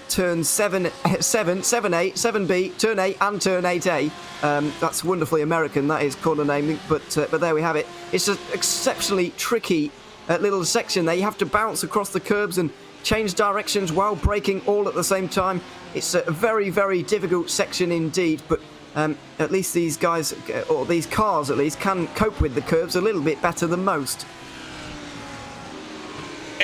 turn 7, 8, 7B, turn 8 and turn 8A. That's wonderfully American, that is corner naming, but there we have it. It's an exceptionally tricky little section there. You have to bounce across the curbs and change directions while braking all at the same time. It's a very, very difficult section indeed, but at least these guys, or these cars at least, can cope with the curves a little bit better than most.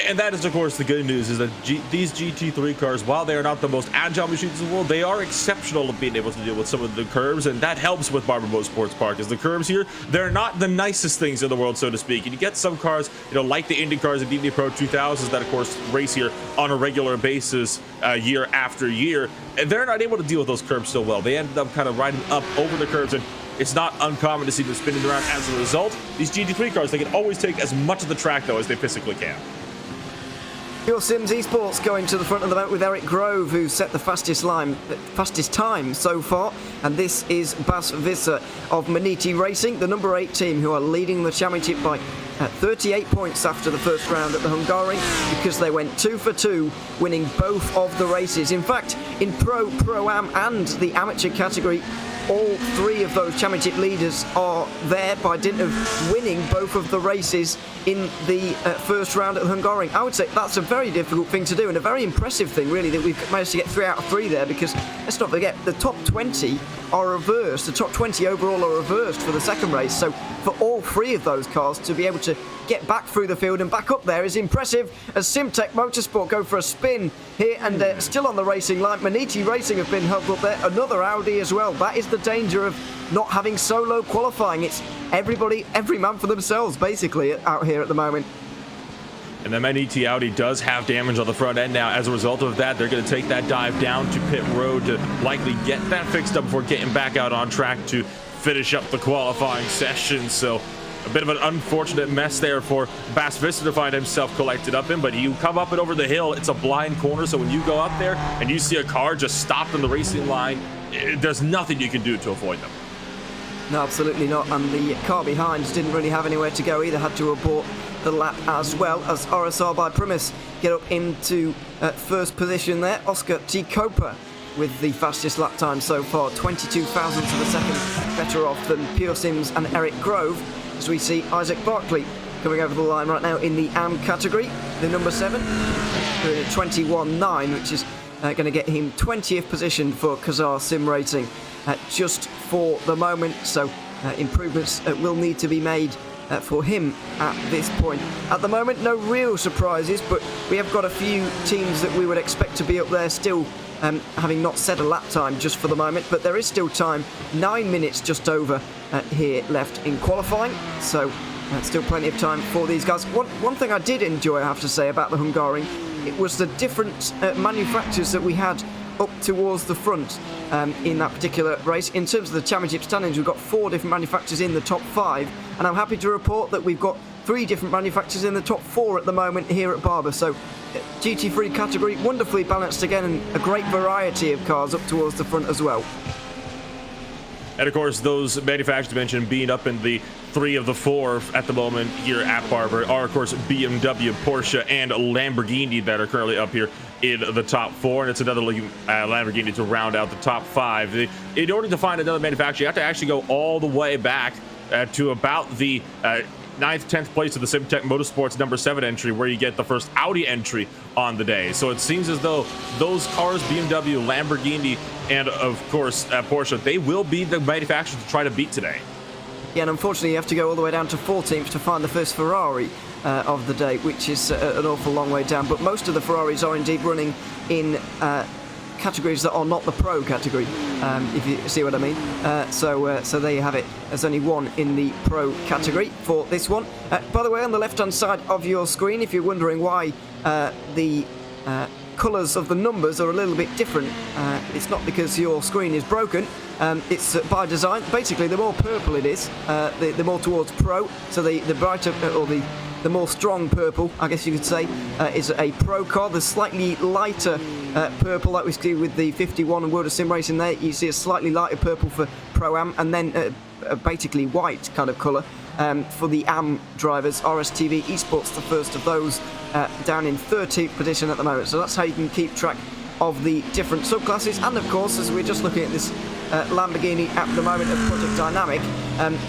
And that is, of course, the good news, is that these GT3 cars, while they are not the most agile machines in the world, they are exceptional at being able to deal with some of the curves, and that helps with Barber Motorsports Park, as the curves here, they're not the nicest things in the world, so to speak. And you get some cars, you know, like the Indy cars and Indy Pro 2000s that, of course, race here on a regular basis year after year, and they're not able to deal with those curves so well. They ended up kind of riding up over the curves, and it's not uncommon to see them spinning around. As a result, these GT3 cars, they can always take as much of the track, though, as they physically can. Pure Sims Esports going to the front of the boat with Eric Grove, who set the fastest time so far, and this is Bas Visser of Manity Racing, the number 8 team, who are leading the championship by 38 points after the first round at the Hungaroring, because they went 2 for 2, winning both of the races. In fact, in Pro-Am and the amateur category, all 3 of those championship leaders are there by dint of winning both of the races in the first round at the Hungaroring. I would say that's a very difficult thing to do, and a very impressive thing, really, that we've managed to get 3 out of 3 there, because let's not forget, the top 20 are reversed. The top 20 overall are reversed for the second race, so for all 3 of those cars to be able to get back through the field and back up there is impressive, as Simtech Motorsport go for a spin here, and still on the racing line. Manity Racing have been held up there, another Audi as well. That is the danger of not having solo qualifying. It's everybody, every man for themselves, basically, out here at the moment. And the Manity Audi does have damage on the front end now. As a result of that, they're going to take that dive down to pit road to likely get that fixed up before getting back out on track to finish up the qualifying session. So a bit of an unfortunate mess there for Bas Visser to find himself collected up in, but you come up and over the hill, it's a blind corner, so when you go up there and you see a car just stopped on the racing line, there's nothing you can do to avoid them. No, absolutely not, and the car behind didn't really have anywhere to go either, had to abort the lap as well, as RSR by Primus get up into first position there. Oscar T. Copra with the fastest lap time so far, 22 thousandths of a second better off than Pure Sims and Eric Grove, as we see Isaac Barkley coming over the line right now in the AM category, the number 7, doing a 21.9, which is going to get him 20th position for Kazar Sim Racing just for the moment, so improvements will need to be made for him at this point. At the moment, no real surprises, but we have got a few teams that we would expect to be up there still, having not set a lap time just for the moment, but there is still time, 9 minutes just over here left in qualifying, so still plenty of time for these guys. One thing I did enjoy, I have to say, about the Hungaroring, it was the different manufacturers that we had up towards the front in that particular race. In terms of the championship standings, we've got 4 different manufacturers in the top 5, and I'm happy to report that we've got 3 different manufacturers in the top 4 at the moment here at Barber. So GT3 category, wonderfully balanced again, and a great variety of cars up towards the front as well. And of course, those manufacturers mentioned being up in the 3 of the 4 at the moment here at Barber are, of course, BMW, Porsche, and Lamborghini that are currently up here in the top 4. And it's another Lamborghini to round out the top 5. In order to find another manufacturer, you have to actually go all the way back to about the 9th, 10th place of the Simtech Motorsports number 7 entry, where you get the first Audi entry on the day. So it seems as though those cars, BMW, Lamborghini, and of course Porsche, they will be the manufacturers to try to beat today. Yeah, and unfortunately you have to go all the way down to 14th to find the first Ferrari of the day, which is an awful long way down. But most of the Ferraris are indeed running in categories that are not the pro category, if you see what I mean. So there you have it. There's only 1 in the pro category for this one. By the way, on the left-hand side of your screen, if you're wondering why the colours of the numbers are a little bit different, it's not because your screen is broken. It's by design. Basically, the more purple it is, the more towards pro. So the brighter, or the more strong purple, I guess you could say, is a pro car. The slightly lighter purple, like we see with the 51 and World of Sim Racing there, you see a slightly lighter purple for Pro-Am, and then basically white kind of colour for the AM drivers. RSTV Esports, the first of those down in 13th position at the moment. So that's how you can keep track of the different subclasses. And of course, as we're just looking at this Lamborghini at the moment of Project Dynamic,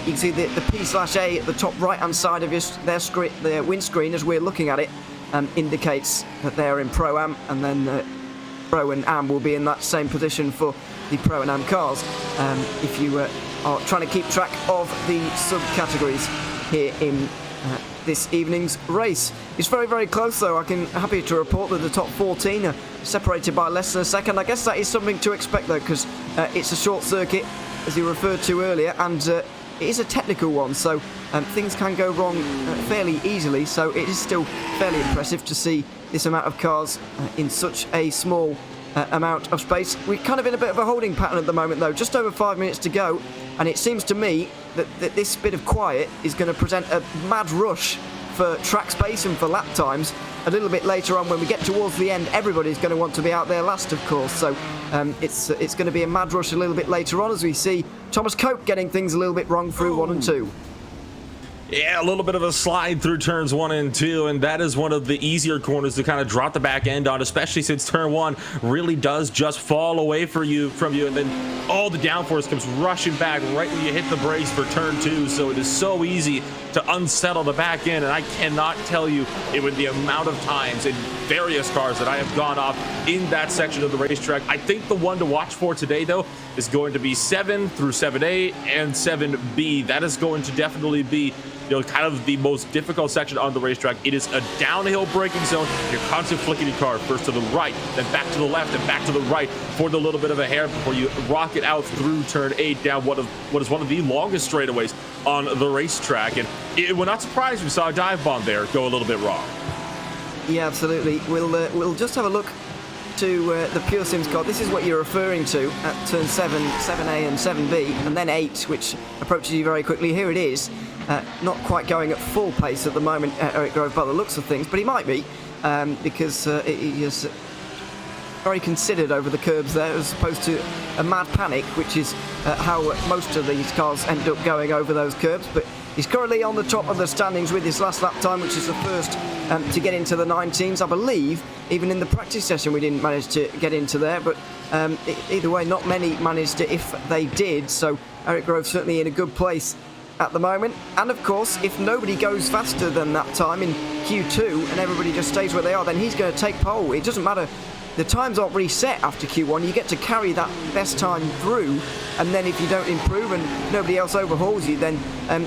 you can see the P/A at the top right hand side of their windscreen as we're looking at it indicates that they're in Pro-Am, and then Pro and Am will be in that same position for the Pro and Am cars. If you are trying to keep track of the subcategories here in this evening's race. It's very, very close though. I'm happy to report that the top 14 are separated by less than a second. I guess that is something to expect though, because it's a short circuit, as you referred to earlier, and it is a technical one, so things can go wrong fairly easily. So it is still fairly impressive to see this amount of cars in such a small amount of space. We're kind of in a bit of a holding pattern at the moment though, just over 5 minutes to go, and it seems to me that this bit of quiet is going to present a mad rush for track space and for lap times a little bit later on. When we get towards the end, everybody's going to want to be out there last, of course, so it's going to be a mad rush a little bit later on as we see Thomas Cope getting things a little bit wrong through 1 and 2. Yeah, a little bit of a slide through turns 1 and 2, and that is one of the easier corners to kind of drop the back end on, especially since turn 1 really does just fall away from you, and then all the downforce comes rushing back right when you hit the brakes for turn 2. So it is so easy to unsettle the back end, and I cannot tell you even the amount of times in various cars that I have gone off in that section of the racetrack. I think the one to watch for today though is going to be 7 through 7A and 7B. That is going to definitely be kind of the most difficult section on the racetrack. It is a downhill braking zone. You're constantly flicking your car first to the right, then back to the left, and back to the right for the little bit of a hair before you rock it out through turn 8 down what is one of the longest straightaways on the racetrack. And it will not surprise we saw a dive bomb there go a little bit wrong. Yeah, absolutely. We'll just have a look to the Pure Sims car. This is what you're referring to at turn 7, 7A and 7B, and then 8, which approaches you very quickly. Here it is. Not quite going at full pace at the moment, Eric Grove, by the looks of things, but he might be, because he is very considered over the curbs there, as opposed to a mad panic, which is how most of these cars end up going over those curbs. But he's currently on the top of the standings with his last lap time, which is the first to get into the 19s. I believe even in the practice session we didn't manage to get into there, but either way, not many managed it if they did. So Eric Grove certainly in a good place at the moment. And of course, if nobody goes faster than that time in Q2 and everybody just stays where they are, then he's going to take pole. It doesn't matter, the times aren't reset after Q1. You get to carry that best time through, and then if you don't improve and nobody else overhauls you, then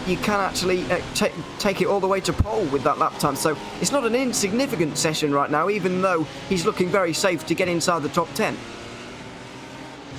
you can actually take it all the way to pole with that lap time. So it's not an insignificant session right now, even though he's looking very safe to get inside the top 10.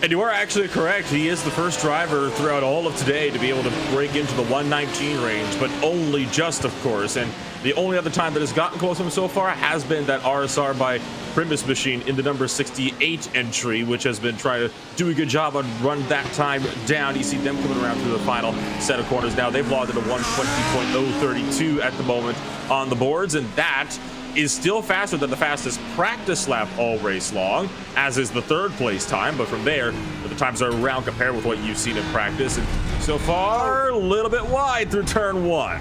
And you are actually correct. He is the first driver throughout all of today to be able to break into the 119 range, but only just, of course. And the only other time that has gotten close to him so far has been that RSR by Primus machine in the number 68 entry, which has been trying to do a good job on run that time down. You see them coming around through the final set of corners now. They've logged at a 120.032 at the moment on the boards, and that is still faster than the fastest practice lap all race long, as is the third place time. But from there, the times are around compared with what you've seen in practice, and so far a little bit wide through turn 1.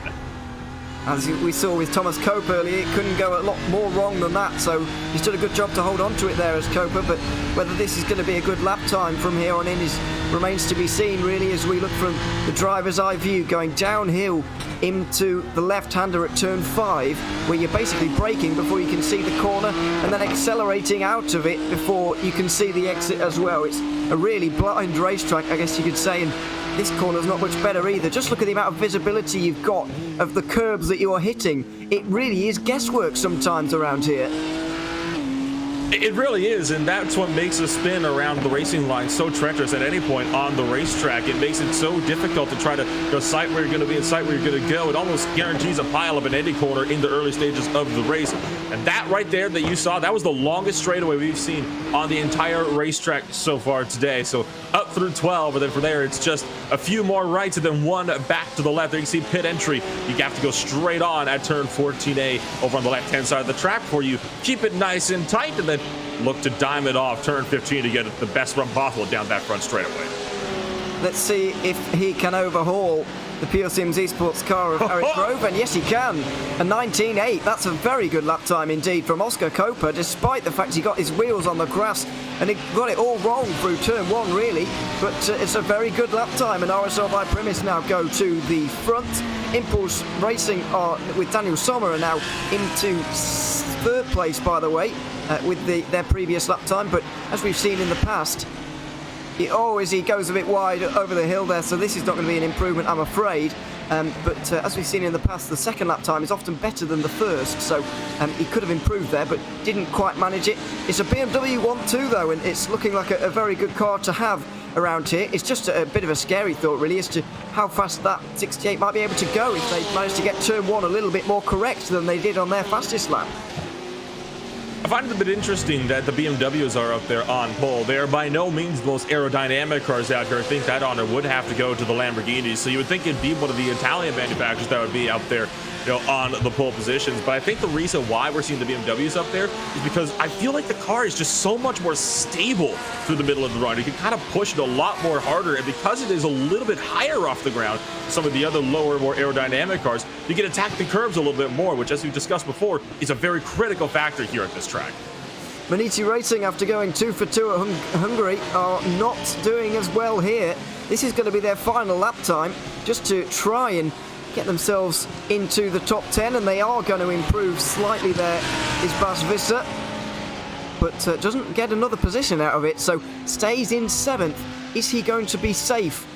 As we saw with Thomas Cope earlier, it couldn't go a lot more wrong than that, so he's done a good job to hold on to it there as Copra. But whether this is going to be a good lap time from here on in remains to be seen, really, as we look from the driver's eye view going downhill into the left-hander at turn 5, where you're basically braking before you can see the corner and then accelerating out of it before you can see the exit as well. It's a really blind racetrack, I guess you could say, and this corner's not much better either. Just look at the amount of visibility you've got of the curbs that you are hitting. It really is guesswork sometimes around here. It really is, and that's what makes a spin around the racing line so treacherous at any point on the racetrack. It makes it so difficult to try to go sight where you're going to be and sight where you're going to go. It almost guarantees a pileup in any corner in the early stages of the race. And that right there that you saw, that was the longest straightaway we've seen on the entire racetrack so far today. So up through 12, and then from there it's just a few more rights and then one back to the left. There you can see pit entry. You have to go straight on at turn 14A over on the left-hand side of the track for you. Keep it nice and tight, and then look to dime it off turn 15 to get the best run possible down that front straightaway. Let's see if he can overhaul the Pure Sims Esports car of Eric Grove, and yes, he can. A 19.8. That's a very good lap time indeed from Oscar Copra, despite the fact he got his wheels on the grass and he got it all wrong through turn 1, really. But it's a very good lap time, and RSR by Primus now go to the front. Impulse Racing are, with Daniel Sommer, are now into 3rd place, by the way, with their previous lap time. But as we've seen in the past, he goes a bit wide over the hill there, so this is not going to be an improvement, I'm afraid. But as we've seen in the past, the second lap time is often better than the first, so he could have improved there, but didn't quite manage it. It's a BMW 1.2 though, and it's looking like a very good car to have around here. It's just a bit of a scary thought, really, as to how fast that 68 might be able to go if they manage to get turn 1 a little bit more correct than they did on their fastest lap. I find it a bit interesting that the BMWs are up there on pole. They are by no means the most aerodynamic cars out here. I think that honor would have to go to the Lamborghinis. So you would think it'd be one of the Italian manufacturers that would be up there, on the pole positions. But I think the reason why we're seeing the BMWs up there is because I feel like the car is just so much more stable through the middle of the run. You can kind of push it a lot more harder, and because it is a little bit higher off the ground, some of the other lower, more aerodynamic cars, you can attack the curbs a little bit more, which, as we've discussed before, is a very critical factor here at this track. Manity Racing, after going 2 for 2 at Hungary, are not doing as well here. This is going to be their final lap time, just to try and get themselves into the top 10, and they are going to improve slightly. There is Bas Visser, but doesn't get another position out of it, so stays in 7th. Is he going to be safe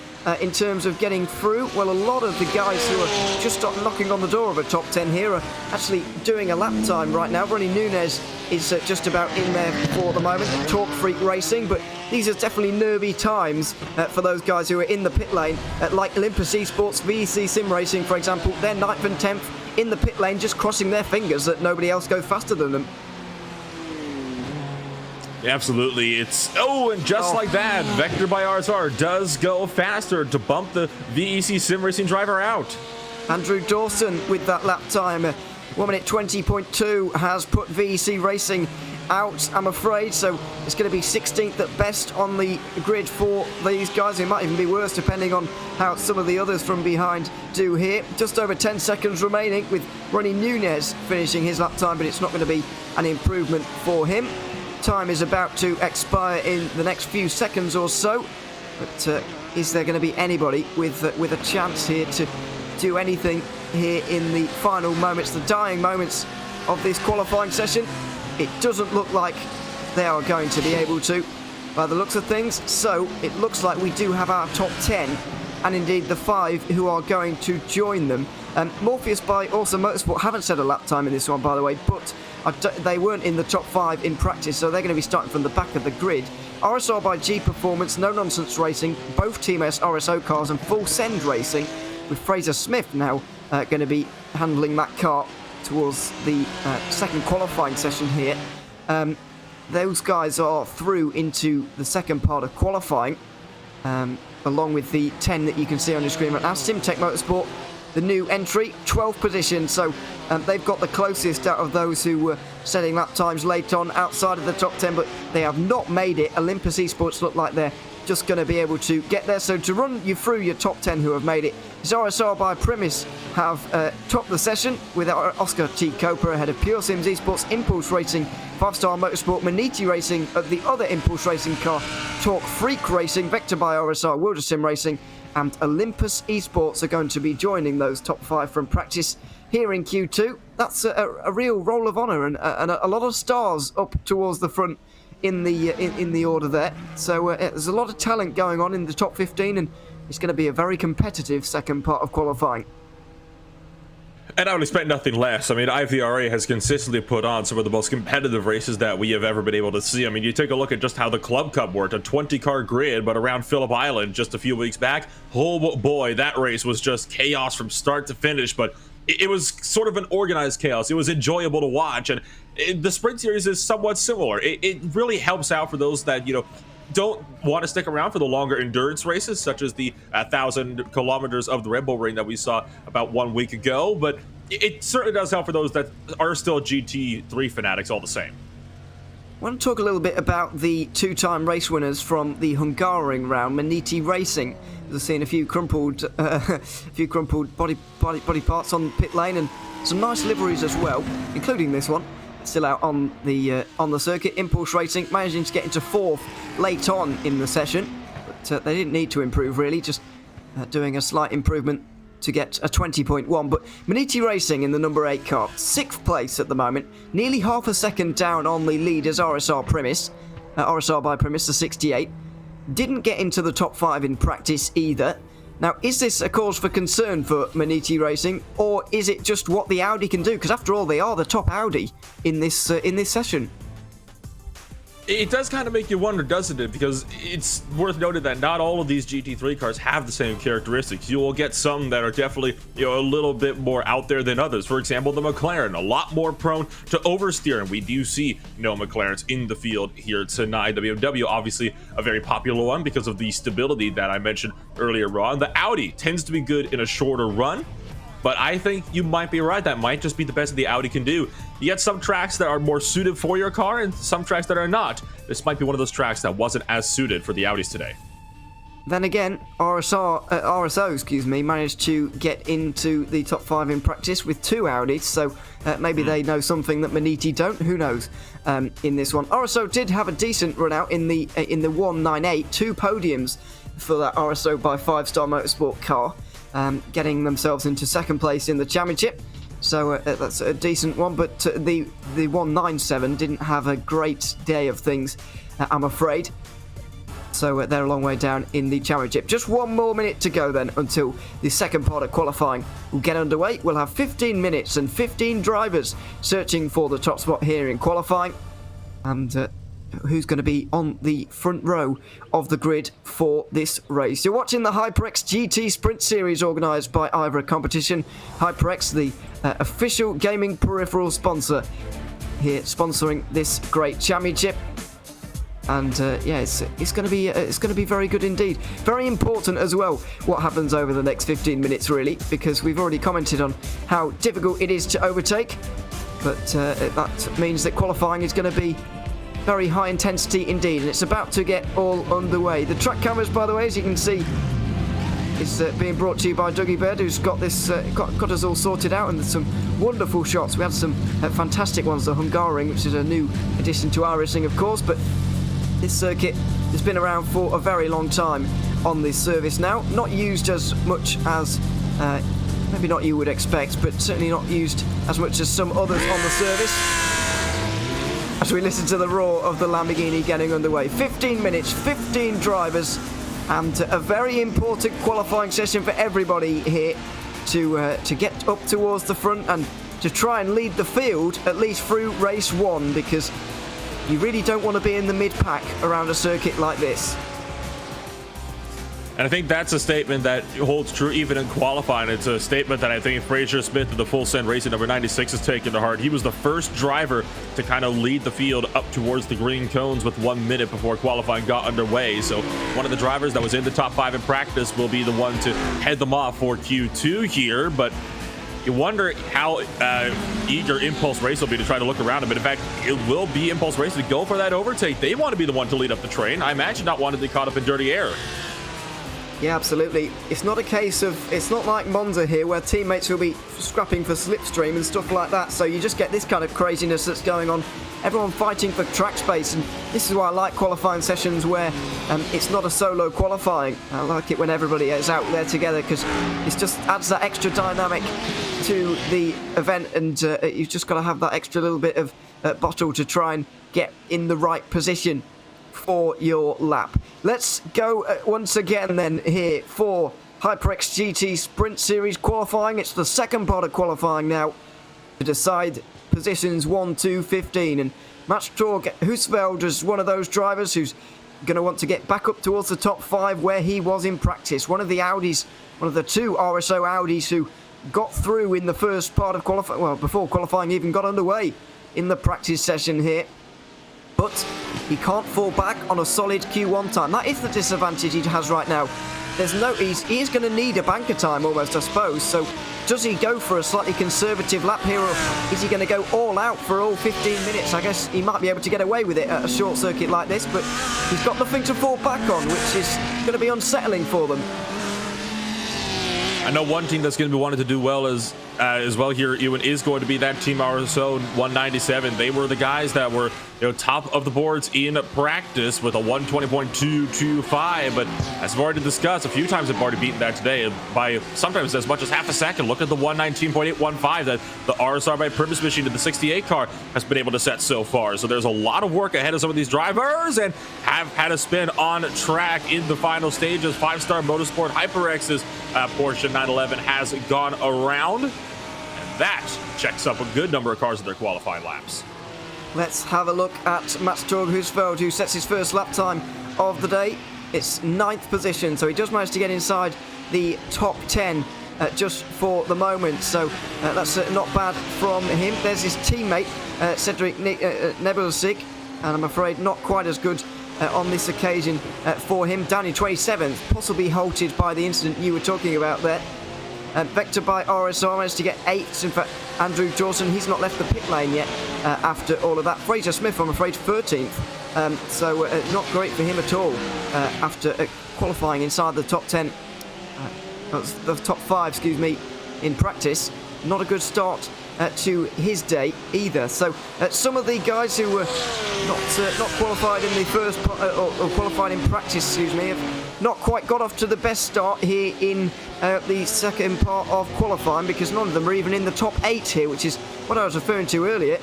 in terms of getting through? Well, a lot of the guys who are just knocking on the door of a top 10 here are actually doing a lap time right now. Ronnie Nunez is just about in there for the moment. Talk Freak Racing, but these are definitely nervy times for those guys who are in the pit lane, like Olympus Esports, VEC Sim Racing, for example. They're 9th and 10th in the pit lane, just crossing their fingers that nobody else goes faster than them. Absolutely. It's and just like that, Vector by RSR does go faster to bump the VEC Sim Racing driver out. Andrew Dawson with that lap time, 1 minute 20.2, has put VEC Racing out, I'm afraid, so it's going to be 16th at best on the grid for these guys. It might even be worse depending on how some of the others from behind do here. Just over 10 seconds remaining, with Ronnie Nunez finishing his lap time, but it's not going to be an improvement for him. Time is about to expire in the next few seconds or so, but is there going to be anybody with a chance here to do anything here in the final moments, the dying moments of this qualifying session? It doesn't look like they are going to be able to, by the looks of things. So it looks like we do have our top 10, and indeed the 5 who are going to join them. Morpheus by Awesome Motorsport haven't set a lap time in this one, by the way, but they weren't in the top 5 in practice, so they're going to be starting from the back of the grid. RSR by G Performance, No Nonsense Racing, both Team S RSO cars, and Full Send Racing, with Fraser Smith now going to be handling that car towards the second qualifying session here. Those guys are through into the second part of qualifying, along with the 10 that you can see on your screen right now. Simtech Motorsport, the new entry, 12th position, so they've got the closest out of those who were setting lap times late on outside of the top 10, but they have not made it. Olympus Esports look like they're just going to be able to get there. So to run you through your top 10 who have made it, RSR by Primus have topped the session with Oscar T. Copra ahead of Pure Sims Esports, Impulse Racing, 5-Star Motorsport, Manity Racing, the other Impulse Racing car, Talk Freak Racing, Vector by RSR, Wilder Sim Racing, and Olympus Esports are going to be joining those top 5 from practice here in Q2. That's a real roll of honour, and a lot of stars up towards the front in the order there. So there's a lot of talent going on in the top 15, and it's going to be a very competitive second part of qualifying. And I would expect nothing less. I mean, IVRA has consistently put on some of the most competitive races that we have ever been able to see. I mean, you take a look at just how the Club Cup worked, a 20-car grid, but around Phillip Island just a few weeks back. Oh boy, that race was just chaos from start to finish, but it was sort of an organized chaos. It was enjoyable to watch, and the Sprint Series is somewhat similar. It really helps out for those that, don't want to stick around for the longer endurance races, such as the 1,000 kilometers of the Red Bull Ring that we saw about 1 week ago, but it certainly does help for those that are still GT3 fanatics all the same. I want to talk a little bit about the two-time race winners from the Hungaroring round, Manity Racing. We've seen a few crumpled body parts on pit lane and some nice liveries as well, including this one. Still out on the circuit. Impulse Racing managing to get into 4th late on in the session, but they didn't need to improve really, just doing a slight improvement to get a 20.1. But Manity Racing in the number 8 car, 6th place at the moment, nearly half a second down on the leaders RSR by Primus, the 68. Didn't get into the top 5 in practice either. Now, is this a cause for concern for Manity Racing, or is it just what the Audi can do? Because after all, they are the top Audi in this session. It does kind of make you wonder, doesn't it? Because it's worth noting that not all of these GT3 cars have the same characteristics. You will get some that are definitely, a little bit more out there than others. For example, the McLaren, a lot more prone to oversteer, and we do see McLarens in the field here tonight. The BMW, obviously a very popular one because of the stability that I mentioned earlier on. The Audi tends to be good in a shorter run, but I think you might be right. That might just be the best that the Audi can do. You get some tracks that are more suited for your car and some tracks that are not. This might be one of those tracks that wasn't as suited for the Audis today. Then again, RSO, managed to get into the top 5 in practice with 2 Audis, so maybe they know something that Manity don't. Who knows? In this one, RSO did have a decent run out in the 198, 2 podiums for that RSO by 5-Star Motorsport car. Getting themselves into 2nd place in the championship, so that's a decent one. But the 197 didn't have a great day of things, I'm afraid. So they're a long way down in the championship. Just 1 more minute to go then until the second part of qualifying will get underway. We'll have 15 minutes and 15 drivers searching for the top spot here in qualifying, and who's going to be on the front row of the grid for this race. You're watching the HyperX GT Sprint Series organised by IVRA competition. HyperX, the official gaming peripheral sponsor here, sponsoring this great championship. And it's going to be very good indeed. Very important as well what happens over the next 15 minutes really, because we've already commented on how difficult it is to overtake, but that means that qualifying is going to be very high intensity indeed, and it's about to get all underway. The track cameras, by the way, as you can see, is being brought to you by Dougie Bird, who's got this got us all sorted out, and there's some wonderful shots. We had some fantastic ones, the Hungaroring, which is a new addition to iRacing, of course, but this circuit has been around for a very long time on this service now. Not used as much as maybe not you would expect, but certainly not used as much as some others on the service. As we listen to the roar of the Lamborghini getting underway. 15 minutes, 15 drivers, and a very important qualifying session for everybody here to get up towards the front and to try and lead the field at least through race 1, because you really don't want to be in the mid-pack around a circuit like this. And I think that's a statement that holds true even in qualifying. It's a statement that I think Fraser Smith of the Full Send Racing number 96 has taken to heart. He was the first driver to kind of lead the field up towards the green cones with 1 minute before qualifying got underway. So one of the drivers that was in the top 5 in practice will be the one to head them off for Q2 here. But you wonder how eager Impulse Race will be to try to look around him. But in fact, it will be Impulse Race to go for that overtake. They want to be the one to lead up the train. I imagine not wanting to be caught up in dirty air. Yeah, absolutely. It's not a case of, it's not like Monza here where teammates will be scrapping for slipstream and stuff like that, so you just get this kind of craziness that's going on. Everyone fighting for track space, and this is why I like qualifying sessions where it's not a solo qualifying. I like it when everybody is out there together, because it just adds that extra dynamic to the event, and you've just got to have that extra little bit of bottle to try and get in the right position for your lap. Let's go once again then here for HyperX GT Sprint Series qualifying. It's the second part of qualifying now to decide positions 1, 2, 15. And Max Husfeld is one of those drivers who's going to want to get back up towards the top 5 where he was in practice. One of the Audis, one of the 2 RSO Audis who got through in the first part of qualifying, well, before qualifying even got underway in the practice session here. But he can't fall back on a solid Q1 time. That is the disadvantage he has right now. there's no, he is going to need a banker time almost, I suppose. So does he go for a slightly conservative lap here, or is he going to go all out for all 15 minutes? I guess he might be able to get away with it at a short circuit like this, but he's got nothing to fall back on, which is going to be unsettling for them. I know one team that's going to be wanting to do well as well here, Ewan, is going to be that Team RSO 197. They were the guys that were, top of the boards in practice with a 120.225, but as we've already discussed a few times, they've already beaten that today by sometimes as much as half a second. Look at the 119.815 that the RSR by Purpose machine to the 68 car has been able to set so far. So there's a lot of work ahead of some of these drivers, and have had a spin on track in the final stages. 5-star Motorsport HyperX's Porsche 911 has gone around, and that checks up a good number of cars in their qualifying laps. Let's have a look at Mats Torg Husfeldt, who sets his first lap time of the day. It's 9th position, so he does manage to get inside the top 10 just for the moment. So that's not bad from him. There's his teammate, Cedric Nebelsig, and I'm afraid not quite as good on this occasion for him. Down in 27th, possibly halted by the incident you were talking about there. Vector by RSR managed to get 8th. In fact, Andrew Dawson, he's not left the pit lane yet after all of that. Fraser Smith, I'm afraid, 13th. So not great for him at all after qualifying inside the top 10, the top 5, excuse me, in practice. Not a good start to his day either. So some of the guys who were not qualified in the first or qualified in practice, excuse me, have not quite got off to the best start here in the second part of qualifying, because none of them are even in the top 8 here, which is what I was referring to earlier.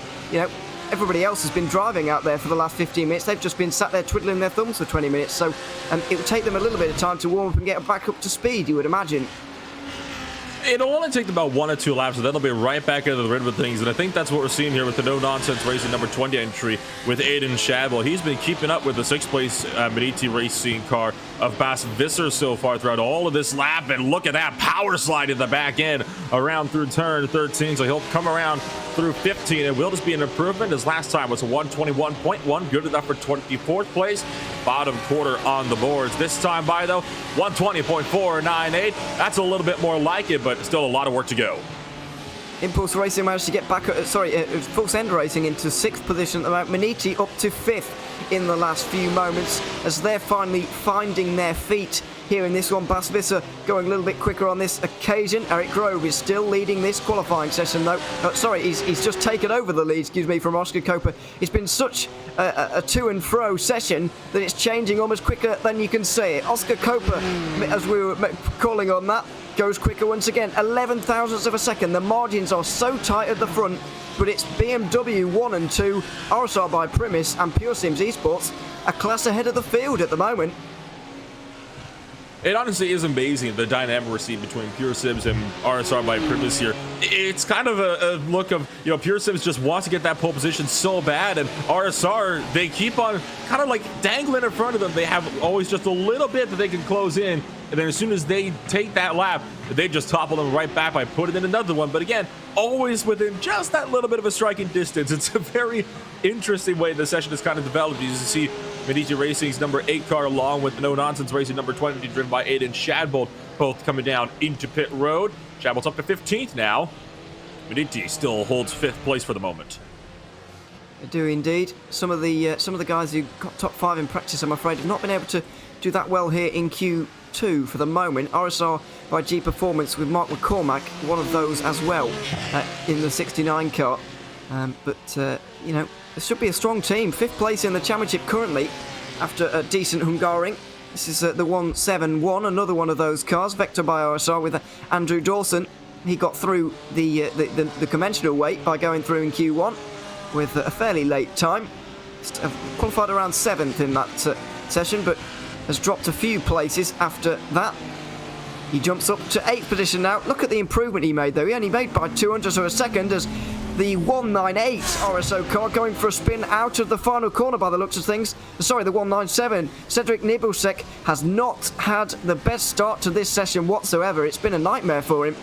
Everybody else has been driving out there for the last 15 minutes. They've just been sat there twiddling their thumbs for 20 minutes. So it would take them a little bit of time to warm up and get back up to speed, you would imagine. It'll only take them about 1 or 2 laps, and then they'll be right back into the rhythm of things. And I think that's what we're seeing here with the no-nonsense racing number 20 entry with Aiden Shadwell. He's been keeping up with the 6th place Manity racing car of Bas Visser so far throughout all of this lap. And look at that power slide in the back end around through turn 13. So he'll come around through 15. It will just be an improvement. His last time was a 121.1, good enough for 24th place. Bottom quarter on the boards. This time by, though, 120.498. That's a little bit more like it, but still a lot of work to go. Impulse Racing managed to get back, Full End Racing into 6th position at the moment. Manity up to 5th in the last few moments as they're finally finding their feet here in this one. Bas Visser going a little bit quicker on this occasion. Eric Grove is still leading this qualifying session, though. He's just taken over the lead, from Oscar Copra. It's been such a to and fro session that it's changing almost quicker than you can say it. Oscar Copra, as we were calling on that, goes quicker once again, 11 thousandths of a second. The margins are so tight at the front, but it's BMW 1 and 2, RSR by Primus and Pure Sims Esports a class ahead of the field at the moment. It honestly is amazing, the dynamic we're seeing between Pure Sims and RSR by Primus here. It's kind of a look of, Pure Sims just wants to get that pole position so bad, and RSR, they keep on kind of like dangling in front of them. They have always just a little bit that they can close in, and then as soon as they take that lap, they just topple them right back by putting in another one. But again, always within just that little bit of a striking distance. It's a very interesting way the session has kind of developed. You see Manity Racing's number 8 car along with the no-nonsense racing number 20 driven by Aiden Shadbolt, both coming down into pit road. Shadbolt's up to 15th now. Manity still holds 5th place for the moment. They do indeed. Some of the guys who got top 5 in practice, I'm afraid, have not been able to do that well here in Q2 for the moment. RSR by G Performance with Mark McCormack, one of those as well in the 69 car. This should be a strong team. 5th place in the championship currently after a decent Hungaroring. This is the 171, another one of those cars. Vector by RSR with Andrew Dawson. He got through the conventional weight by going through in Q1 with a fairly late time. Qualified around 7th in that session, but has dropped a few places after that. He jumps up to 8th position now. Look at the improvement he made, though. He only made by 200 of a second as the 198 RSO car going for a spin out of the final corner by the looks of things. Sorry, the 197. Cedric Nibelsek has not had the best start to this session whatsoever. It's been a nightmare for him.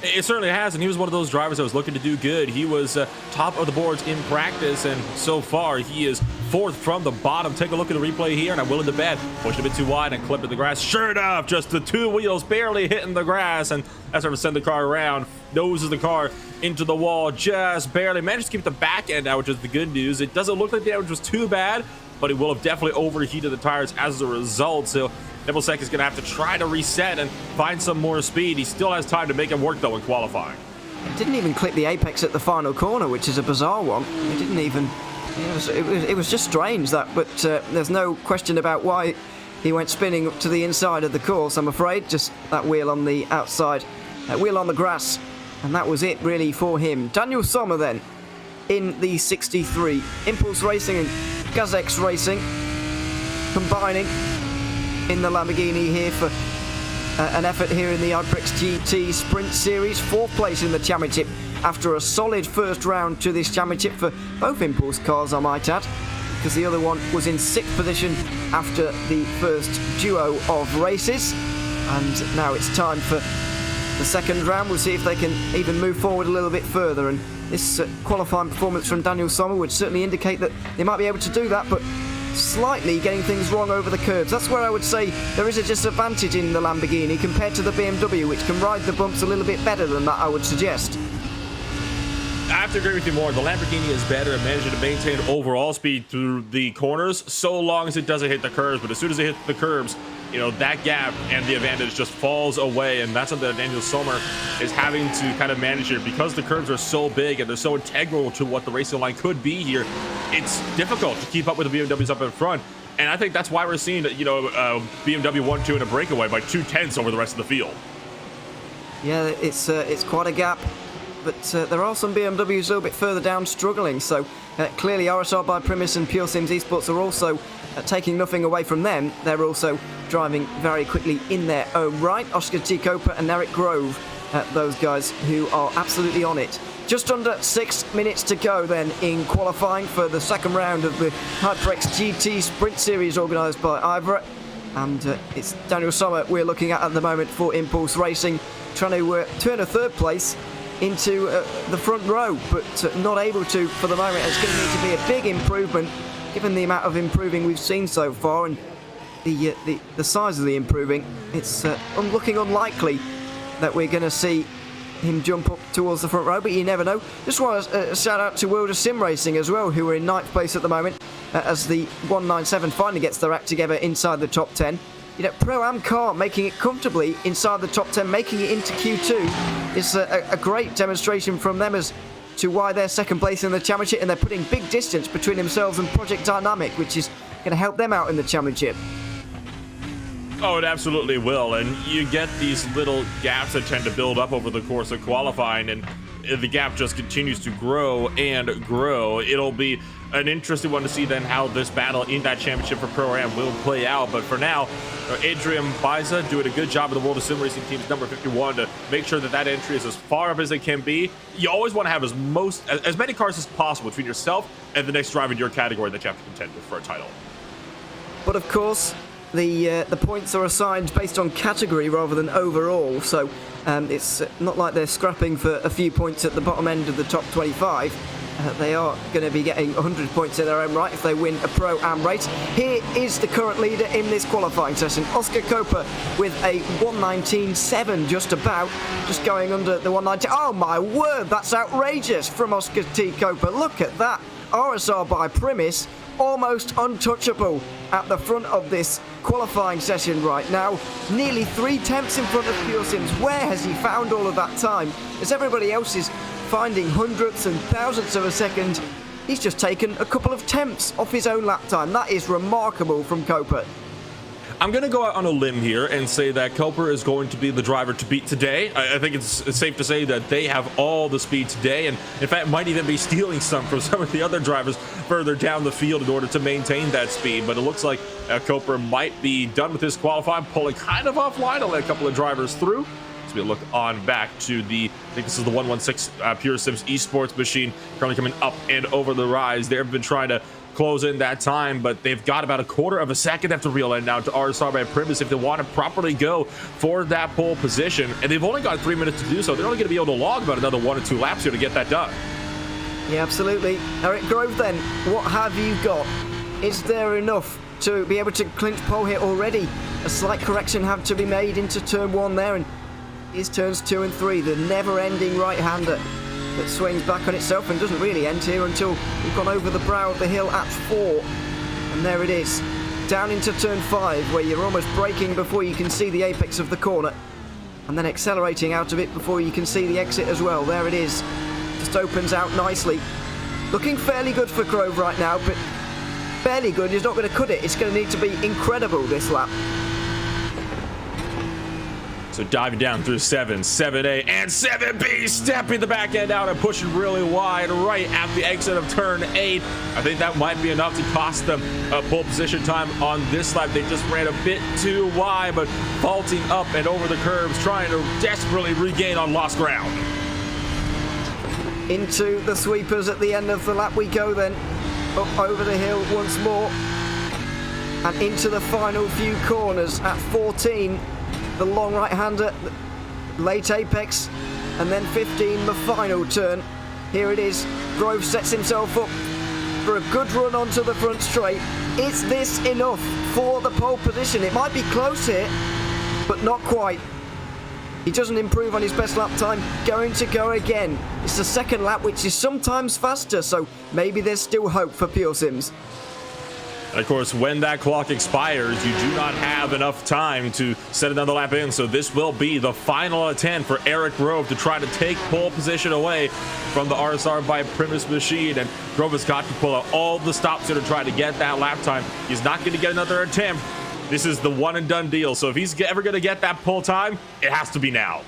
It certainly has, and he was one of those drivers that was looking to do good. He was top of the boards in practice, and so far he is fourth from the bottom. Take a look at the replay here, and I'm willing to bet pushed a bit too wide and clipped at the grass. Sure enough, just the two wheels barely hitting the grass, and that's going to send the car around. Noses the car into the wall, just barely. Managed to keep the back end out, which is the good news. It doesn't look like the damage was too bad, but he will have definitely overheated the tires as a result. So Nebelcek is going to have to try to reset and find some more speed. He still has time to make it work, though, in qualifying. Didn't even clip the apex at the final corner, which is a bizarre one. He didn't even... It was just strange, that, but there's no question about why he went spinning to the inside of the course, I'm afraid. Just that wheel on the outside, that wheel on the grass, and that was it, really, for him. Daniel Sommer, then, in the 63. Impulse Racing and Gazex Racing combining in the Lamborghini here for an effort here in the HyperX GT Sprint Series. Fourth place in the championship after a solid first round to this championship for both Impulse cars, I might add, because the other one was in sixth position after the first duo of races. And now it's time for the second round. We'll see if they can even move forward a little bit further, and this qualifying performance from Daniel Sommer would certainly indicate that they might be able to do that, but slightly getting things wrong over the curbs. That's where I would say there is a disadvantage in the Lamborghini compared to the BMW, which can ride the bumps a little bit better than that, I would suggest. I have to agree with you more. The Lamborghini is better at managing to maintain overall speed through the corners, so long as it doesn't hit the curves. But as soon as it hits the curbs, you know, that gap and the advantage just falls away, and that's something that Daniel Sommer is having to kind of manage here. Because the curves are so big and they're so integral to what the racing line could be here, it's difficult to keep up with the BMWs up in front. And I think that's why we're seeing, you know, BMW 1-2 in a breakaway by 2/10 over the rest of the field. Yeah, it's quite a gap, but there are some BMWs a little bit further down struggling, so clearly RSR by Primus and Pure Sims Esports are also taking nothing away from them. They're also driving very quickly in their own right. Oscar T. Copra and Eric Grove, those guys who are absolutely on it. Just under 6 minutes to go then in qualifying for the second round of the HyperX GT Sprint Series organised by IVRA. And it's Daniel Sommer we're looking at the moment for Impulse Racing, trying to turn a third place into the front row, but not able to for the moment. It's going to need to be a big improvement, given the amount of improving we've seen so far and the size of the improving. It's looking unlikely that we're going to see him jump up towards the front row, but you never know. Just want to shout out to World of Sim Racing as well, who are in 9th place at the moment as the 197 finally gets their act together inside the top 10. You know, Pro-Am car making it comfortably inside the top 10, making it into Q2 is a great demonstration from them as to why they're second place in the championship, and they're putting big distance between themselves and Project Dynamic, which is going to help them out in the championship. Oh, it absolutely will, and you get these little gaps that tend to build up over the course of qualifying, and the gap just continues to grow and grow. It'll be an interesting one to see then how this battle in that championship for Pro-Am will play out. But for now, Adrian Baiza doing a good job of the World of Sim Racing team's number 51 to make sure that that entry is as far up as it can be. You always want to have as many cars as possible between yourself and the next driver in your category that you have to contend with for a title. But of course, the points are assigned based on category rather than overall, so it's not like they're scrapping for a few points at the bottom end of the top 25. They are going to be getting 100 points in their own right if they win a Pro-Am race. Here is the current leader in this qualifying session, Oscar Copra, with a 119.7 just going under the 190. Oh my word, that's outrageous from Oscar T. Copra. Look at that. RSR by Primus, almost untouchable at the front of this qualifying session right now. Nearly 3 tenths in front of Pure Sims. Where has he found all of that time? As everybody else is finding hundredths and thousandths of a second, he's just taken a couple of tenths off his own lap time. That is remarkable from Copra. I'm going to go out on a limb here and say that Copra is going to be the driver to beat today. I think it's safe to say that they have all the speed today, and in fact might even be stealing some from some of the other drivers further down the field in order to maintain that speed. But it looks like Copra might be done with his qualifying, pulling kind of offline. I'll let a couple of drivers through. So we look on back to I think this is the 116 Pure Sims Esports machine, currently coming up and over the rise. They've been trying to close in that time, but they've got about a quarter of a second they have to reel in now to RSR by Primus if they want to properly go for that pole position, and they've only got 3 minutes to do so. They're only going to be able to log about another 1 or 2 laps here to get that done. Yeah, absolutely. Eric Grove, then, what have you got? Is there enough to be able to clinch pole here already? A slight correction had to be made into turn 1 there, and is turns 2 and 3, the never-ending right-hander that swings back on itself and doesn't really end here until we've gone over the brow of the hill at 4. And there it is, down into turn 5, where you're almost braking before you can see the apex of the corner, and then accelerating out of it before you can see the exit as well. There it is, just opens out nicely. Looking fairly good for Grove right now, but fairly good is not going to cut it. It's going to need to be incredible this lap. So diving down through 7, 7A, and 7B, stepping the back end out and pushing really wide right at the exit of turn 8. I think that might be enough to cost them a pole position time on this lap. They just ran a bit too wide, but vaulting up and over the curves, trying to desperately regain on lost ground. Into the sweepers at the end of the lap we go then, up over the hill once more, and into the final few corners at 14. The long right-hander, late apex, and then 15, the final turn. Here it is. Grove sets himself up for a good run onto the front straight. Is this enough for the pole position? It might be close here, but not quite. He doesn't improve on his best lap time. Going to go again. It's the second lap, which is sometimes faster, so maybe there's still hope for Pure Sims. And of course, when that clock expires, you do not have enough time to set another lap in. So this will be the final attempt for Eric Grove to try to take pole position away from the RSR by Primus machine. And Grove has got to pull out all the stops here to try to get that lap time. He's not going to get another attempt. This is the one and done deal. So if he's ever going to get that pole time, it has to be now.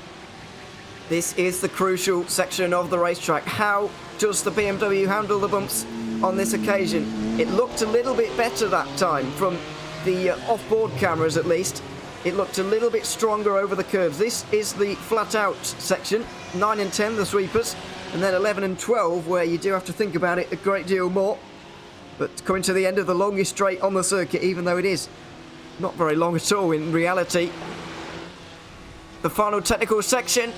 This is the crucial section of the racetrack. How does the BMW handle the bumps on this occasion? It looked a little bit better that time from the off-board cameras at least. It looked a little bit stronger over the curves. This is the flat-out section, 9 and 10 the sweepers, and then 11 and 12 where you do have to think about it a great deal more. But coming to the end of the longest straight on the circuit, even though it is not very long at all in reality. The final technical section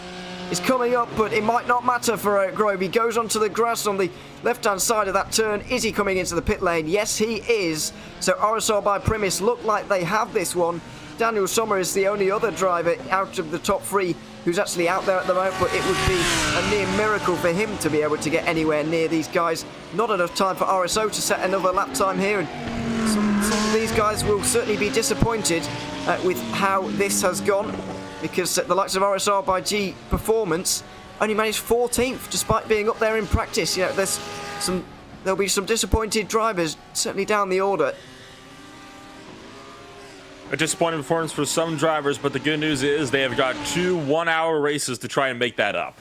is coming up, but it might not matter for Eric Grove. He goes onto the grass on the left-hand side of that turn. Is he coming into the pit lane? Yes, he is. So RSR by Primus look like they have this one. Daniel Sommer is the only other driver out of the top 3 who's actually out there at the moment, but it would be a near miracle for him to be able to get anywhere near these guys. Not enough time for RSO to set another lap time here, and some of these guys will certainly be disappointed with how this has gone, because the likes of RSR by G Performance only managed 14th despite being up there in practice. You know, there'll be some disappointed drivers certainly down the order. A disappointing performance for some drivers, but the good news is they have got 2 one-hour races to try and make that up.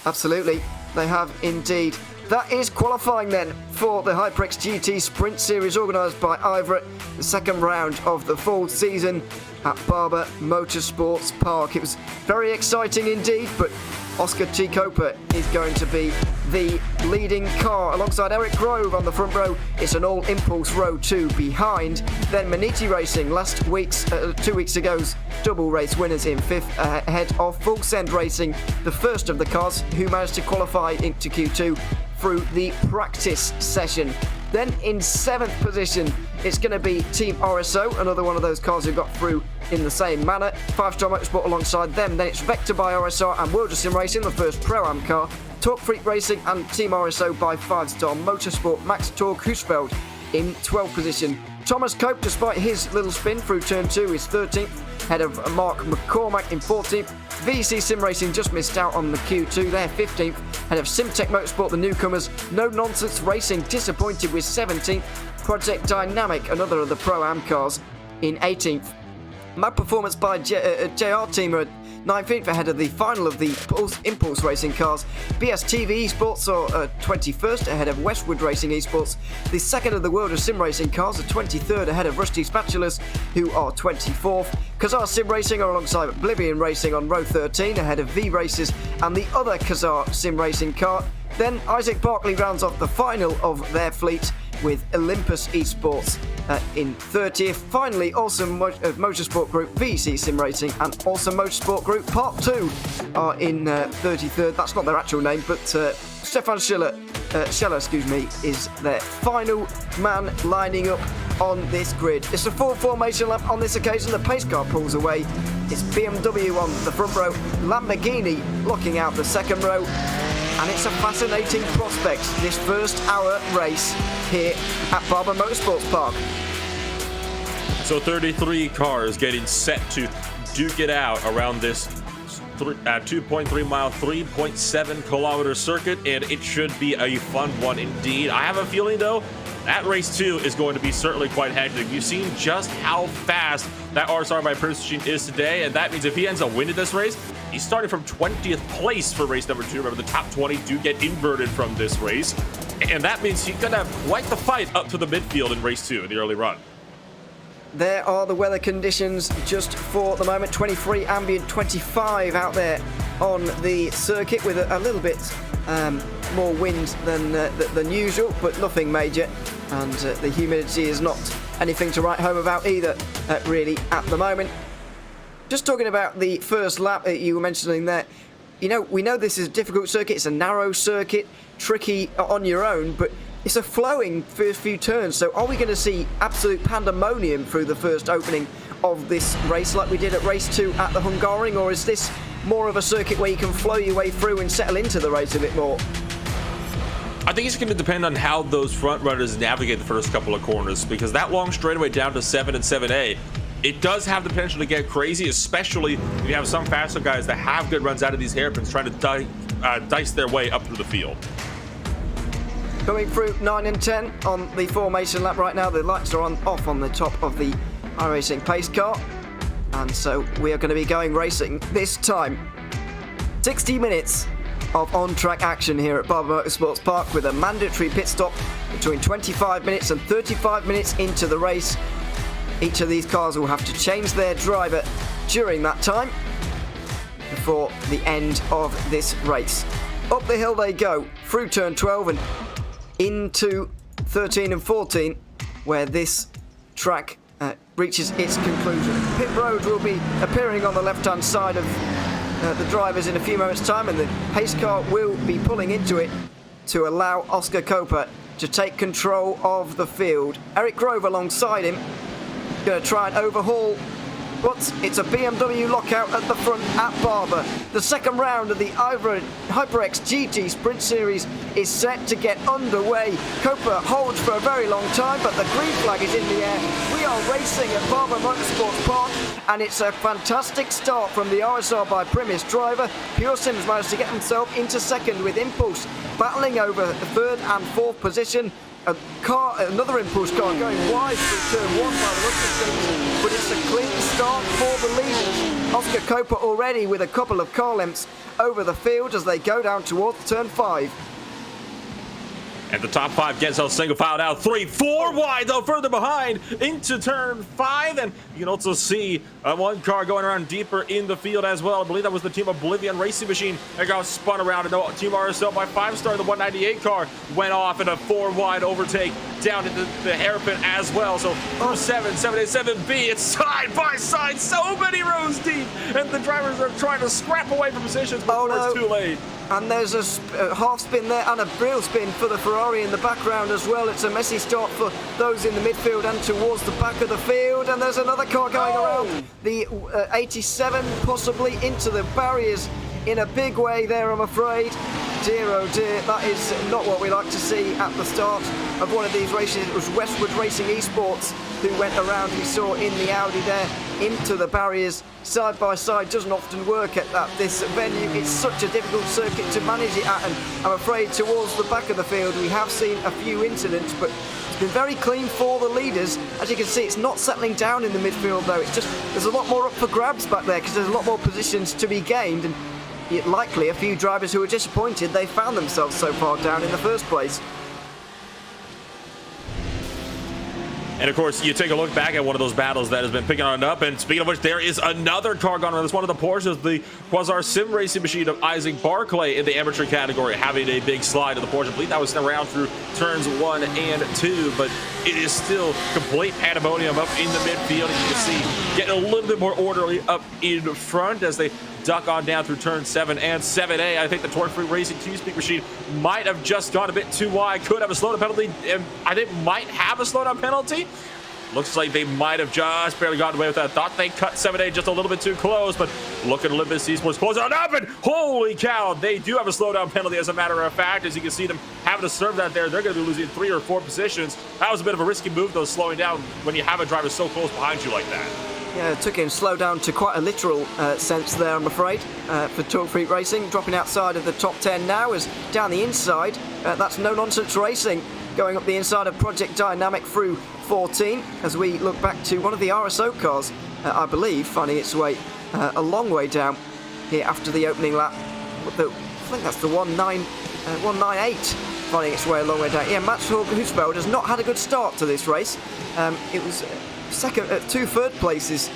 Absolutely, they have indeed. That is qualifying then for the HyperX GT Sprint Series organised by IVRA, the second round of the fall season at Barber Motorsports Park. It was very exciting indeed, but Oscar T. Copra is going to be the leading car alongside Eric Grove on the front row. It's an all-impulse row 2 behind. Then Manity Racing, 2 weeks ago's double race winners in 5th, ahead of Full Send Racing, the first of the cars who managed to qualify into Q2 through the practice session. Then in 7th position, it's going to be Team RSO, another one of those cars who got through in the same manner. 5-Star Motorsport alongside them. Then it's Vector by RSR and World of Sim Racing, the first Pro-Am car. Torque Freak Racing and Team RSO by 5-Star Motorsport. Max Torque Husfeld in 12th position. Thomas Cope, despite his little spin through turn 2, is 13th, ahead of Mark McCormack in 14th. VC Sim Racing just missed out on the Q2, they're 15th, ahead of Simtech Motorsport, the newcomers. No Nonsense Racing disappointed with 17th. Project Dynamic, another of the Pro-Am cars, in 18th. Mad Performance by JR Team are 19th, ahead of the final of the Impulse Racing cars. BSTV Esports are 21st, ahead of Westwood Racing Esports. The second of the World of Sim Racing cars are 23rd, ahead of Rusty Spatulas, who are 24th. Kazar Sim Racing are alongside Oblivion Racing on row 13, ahead of V Races and the other Kazar Sim Racing car. Then Isaac Barkley rounds off the final of their fleet with Olympus Esports in 30th. Finally, Awesome Motorsport Group, VC Sim Racing, and Awesome Motorsport Group Part 2 are in 33rd. That's not their actual name, but Stefan Scheller, is their final man lining up on this grid. It's a full formation lap on this occasion. The pace car pulls away. It's BMW on the front row, Lamborghini locking out the second row, and it's a fascinating prospect, this first hour race here at Barber Motorsports Park. So 33 cars getting set to duke it out around this 2.3 mile, 3.7 kilometer circuit, and it should be a fun one indeed. I have a feeling though that race 2 is going to be certainly quite hectic. You've seen just how fast that RSR by Prince machine is today, and that means if he ends up winning this race, he's starting from 20th place for race number 2. Remember, the top 20 do get inverted from this race, and that means he's going to have quite the fight up to the midfield in race 2 in the early run. There are the weather conditions just for the moment. 23 ambient, 25 out there on the circuit with a little bit more wind than usual, but nothing major. And the humidity is not anything to write home about either, really, at the moment. Just talking about the first lap that you were mentioning there, you know, we know this is a difficult circuit. It's a narrow circuit, tricky on your own, but it's a flowing first few turns. So are we going to see absolute pandemonium through the first opening of this race like we did at race 2 at the Hungaroring, or is this more of a circuit where you can flow your way through and settle into the race a bit more? I think it's going to depend on how those front runners navigate the first couple of corners, because that long straightaway down to 7 and 7A, it does have the potential to get crazy, especially if you have some faster guys that have good runs out of these hairpins trying to dice their way up through the field. Coming through 9 and 10 on the formation lap right now. The lights are off on the top of the iRacing pace car, and so we are going to be going racing this time. 60 minutes of on-track action here at Barber Motorsports Park, with a mandatory pit stop between 25 minutes and 35 minutes into the race. Each of these cars will have to change their driver during that time before the end of this race. Up the hill they go through turn 12 and into 13 and 14, where this track reaches its conclusion. Pit road will be appearing on the left-hand side of the drivers in a few moments' time, and the pace car will be pulling into it to allow Oscar Copra to take control of the field. Eric Grove alongside him, going to try and overhaul, but it's a BMW lockout at the front at Barber. The second round of the IVRA HyperX GT Sprint Series is set to get underway. Copra holds for a very long time, but the green flag is in the air. We are racing at Barber Motorsports Park, and it's a fantastic start from the RSR by Primus driver. Pure Sims managed to get himself into second with Impulse battling over the third and fourth position. Another Impulse car going wide through turn 1 by the looks of things, but it's a clean start for the leaders. Oscar Copra already with a couple of car lengths over the field as they go down towards turn 5. And the top 5 gets out single file now. 3, 4 wide though, further behind into turn 5. And you can also see one car going around deeper in the field as well. I believe that was the Team Oblivion Racing Machine that got spun around. And Team RSL by 5-star, the 198 car, went off in a 4 wide overtake down into the hairpin as well. So through 7, 7A, 7B, it's side by side, so many rows deep. And the drivers are trying to scrap away from positions before it's too late. And there's a half spin there and a real spin for the Ferrari in the background as well. It's a messy start for those in the midfield and towards the back of the field. And there's another car going around the 87, possibly into the barriers in a big way there, I'm afraid. Dear oh dear, that is not what we like to see at the start of one of these races. It was Westwood Racing Esports who went around, we saw in the Audi there, into the barriers. Side by side doesn't often work at this venue. It's such a difficult circuit to manage it at, and I'm afraid towards the back of the field we have seen a few incidents, but it's been very clean for the leaders. As you can see, it's not settling down in the midfield though. It's just, there's a lot more up for grabs back there because there's a lot more positions to be gained, and likely a few drivers who are disappointed they found themselves so far down in the first place. And of course, you take a look back at one of those battles that has been picking on it up. And speaking of which, there is another car gone on. It's one of the Porsches, the Quasar sim racing machine of Isaac Barclay in the amateur category, having a big slide of the Porsche. I believe that was around through turns 1 and 2, but it is still complete pandemonium up in the midfield. And you can see getting a little bit more orderly up in front as they duck on down through turn 7 and 7A. I think the Torque Free Racing 2-speed machine might have just gone a bit too wide. Could have a slowdown penalty, and I think might have a slowdown penalty. Looks like they might have just barely gotten away with that. Thought they cut 7A just a little bit too close, but look at Olympus Esports close on up, and holy cow, they do have a slowdown penalty. As a matter of fact, as you can see them having to serve that there, they're going to be losing 3 or 4 positions. That was a bit of a risky move, though, slowing down when you have a driver so close behind you like that. Yeah, took in slowdown to quite a literal sense there, I'm afraid, for Torque Free Racing. Dropping outside of the top 10 now as down the inside. That's No Nonsense Racing going up the inside of Project Dynamic through 14 as we look back to one of the RSO cars, I believe, finding its way a long way down here after the opening lap. I think that's the 198 finding its way a long way down. Yeah, Mats Husfeld has not had a good start to this race. It was two third places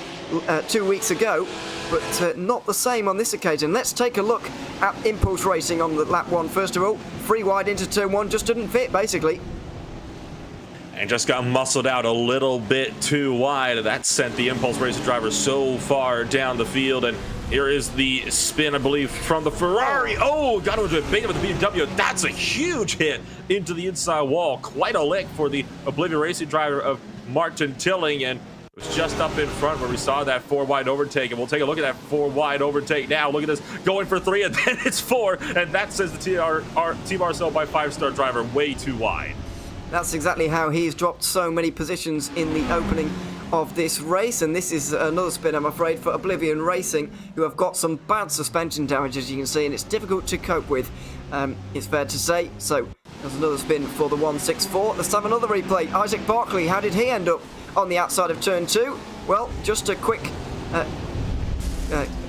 2 weeks ago, but not the same on this occasion. Let's take a look at Impulse Racing on the lap 1 first of all. 3 wide into turn 1, just didn't fit basically. And just got muscled out a little bit too wide. That sent the Impulse Racing driver so far down the field. And here is the spin, I believe, from the Ferrari. Oh, got into a big with the BMW. That's a huge hit into the inside wall. Quite a lick for the Oblivion Racing driver of Martin Tilling. And it was just up in front where we saw that 4 wide overtake. And we'll take a look at that 4 wide overtake now. Look at this, going for 3, and then it's 4. And that says the Team RSL by 5-star driver way too wide. That's exactly how he's dropped so many positions in the opening of this race, and this is another spin, I'm afraid, for Oblivion Racing, who have got some bad suspension damage, as you can see, and it's difficult to cope with, it's fair to say. So there's another spin for the 164. Let's have another replay. Isaac Barclay, how did he end up on the outside of turn 2? Well, just a quick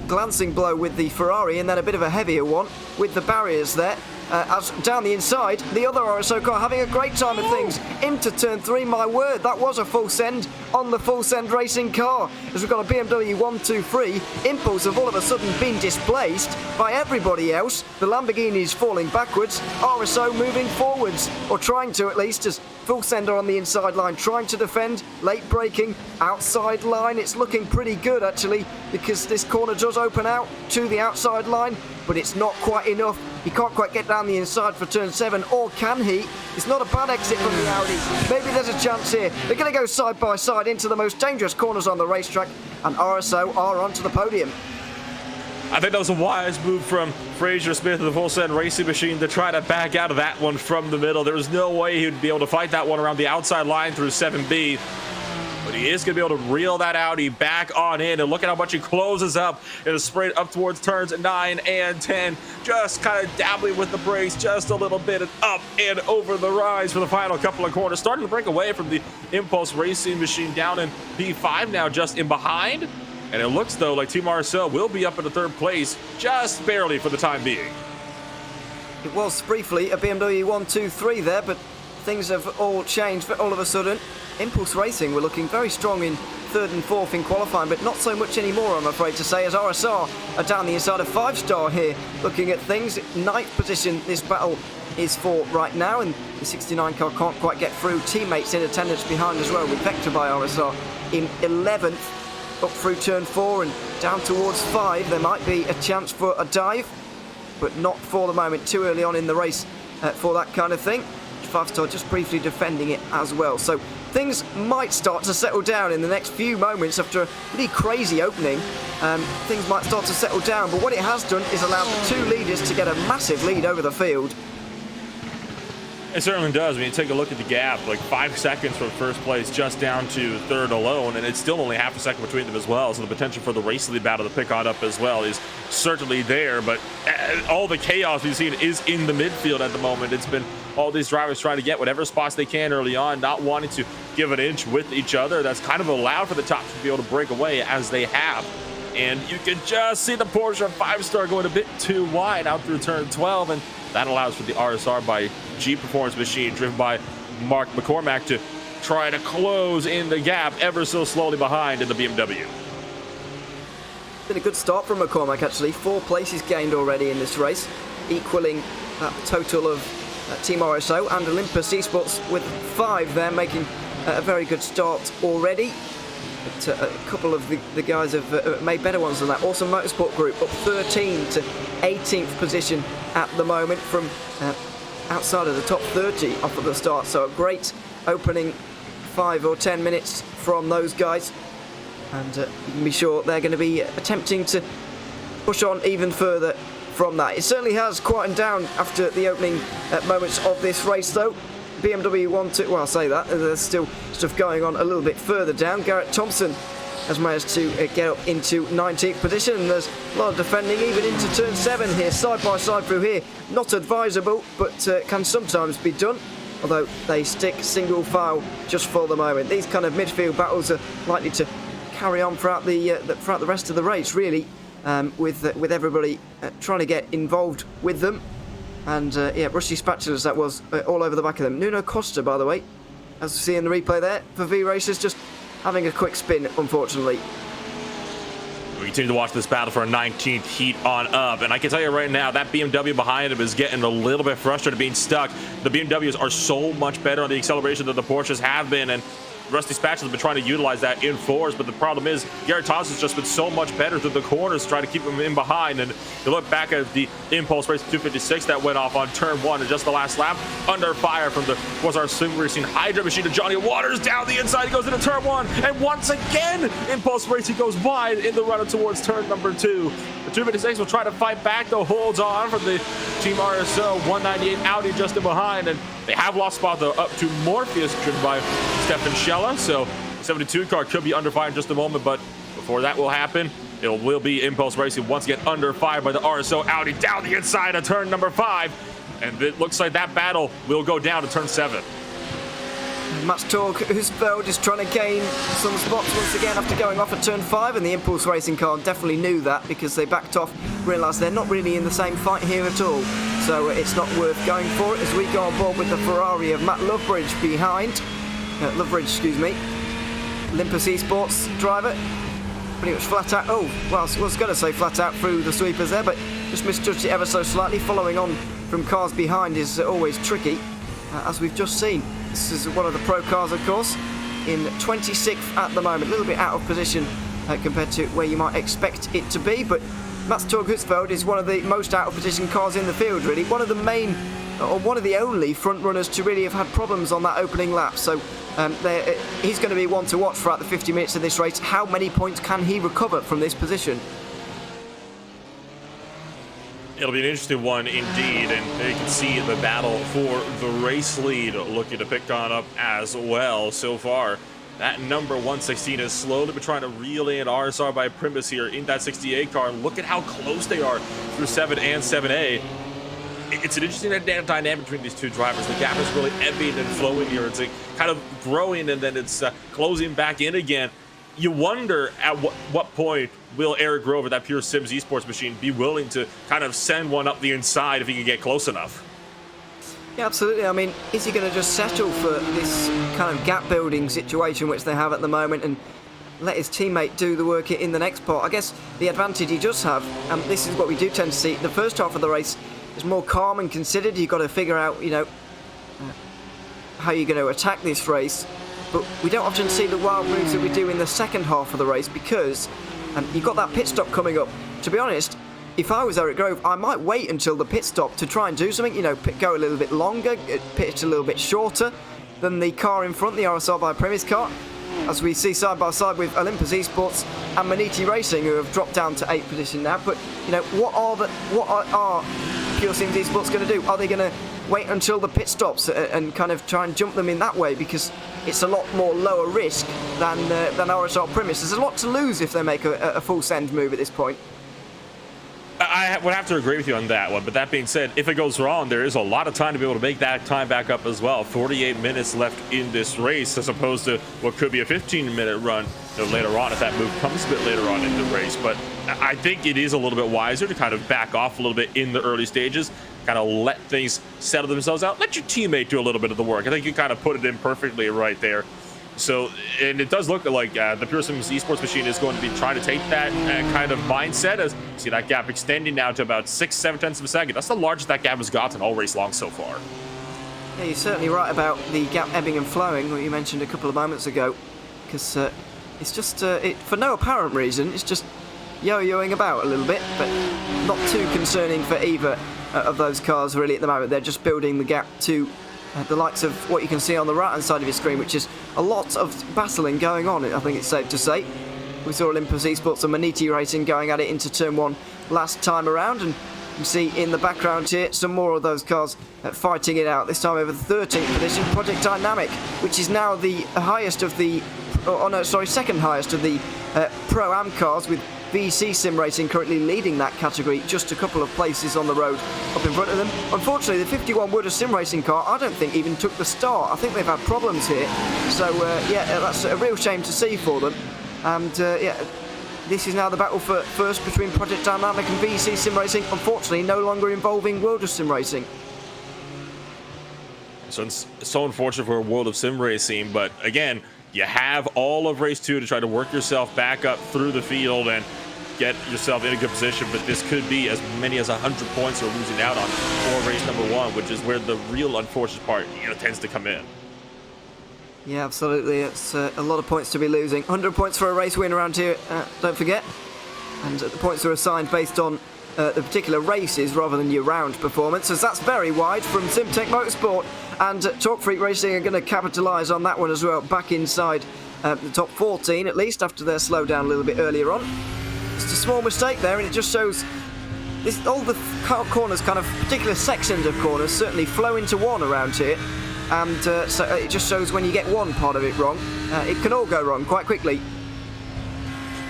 glancing blow with the Ferrari, and then a bit of a heavier one with the barriers there. As down the inside, the other RSO car having a great time of things into turn 3. My word, that was a full send on the full send racing car, as we've got a BMW 123. Impulse have all of a sudden been displaced by everybody else. The Lamborghini is falling backwards, RSO moving forwards, or trying to at least, as full sender on the inside line trying to defend, late braking, outside line. It's looking pretty good actually, because this corner does open out to the outside line, but it's not quite enough. He can't quite get down the inside for turn 7, or can he? It's not a bad exit from the Audi. Maybe there's a chance here. They're going to go side by side into the most dangerous corners on the racetrack, and RSO are onto the podium. I think that was a wise move from Fraser Smith of the Full Send Racing Machine to try to back out of that one from the middle. There was no way he would be able to fight that one around the outside line through 7B. But he is going to be able to reel that Audi back on in. And look at how much he closes up in a sprint up towards turns 9 and 10. Just kind of dabbling with the brakes just a little bit, and up and over the rise for the final couple of corners. Starting to break away from the Impulse Racing Machine down in P5 now, just in behind. And it looks, though, like Team RSL will be up in the 3rd place, just barely for the time being. It was briefly a BMW 123 there, but things have all changed all of a sudden. Impulse Racing were looking very strong in 3rd and 4th in qualifying, but not so much anymore, I'm afraid to say, as RSR are down the inside of 5-star here, looking at things. 9th position this battle is for right now, and the 69 car can't quite get through. Teammates in attendance behind as well, with Vector by RSR in 11th. Up through turn 4 and down towards 5. There might be a chance for a dive, but not for the moment. Too early on in the race for that kind of thing. 5-star just briefly defending it as well. So things might start to settle down in the next few moments after a pretty crazy opening. Things might start to settle down, but what it has done is allowed the 2 leaders to get a massive lead over the field. It certainly does. I mean, take a look at the gap, like 5 seconds from 1st place just down to 3rd alone, and it's still only half a second between them as well, so the potential for the race lead battle to pick on up as well is certainly there. But all the chaos we've seen is in the midfield at the moment. It's been all these drivers trying to get whatever spots they can early on, not wanting to give an inch with each other. That's kind of allowed for the top to be able to break away as they have. And you can just see the Porsche 5-star going a bit too wide out through turn 12, and that allows for the RSR by G Performance Machine, driven by Mark McCormack, to trying to close in the gap ever so slowly behind in the BMW. Been a good start from McCormack, actually. 4 places gained already in this race, equaling that total of Team RSO and Olympus Esports with 5 there, making a very good start already. But a couple of the guys have made better ones than that. Awesome Motorsport Group up 13 to 18th position at the moment from outside of the top 30 off of the start. So a great opening 5 or 10 minutes from those guys. And you can be sure they're going to be attempting to push on even further from that. It certainly has quietened down after the opening moments of this race, though. BMW well, I'll say that. There's still stuff going on a little bit further down. Garrett Thompson has managed to get up into 19th position. And there's a lot of defending even into turn 7 here, side by side through here. Not advisable, but can sometimes be done. Although they stick single file just for the moment. These kind of midfield battles are likely to carry on throughout the rest of the race, really, with everybody trying to get involved with them. And yeah, rusty spatulas that was all over the back of them. Nuno Costa, by the way, as we see in the replay there, for V Racers, just having a quick spin, unfortunately. We continue to watch this battle for a 19th heat on up, and I can tell you right now, that BMW behind him is getting a little bit frustrated being stuck. The BMWs are so much better on the acceleration than the Porsches have been, and Rusty Spatula has been trying to utilize that in fours, but the problem is Garrett Thomas has just been so much better through the corners, trying to keep him in behind. And you look back at the impulse race 256 that went off on turn 1 in just the last lap, under fire from the our sim racing Hydra machine to Johnny Waters down the inside. He goes into turn 1, and once again, impulse racing goes wide in the run towards turn number 2. The 256 will try to fight back, though, holds on from the Team RSO 198 Audi just in behind, and they have lost spot though up to Morpheus, driven by Stefan Schella. So the 72 car could be under fire in just a moment, but before that will happen, it will be Impulse Racing once again under fire by the RSO Audi down the inside of turn number 5, and it looks like that battle will go down to turn 7. Mats Torg Husfeldt is trying to gain some spots once again after going off at turn 5, and the Impulse Racing car definitely knew that because they backed off, realised they're not really in the same fight here at all. So it's not worth going for it as we go on board with the Ferrari of Matt Lovebridge behind. Lovebridge, excuse me. Olympus Esports driver. Pretty much flat out. Oh, well, I was going to say flat out through the sweepers there, but just misjudged it ever so slightly. Following on from cars behind is always tricky, as we've just seen. This is one of the pro cars, of course, in 26th at the moment. A little bit out of position compared to where you might expect it to be, but Mats Torg Husfeldt is one of the most out of position cars in the field, really. One of the main, or one of the only front runners to really have had problems on that opening lap. So he's going to be one to watch throughout the 50 minutes of this race. How many points can he recover from this position? It'll be an interesting one indeed, and you can see the battle for the race lead looking to pick on up as well so far. That number 116 is slowly been trying to reel in RSR by Primus here in that 68 car. Look at how close they are through 7 and 7A. It's an interesting dynamic between these two drivers. The gap is really ebbing and flowing here. It's kind of growing and then it's closing back in again. You wonder at what point will Eric Grover, that Pure Sims Esports machine, be willing to kind of send one up the inside if he can get close enough? Yeah, absolutely. I mean, is he going to just settle for this kind of gap building situation which they have at the moment and let his teammate do the work in the next part? I guess the advantage he does have, and this is what we do tend to see, the first half of the race is more calm and considered. You've got to figure out, you know, how you're going to attack this race. But we don't often see the wild moves that we do in the second half of the race because you've got that pit stop coming up. To be honest, if I was Eric Grove, I might wait until the pit stop to try and do something, you know, go a little bit longer, pitch a little bit shorter than the car in front, the RSR by Premise car, as we see side by side with Olympus Esports and Manity Racing, who have dropped down to 8th position now. But, you know, what are Pure Sims Esports going to do? Are they going to wait until the pit stops and kind of try and jump them in that way, because it's a lot more lower risk than RSR Primus? There's a lot to lose if they make a full send move at this point. I would have to agree with you on that one, but that being said, if it goes wrong, there is a lot of time to be able to make that time back up as well. 48 minutes left in this race as opposed to what could be a 15-minute run later on if that move comes a bit later on in the race. But I think it is a little bit wiser to kind of back off a little bit in the early stages. kind of let things settle themselves out. Let your teammate do a little bit of the work. I think you kind of put it in perfectly right there. So, and it does look like the Pure Sims Esports machine is going to be trying to take that kind of mindset. As you see that gap extending now to about 6-7 tenths of a second. That's the largest that gap has gotten all race long so far. Yeah, you're certainly right about the gap ebbing and flowing, what you mentioned a couple of moments ago, because it's just, for no apparent reason, it's just yo-yoing about a little bit, but not too concerning for either of those cars really at the moment. They're just building the gap to the likes of what you can see on the right-hand side of your screen, which is a lot of battling going on, I think it's safe to say. We saw Olympus Esports and Manity Racing going at it into turn 1 last time around, and you see in the background here some more of those cars fighting it out, this time over the 13th position. Project Dynamic, which is now the highest of the, second highest of the Pro-Am cars, with VC Sim Racing currently leading that category, just a couple of places on the road up in front of them. Unfortunately, the 51 Wood Sim Racing car, I don't think even took the start. I think they've had problems here. So, yeah, that's a real shame to see for them. And, yeah, this is now the battle for first between Project Dynamic and VC Sim Racing, unfortunately no longer involving World of Sim Racing. So it's so unfortunate for World of Sim Racing, but again, you have all of race 2 to try to work yourself back up through the field and get yourself in a good position, but this could be as many as 100 points you're losing out on for race number 1, which is where the real unfortunate part tends to come in. Yeah, absolutely. It's a lot of points to be losing. 100 points for a race win around here, don't forget. And the points are assigned based on the particular races rather than your round performance, as that's very wide from SimTech Motorsport. And Talk Freak Racing are going to capitalise on that one as well, back inside the top 14 at least after their slowdown a little bit earlier on. Just a small mistake there, and it just shows all the corners, kind of particular sections of corners, certainly flow into one around here. And so it just shows when you get one part of it wrong, it can all go wrong quite quickly.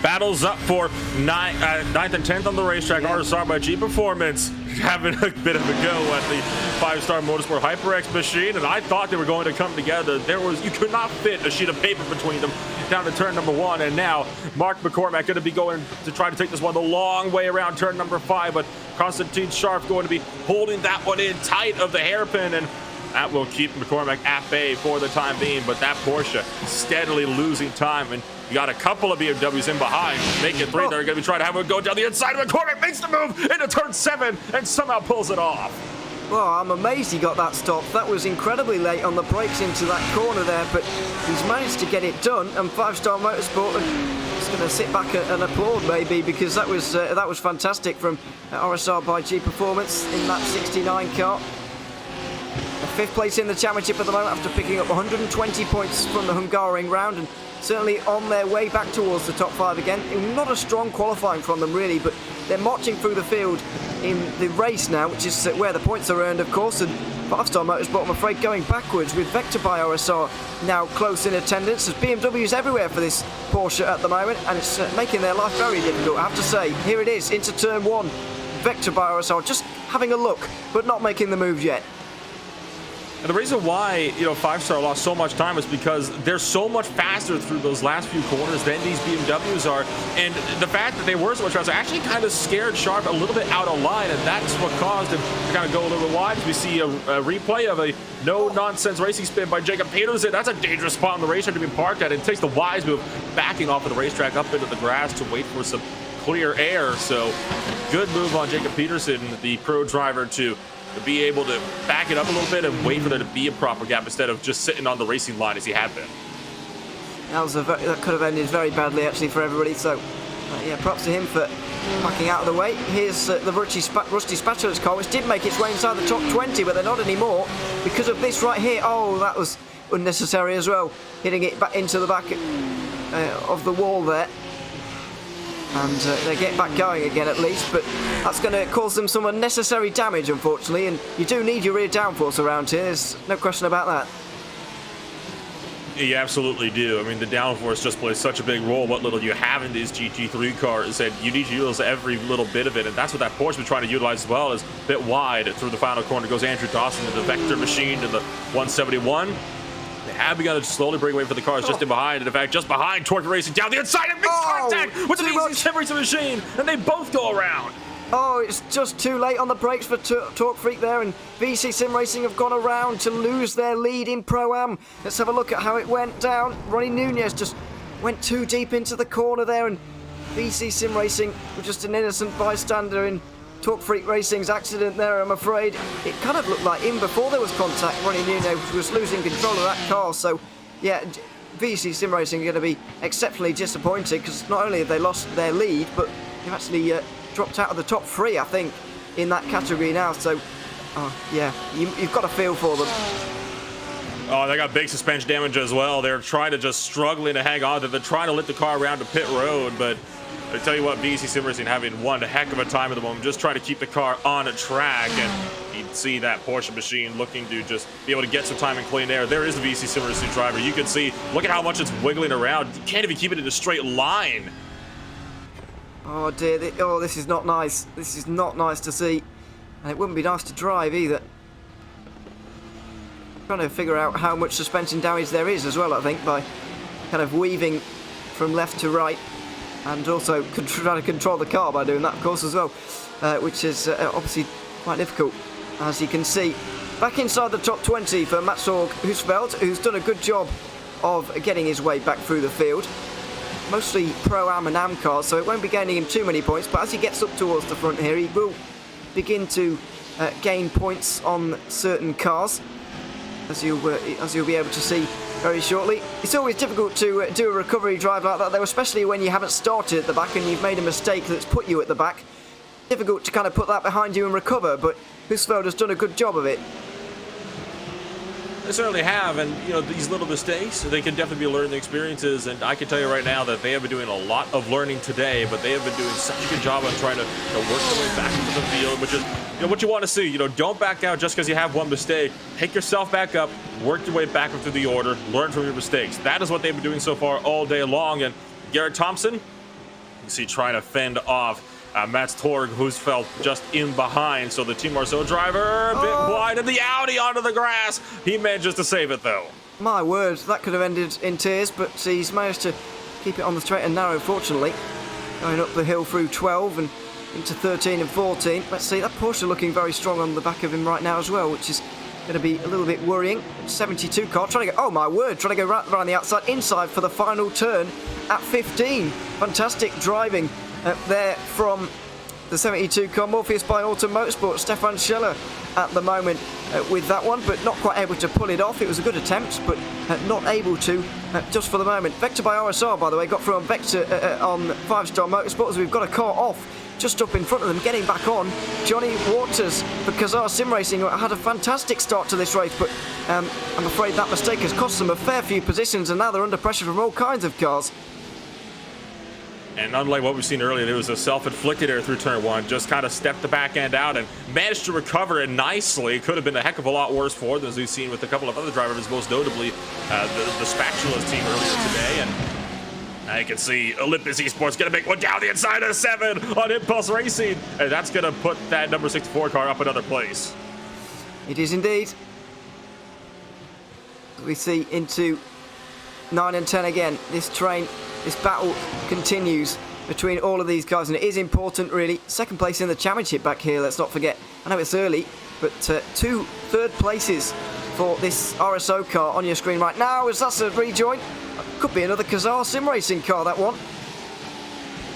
Battles up for 9th and 10th on the racetrack. Yeah. RSR by G Performance having a bit of a go at the 5-star Motorsport HyperX machine, and I thought they were going to come together. You could not fit a sheet of paper between them down to turn number 1, and now Mark McCormack going to be going to try to take this one the long way around turn number 5, but Konstantin Sharp going to be holding that one in tight of the hairpin, and that will keep McCormack at bay for the time being. But that Porsche steadily losing time, and you got a couple of BMWs in behind. Make it 3. They're going to be trying to have it go down the inside. McCormack makes the move into turn 7 and somehow pulls it off. Well, I'm amazed he got that stop. That was incredibly late on the brakes into that corner there, but he's managed to get it done. And 5-star Motorsport is going to sit back and applaud maybe, because that was fantastic from RSR by G Performance in that 69 car. 5th place in the championship at the moment after picking up 120 points from the Hungaroring round, and certainly on their way back towards the top 5 again. Not a strong qualifying from them really, but they're marching through the field in the race now, which is where the points are earned, of course. And 5-star Motorsport, I'm afraid, going backwards with Vector by RSR now close in attendance. There's BMWs everywhere for this Porsche at the moment, and it's making their life very difficult, I have to say. Here it is, into turn 1. Vector by RSR just having a look, but not making the move yet. And the reason why 5-star lost so much time is because they're so much faster through those last few corners than these BMWs are, and the fact that they were so much faster actually kind of scared Sharp a little bit out of line, and that's what caused him to kind of go a little bit wide. We see a replay of a no-nonsense racing spin by Jacob Peterson. That's a dangerous spot on the racetrack to be parked at. It takes the wise move, backing off of the racetrack up into the grass to wait for some clear air. So good move on Jacob Peterson, the pro driver, to be able to back it up a little bit and wait for there to be a proper gap instead of just sitting on the racing line as he had been. That could have ended very badly actually for everybody. So yeah, props to him for backing out of the way. Here's the Rusty Spatulas car, which did make its way inside the top 20, but they're not anymore because of this right here. Oh, that was unnecessary as well, hitting it back into the back of the wall there. And they get back going again at least, but that's going to cause them some unnecessary damage, unfortunately, and you do need your rear downforce around here, there's no question about that. You absolutely do. I mean, the downforce just plays such a big role. What little you have in these GT3 cars, and you need to utilize every little bit of it, and that's what that Porsche was trying to utilize as well. Is a bit wide through the final corner. Goes Andrew Dawson to the Vector machine to the 171. They have begun to slowly break away for the cars just in behind, and in fact, just behind, Torque Racing down the inside and makes contact with the VC Sim Racing machine, and they both go around. Oh, it's just too late on the brakes for Torque Freak there, and VC Sim Racing have gone around to lose their lead in Pro-Am. Let's have a look at how it went down. Ronnie Nunez just went too deep into the corner there, and VC Sim Racing were just an innocent bystander in Torque Freak Racing's accident there, I'm afraid. It kind of looked like even before there was contact, Ronnie Nunez was losing control of that car, so yeah, VC Sim Racing are going to be exceptionally disappointed because not only have they lost their lead, but they've actually dropped out of the top 3, I think, in that category now. So, yeah, you've got to feel for them. Oh, they got big suspension damage as well. They're trying to just struggling to hang on to it. They're trying to lift the car around to pit road, but I tell you what, VC Sim Racing having one heck of a time at the moment, just trying to keep the car on a track, and you'd see that Porsche machine looking to just be able to get some time in clean air. There is the VC Sim Racing driver. You can see, look at how much it's wiggling around. You can't even keep it in a straight line. Oh dear, this is not nice. This is not nice to see, and it wouldn't be nice to drive either. Trying to figure out how much suspension damage there is as well, I think, by kind of weaving from left to right, and also trying to control the car by doing that, of course, as well, which is obviously quite difficult, as you can see. Back inside the top 20 for Mats-Org Husfeldt, who's done a good job of getting his way back through the field. Mostly Pro-Am and Am cars, so it won't be gaining him too many points, but as he gets up towards the front here, he will begin to gain points on certain cars, as you'll be able to see very shortly. It's always difficult to do a recovery drive like that, though, especially when you haven't started at the back and you've made a mistake that's put you at the back. Difficult to kind of put that behind you and recover, but Husfeldt has done a good job of it. They certainly have, and you know, these little mistakes, they can definitely be learning experiences, and I can tell you right now that they have been doing a lot of learning today, but they have been doing such a good job on trying to work their way back into the field, which is what you want to see. Don't back out just because you have one mistake. Take yourself back up, work your way back up through the order, learn from your mistakes. That is what they've been doing so far all day long, and Garrett Thompson, you can see trying to fend off Mats-Org Husfeldt just in behind, so the Team Marceau driver a bit wide of the Audi onto the grass. He manages to save it though. My word, that could have ended in tears, but he's managed to keep it on the straight and narrow, fortunately. Going up the hill through 12 and into 13 and 14. Let's see, that Porsche looking very strong on the back of him right now as well, which is going to be a little bit worrying. 72 car trying to go, oh my word, trying to go right around the outside, inside for the final turn at 15. Fantastic driving there from the 72 car. Morpheus by Auto Motorsport, Stefan Scheller at the moment with that one, but not quite able to pull it off. It was a good attempt, but not able to just for the moment. Vector by RSR, by the way, got through on Vector on 5-star Motorsport, so we've got a car off just up in front of them. Getting back on, Johnny Waters for Kazar Sim Racing had a fantastic start to this race, but I'm afraid that mistake has cost them a fair few positions, and now they're under pressure from all kinds of cars. And unlike what we've seen earlier, there was a self-inflicted error through turn 1. Just kind of stepped the back end out and managed to recover it nicely. Could have been a heck of a lot worse for them, as we've seen with a couple of other drivers, most notably the Spatulas team earlier today. And I can see Olympus Esports going to make one down the inside of 7 on Impulse Racing. And that's going to put that number 64 car up another place. It is indeed. We see into 9 and 10 again. This battle continues between all of these guys, and it is important, really. Second place in the championship back here, let's not forget. I know it's early, but 2 third places for this RSO car on your screen right now, as that's a rejoin. Could be another Kazar Sim Racing car, that one.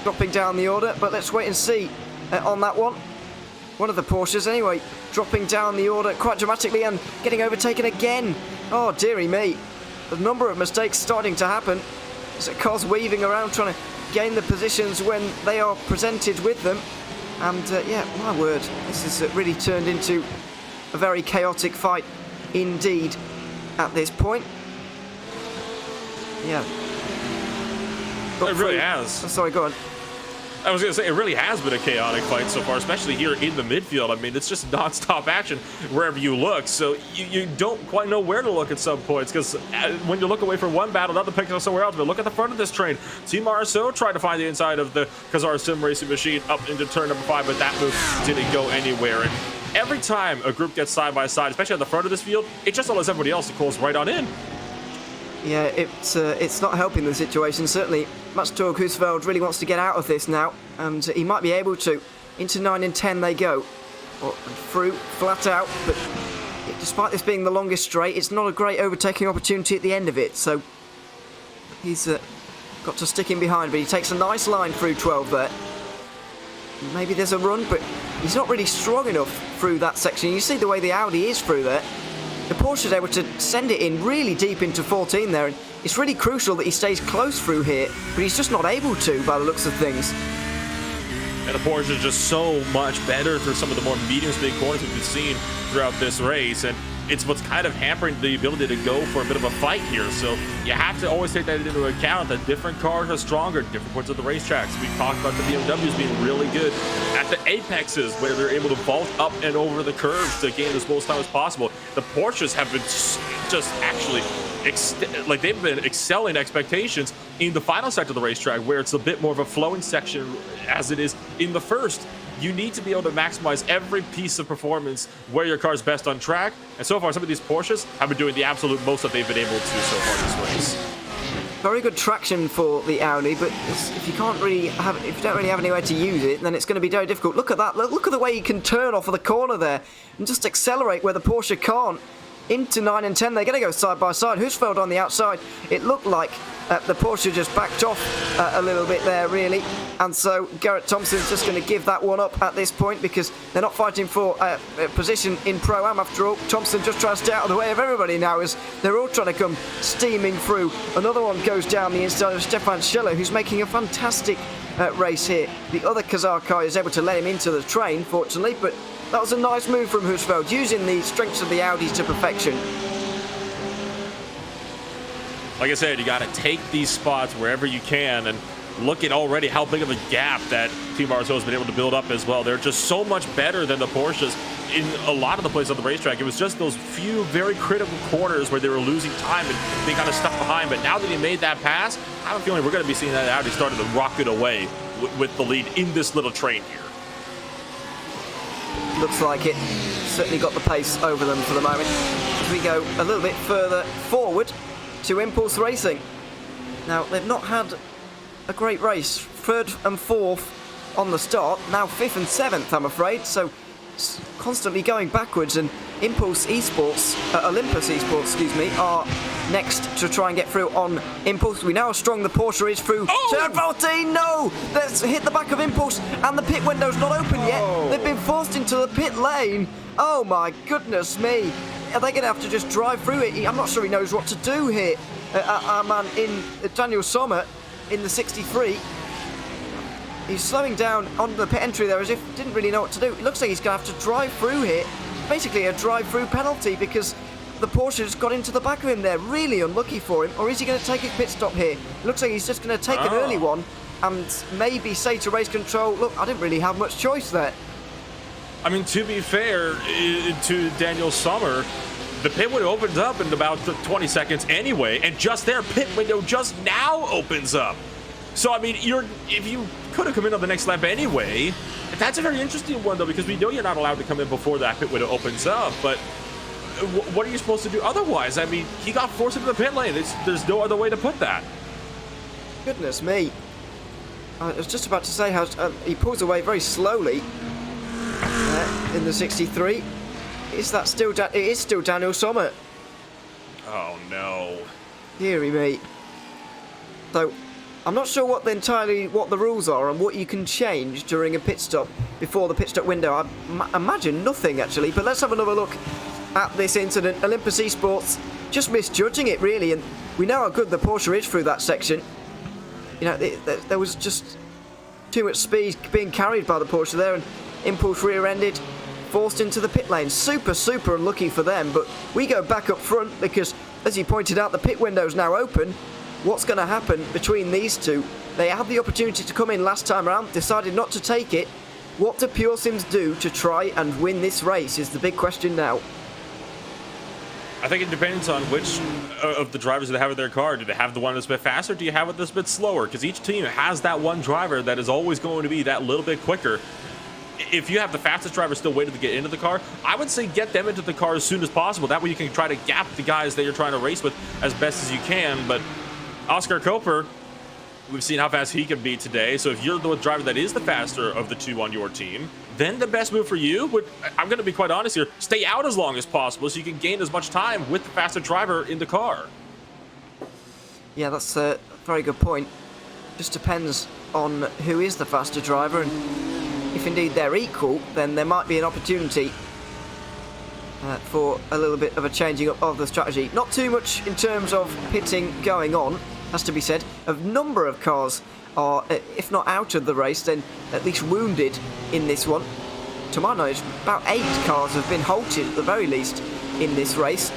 Dropping down the order, but let's wait and see on that one. One of the Porsches, anyway, dropping down the order quite dramatically and getting overtaken again. Oh, dearie me. The number of mistakes starting to happen. So cars weaving around trying to gain the positions when they are presented with them. And yeah, my word, this has really turned into a very chaotic fight indeed at this point. Yeah. It really has. Oh, sorry, go on. I was going to say, it really has been a chaotic fight so far, especially here in the midfield. I mean, it's just non-stop action wherever you look, so you don't quite know where to look at some points, because when you look away from one battle, another picks up somewhere else. But look at the front of this train. Team RSO tried to find the inside of the Kazar Sim Racing machine up into turn number 5, but that move didn't go anywhere. And every time a group gets side by side, especially at the front of this field, it just allows everybody else to close right on in. Yeah, it's not helping the situation. Certainly, Mats-Org Husfeldt really wants to get out of this now, and he might be able to. Into 9 and 10 they go. Through, flat out, but despite this being the longest straight, it's not a great overtaking opportunity at the end of it, so he's got to stick in behind, but he takes a nice line through 12 there. Maybe there's a run, but he's not really strong enough through that section. You see the way the Audi is through there. The Porsche is able to send it in really deep into 14 there, and it's really crucial that he stays close through here, but he's just not able to by the looks of things. And the Porsche is just so much better through some of the more medium-speed corners we've seen throughout this race, and it's what's kind of hampering the ability to go for a bit of a fight here. So you have to always take that into account, that different cars are stronger at different points of the racetracks. We talked about the BMWs being really good at the apexes, where they're able to vault up and over the curves to gain as most time as possible. The Porsches have been just actually they've been excelling expectations in the final sector of the racetrack, where it's a bit more of a flowing section as it is in the first. You need to be able to maximize every piece of performance where your car's best on track, and so far some of these Porsches have been doing the absolute most that they've been able to so far this race. Very good traction for the Audi, but if you don't really have anywhere to use it, then it's going to be very difficult. Look at that! Look at the way he can turn off of the corner there and just accelerate where the Porsche can't. Into 9 and 10, they're going to go side by side. Husfeld on the outside. It looked like the Porsche just backed off a little bit there, really. And so Garrett Thompson's just going to give that one up at this point, because they're not fighting for a position in Pro-Am after all. Thompson just tries to stay out of the way of everybody now, as they're all trying to come steaming through. Another one goes down the inside of Stefan Schiller, who's making a fantastic race here. The other Kazar car is able to let him into the train, fortunately, but that was a nice move from Husfeld, using the strengths of the Audis to perfection. Like I said, you got to take these spots wherever you can, and look at already how big of a gap that Team RSO has been able to build up as well. They're just so much better than the Porsches in a lot of the places on the racetrack. It was just those few very critical corners where they were losing time and being kind of stuck behind. But now that he made that pass, I have a feeling we're going to be seeing that Audi starting to rocket away with the lead in this little train here. Looks like it. Certainly got the pace over them for the moment. As we go a little bit further forward to Impulse Racing. Now, they've not had a great race. 3rd and 4th on the start. Now 5th and 7th, I'm afraid. So constantly going backwards, and Impulse Esports, Olympus Esports, excuse me, are next to try and get through on Impulse. We know how strong the Porsche is through turn 14. No! Let's hit the back of Impulse, and the pit window's not open yet. They've been forced into the pit lane. Oh my goodness me. Are they going to have to just drive through it? I'm not sure he knows what to do here. Our man in Daniel Sommer in the 63. He's slowing down on the pit entry there as if he didn't really know what to do. It looks like he's going to have to drive through here. Basically a drive-through penalty, because the Porsche just got into the back of him there. Really unlucky for him. Or is he going to take his pit stop here? It looks like he's just going to take an early one and maybe say to race control, look, I didn't really have much choice there. I mean, to be fair to Daniel Sommer, the pit window opens up in about 20 seconds anyway, and just their pit window just now opens up. So, I mean, if you could have come in on the next lap anyway, that's a very interesting one, though, because we know you're not allowed to come in before that pit window opens up, but what are you supposed to do otherwise? I mean, he got forced into the pit lane. There's no other way to put that. Goodness me. I was just about to say how he pulls away very slowly in the 63. Is that still it is still Daniel Sommer. Oh, no. Deary me. So, I'm not sure what the rules are and what you can change during a pit stop before the pit stop window. I imagine nothing, actually, but let's have another look at this incident. Olympus Esports just misjudging it, really, and we know how good the Porsche is through that section. You know, there was just too much speed being carried by the Porsche there, and Impulse rear-ended, forced into the pit lane. Super unlucky for them, but we go back up front because, as you pointed out, the pit window's now open. What's going to happen between these two? They had the opportunity to come in last time around, decided not to take it. What do Pure Sims do to try and win this race is the big question now. I think it depends on which of the drivers they have in their car. Do they have the one that's a bit faster? Do you have it that's a bit slower? Because each team has that one driver that is always going to be that little bit quicker. If you have the fastest driver still waiting to get into the car, I would say get them into the car as soon as possible. That way you can try to gap the guys that you're trying to race with as best as you can. But Oscar Copra We've seen how fast he can be today. So if you're the driver that is the faster of the two on your team, then the best move for you would, I'm going to be quite honest here, stay out as long as possible so you can gain as much time with the faster driver in the car. Yeah, that's a very good point. Just depends on who is the faster driver, and if indeed they're equal, then there might be an opportunity for a little bit of a changing up of the strategy. Not too much in terms of pitting going on, has to be said. A number of cars are, if not out of the race, then at least wounded in this one. To my knowledge, about 8 cars have been halted at the very least in this race.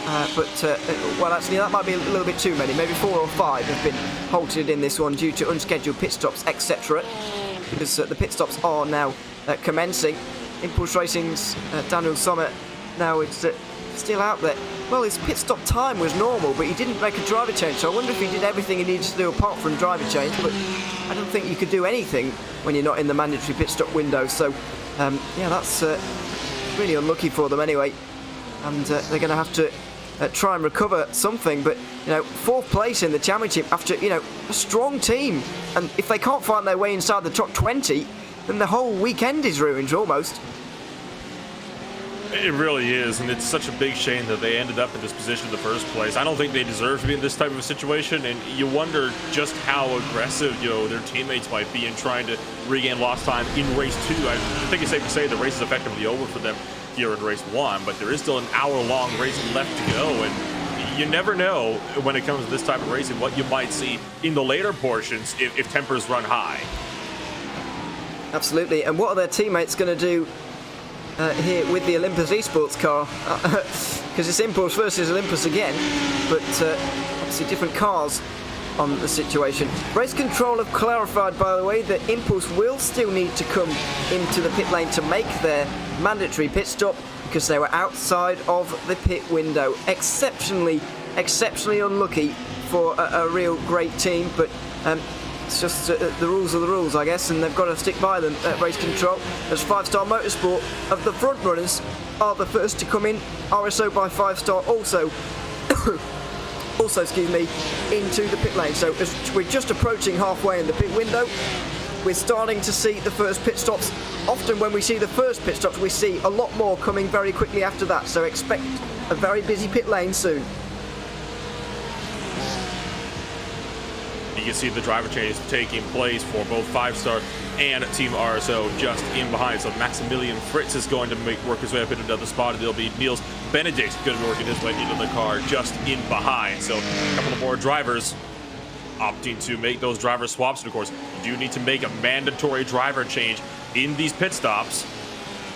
Well, actually, that might be a little bit too many. Maybe 4 or 5 have been halted in this one due to unscheduled pit stops, etc. Because the pit stops are now commencing. Impulse Racing's Daniel Sommer now it's still out there. Well, his pit stop time was normal, but he didn't make a driver change, so I wonder if he did everything he needed to do apart from driver change, but I don't think you could do anything when you're not in the mandatory pit stop window, so yeah, that's really unlucky for them anyway, and they're going to have to try and recover something, but, you know, 4th place in the championship after, you know, a strong team, and if they can't find their way inside the top 20, then the whole weekend is ruined almost. It really is, and it's such a big shame that they ended up in this position in the first place. I don't think they deserve to be in this type of a situation, and you wonder just how aggressive, you know, their teammates might be in trying to regain lost time in race 2. I think it's safe to say the race is effectively over for them here in race 1, but there is still an hour-long race left to go, and you never know when it comes to this type of racing what you might see in the later portions if tempers run high. Absolutely, and what are their teammates going to do here with the Olympus Esports car? Because it's Impulse versus Olympus again, but obviously different cars on the situation. Race control have clarified, by the way, that Impulse will still need to come into the pit lane to make their mandatory pit stop because they were outside of the pit window. Exceptionally unlucky for a real great team, but it's just the rules are the rules, I guess, and they've got to stick by them at race control. As 5-Star Motorsport of the front runners are the first to come in. RSO by 5-Star also excuse me, into the pit lane. So as we're just approaching halfway in the pit window, we're starting to see the first pit stops. Often when we see the first pit stops, we see a lot more coming very quickly after that. So expect a very busy pit lane soon. You can see the driver change taking place for both 5-Star and Team RSO just in behind. So Maximilian Fritz is going to work his way up into another spot, and it'll be Niels Benedict going to be working his way into the car just in behind. So a couple of more drivers opting to make those driver swaps. And of course, you do need to make a mandatory driver change in these pit stops.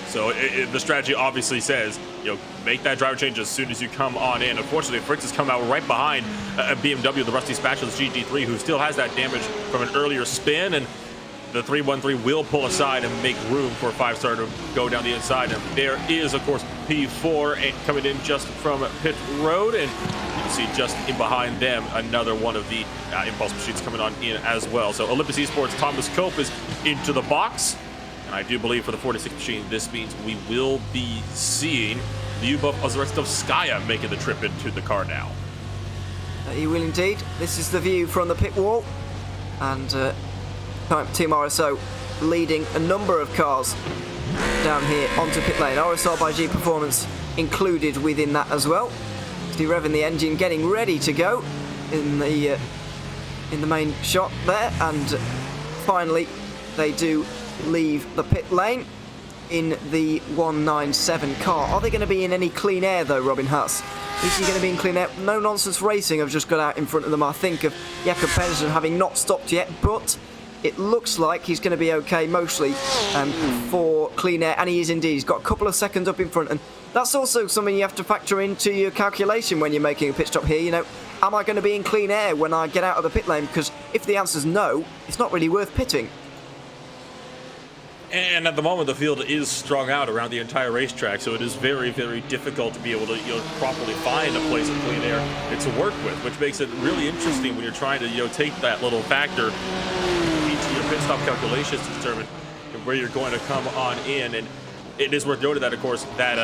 So the strategy obviously says, you know, make that driver change as soon as you come on in. Unfortunately, Fritz has come out right behind a BMW, the Rusty Spatulas GT3, who still has that damage from an earlier spin, and the 313 will pull aside and make room for 5-Star to go down the inside. And there is, of course, P4 coming in just from pit road, and you can see just in behind them another one of the Impulse machines coming on in as well. So Olympus Esports' Thomas Cope is into the box. I do believe for the 46 machine, this means we will be seeing the Ubuff Ozaretstovskaya making the trip into the car now. You will indeed. This is the view from the pit wall, and Team RSO leading a number of cars down here onto pit lane. RSR by G Performance included within that as well. Steve revving the engine, getting ready to go in the main shot there, and finally they do leave the pit lane in the 197 car. Are they going to be in any clean air though, Robin Huss? Is he going to be in clean air? No Nonsense Racing have just got out in front of them, I think, of Jakob Pedersen having not stopped yet, but it looks like he's going to be okay mostly for clean air, and he is indeed. He's got a couple of seconds up in front, and that's also something you have to factor into your calculation when you're making a pit stop here. You know, am I going to be in clean air when I get out of the pit lane? Because if the answer's no, it's not really worth pitting. And at the moment, the field is strung out around the entire racetrack, so it is very, very difficult to be able to, you know, properly find a place of clean air to work with, which makes it really interesting when you're trying to, you know, take that little factor into your pit stop calculations to determine where you're going to come on in. And it is worth noting that, of course, that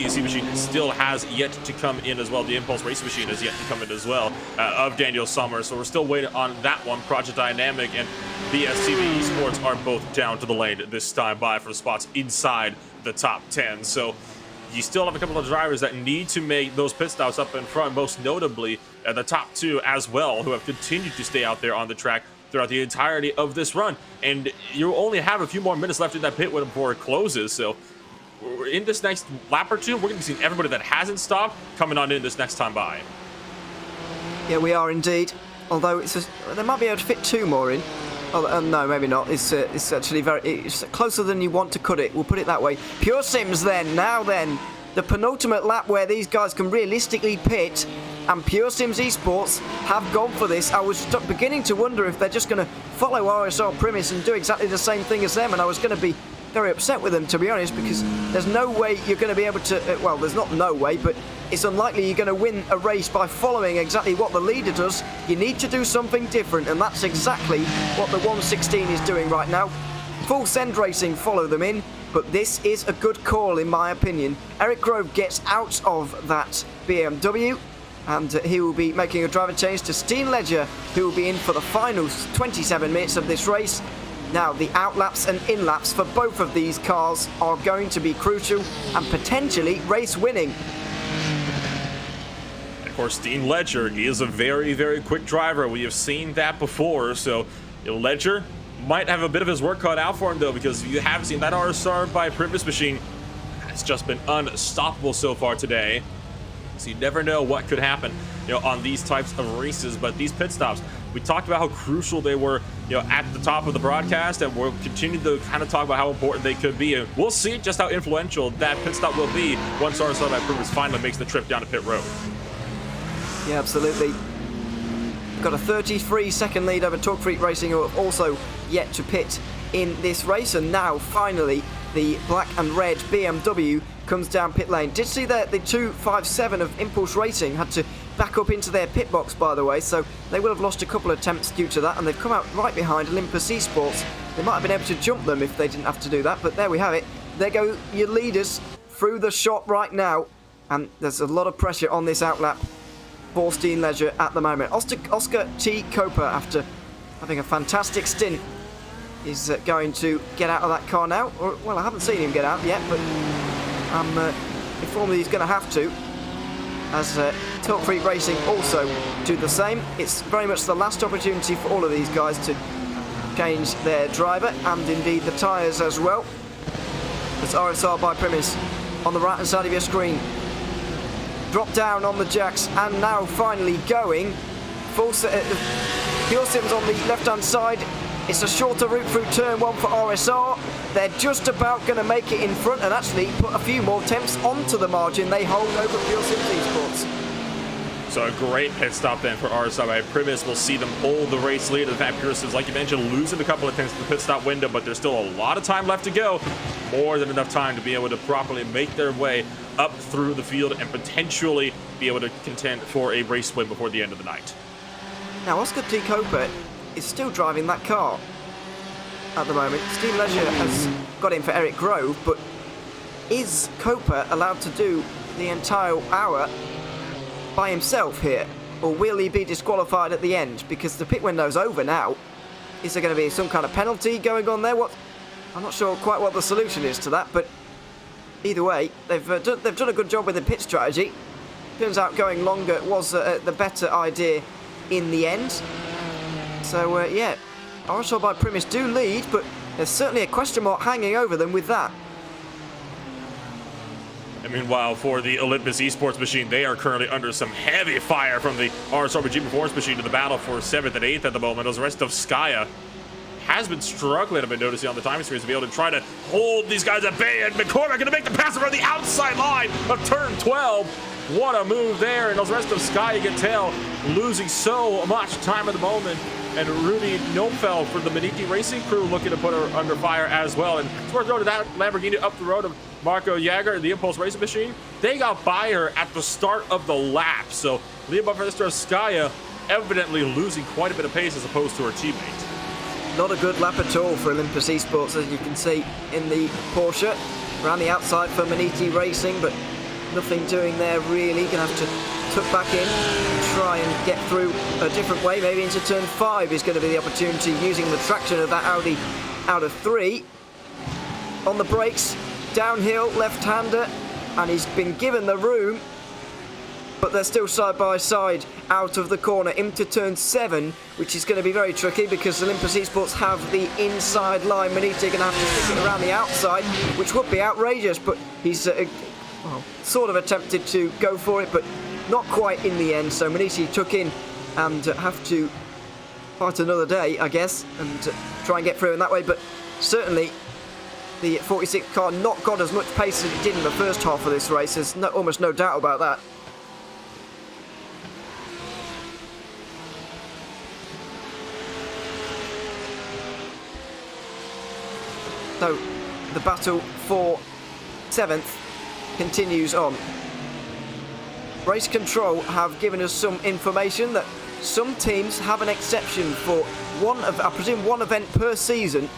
VC machine still has yet to come in as well. The Impulse Racing machine has yet to come in as well, of Daniel Summers. So we're still waiting on that one. Project Dynamic and BSTV Esports are both down to the lane this time by for spots inside the top 10. So you still have a couple of drivers that need to make those pit stops up in front, most notably the top two as well, who have continued to stay out there on the track throughout the entirety of this run. And you only have a few more minutes left in that pit window before it closes. So in this next lap or two, we're going to be seeing everybody that hasn't stopped coming on in this next time by. Yeah, we are indeed. Although they might be able to fit two more in. Oh, no, maybe not. It's actually it's closer than you want to cut it. We'll put it that way. Pure Sims then. Now then, the penultimate lap where these guys can realistically pit, and Pure Sims Esports have gone for this. I was beginning to wonder if they're just going to follow RSR Primus and do exactly the same thing as them, and I was going to be very upset with them, to be honest, because there's no way you're going to be able to, well, there's not no way, but it's unlikely you're going to win a race by following exactly what the leader does. You need to do something different, and that's exactly what the 116 is doing right now. Full Send Racing follow them in, but this is a good call in my opinion. Eric Grove gets out of that BMW, and he will be making a driver change to Steen Ledger, who will be in for the final 27 minutes of this race. Now, the outlaps and inlaps for both of these cars are going to be crucial and potentially race winning. Of course, Steen Ledger is a very, very quick driver. We have seen that before, so Ledger might have a bit of his work cut out for him, though, because you have seen that RSR by Primus machine has just been unstoppable so far today. So you never know what could happen, on these types of races. But these pit stops, we talked about how crucial they were, at the top of the broadcast, and we'll continue to kind of talk about how important they could be. And we'll see just how influential that pit stop will be once RSR by Primus finally makes the trip down to pit road. Yeah, absolutely. Got a 33-second lead over Talk Freak Racing, who have also yet to pit in this race. And now, finally, the black and red BMW comes down pit lane. Did see that the 257 of Impulse Racing had to back up into their pit box, by the way, so they will have lost a couple of attempts due to that, and they've come out right behind Olympus Esports. They might have been able to jump them if they didn't have to do that, but there we have it. There go your leaders through the shot right now, and there's a lot of pressure on this outlap for Steen Ledger at the moment. Oscar T. Copra, after having a fantastic stint, is going to get out of that car now. Or, well, I haven't seen him get out yet, but I'm informed that he's going to have to, as Talk Freak Racing also do the same. It's very much the last opportunity for all of these guys to change their driver, and indeed the tyres as well. It's RSR by Primus on the right hand side of your screen. Drop down on the jacks, and now finally going. Pure Sims on the left hand side. It's a shorter route through turn one for RSR. They're just about going to make it in front and actually put a few more attempts onto the margin they hold over Pure Sims Esports. So a great pit stop then for RSR by Primus. We'll see them hold the race lead. In fact, Pure Sims, like you mentioned, losing a couple of attempts in the pit stop window, but there's still a lot of time left to go. More than enough time to be able to properly make their way up through the field and potentially be able to contend for a race win before the end of the night. Now, Oscar T. Cooper is still driving that car at the moment. Steen Ledger has got in for Eric Grove, but is Cooper allowed to do the entire hour by himself here, or will he be disqualified at the end because the pit window's over now? Is there going to be some kind of penalty going on there? I'm not sure quite what the solution is to that, but either way, they've done a good job with the pit strategy. Turns out going longer was the better idea in the end. So yeah, RSR by Primus do lead, but there's certainly a question mark hanging over them with that. And meanwhile, for the Olympus Esports machine, they are currently under some heavy fire from the RSR by G Performance machine in the battle for 7th and 8th at the moment. As the rest of Skya has been struggling, I've been noticing on the timing series, to be able to try to hold these guys at bay. And McCormick going to make the pass around the outside line of turn 12. What a move there. And those rest of Skya, you can tell, losing so much time at the moment. And Rudy Nofel for the Manity Racing crew looking to put her under fire as well. And it's worth noting that Lamborghini up the road of Marco Jager, the Impulse Racing machine, they got by her at the start of the lap. So Liam Skya evidently losing quite a bit of pace as opposed to her teammate. Not a good lap at all for Olympus Esports, as you can see in the Porsche. Around the outside for Manity Racing, but Nothing doing there really. Gonna have to tuck back in, try and get through a different way. Maybe into turn 5 is going to be the opportunity, using the traction of that Audi out of 3. On the brakes, downhill, left-hander, and he's been given the room, but they're still side by side out of the corner into turn 7, which is going to be very tricky because Olympus Esports have the inside line. Manity going to have to stick it around the outside, which would be outrageous, but he's well, sort of attempted to go for it, but not quite in the end. So Manity took in and have to fight another day, I guess, and try and get through in that way. But certainly the 46 car not got as much pace as it did in the first half of this race. There's almost no doubt about that. So the battle for 7th continues on. Race Control have given us some information that some teams have an exception for I presume one event per season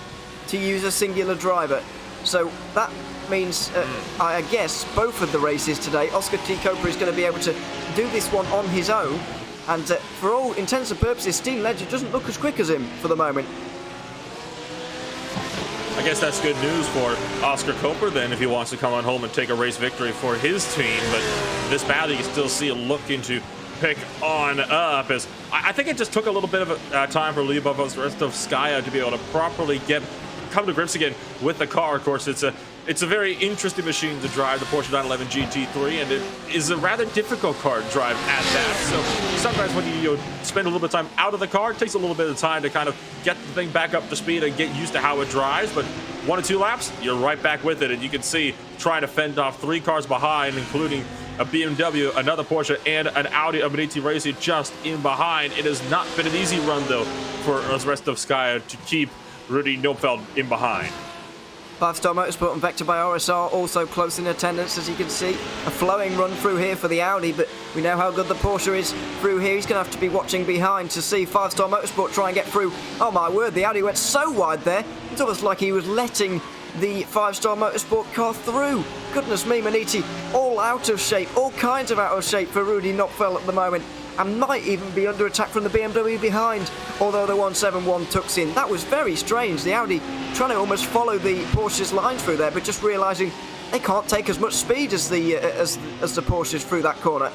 to use a singular driver. So that means, I guess, both of the races today, Oscar T. Copra is going to be able to do this one on his own. And for all intents and purposes, Steam Ledger doesn't look as quick as him for the moment. I guess that's good news for Oscar Copra then, if he wants to come on home and take a race victory for his team. But this battle you can still see it looking to pick on up, as I think it just took a little bit of time for Lyubovskaya to be able to properly come to grips again with the car. Of course, it's a very interesting machine to drive, the Porsche 911 GT3, and it is a rather difficult car to drive at that. So sometimes when you spend a little bit of time out of the car, it takes a little bit of time to kind of get the thing back up to speed and get used to how it drives. But 1 or 2 laps, you're right back with it, and you can see trying to fend off 3 cars behind, including a BMW, another Porsche, and an Audi of Manity Racing just in behind. It has not been an easy run, though, for Restovskaya to keep Rudy Nopfeld in behind. 5-Star Motorsport and Vector by RSR also close in attendance, as you can see. A flowing run through here for the Audi, but we know how good the Porsche is through here. He's going to have to be watching behind to see 5-Star Motorsport try and get through. Oh my word, the Audi went so wide there. It's almost like he was letting the 5-Star Motorsport car through. Goodness me, Manity all out of shape, all kinds of out of shape for Rudy Nopfeld at the moment, and might even be under attack from the BMW behind, although the 171 tucks in. That was very strange. The Audi trying to almost follow the Porsche's line through there, but just realising they can't take as much speed as the Porsches through that corner.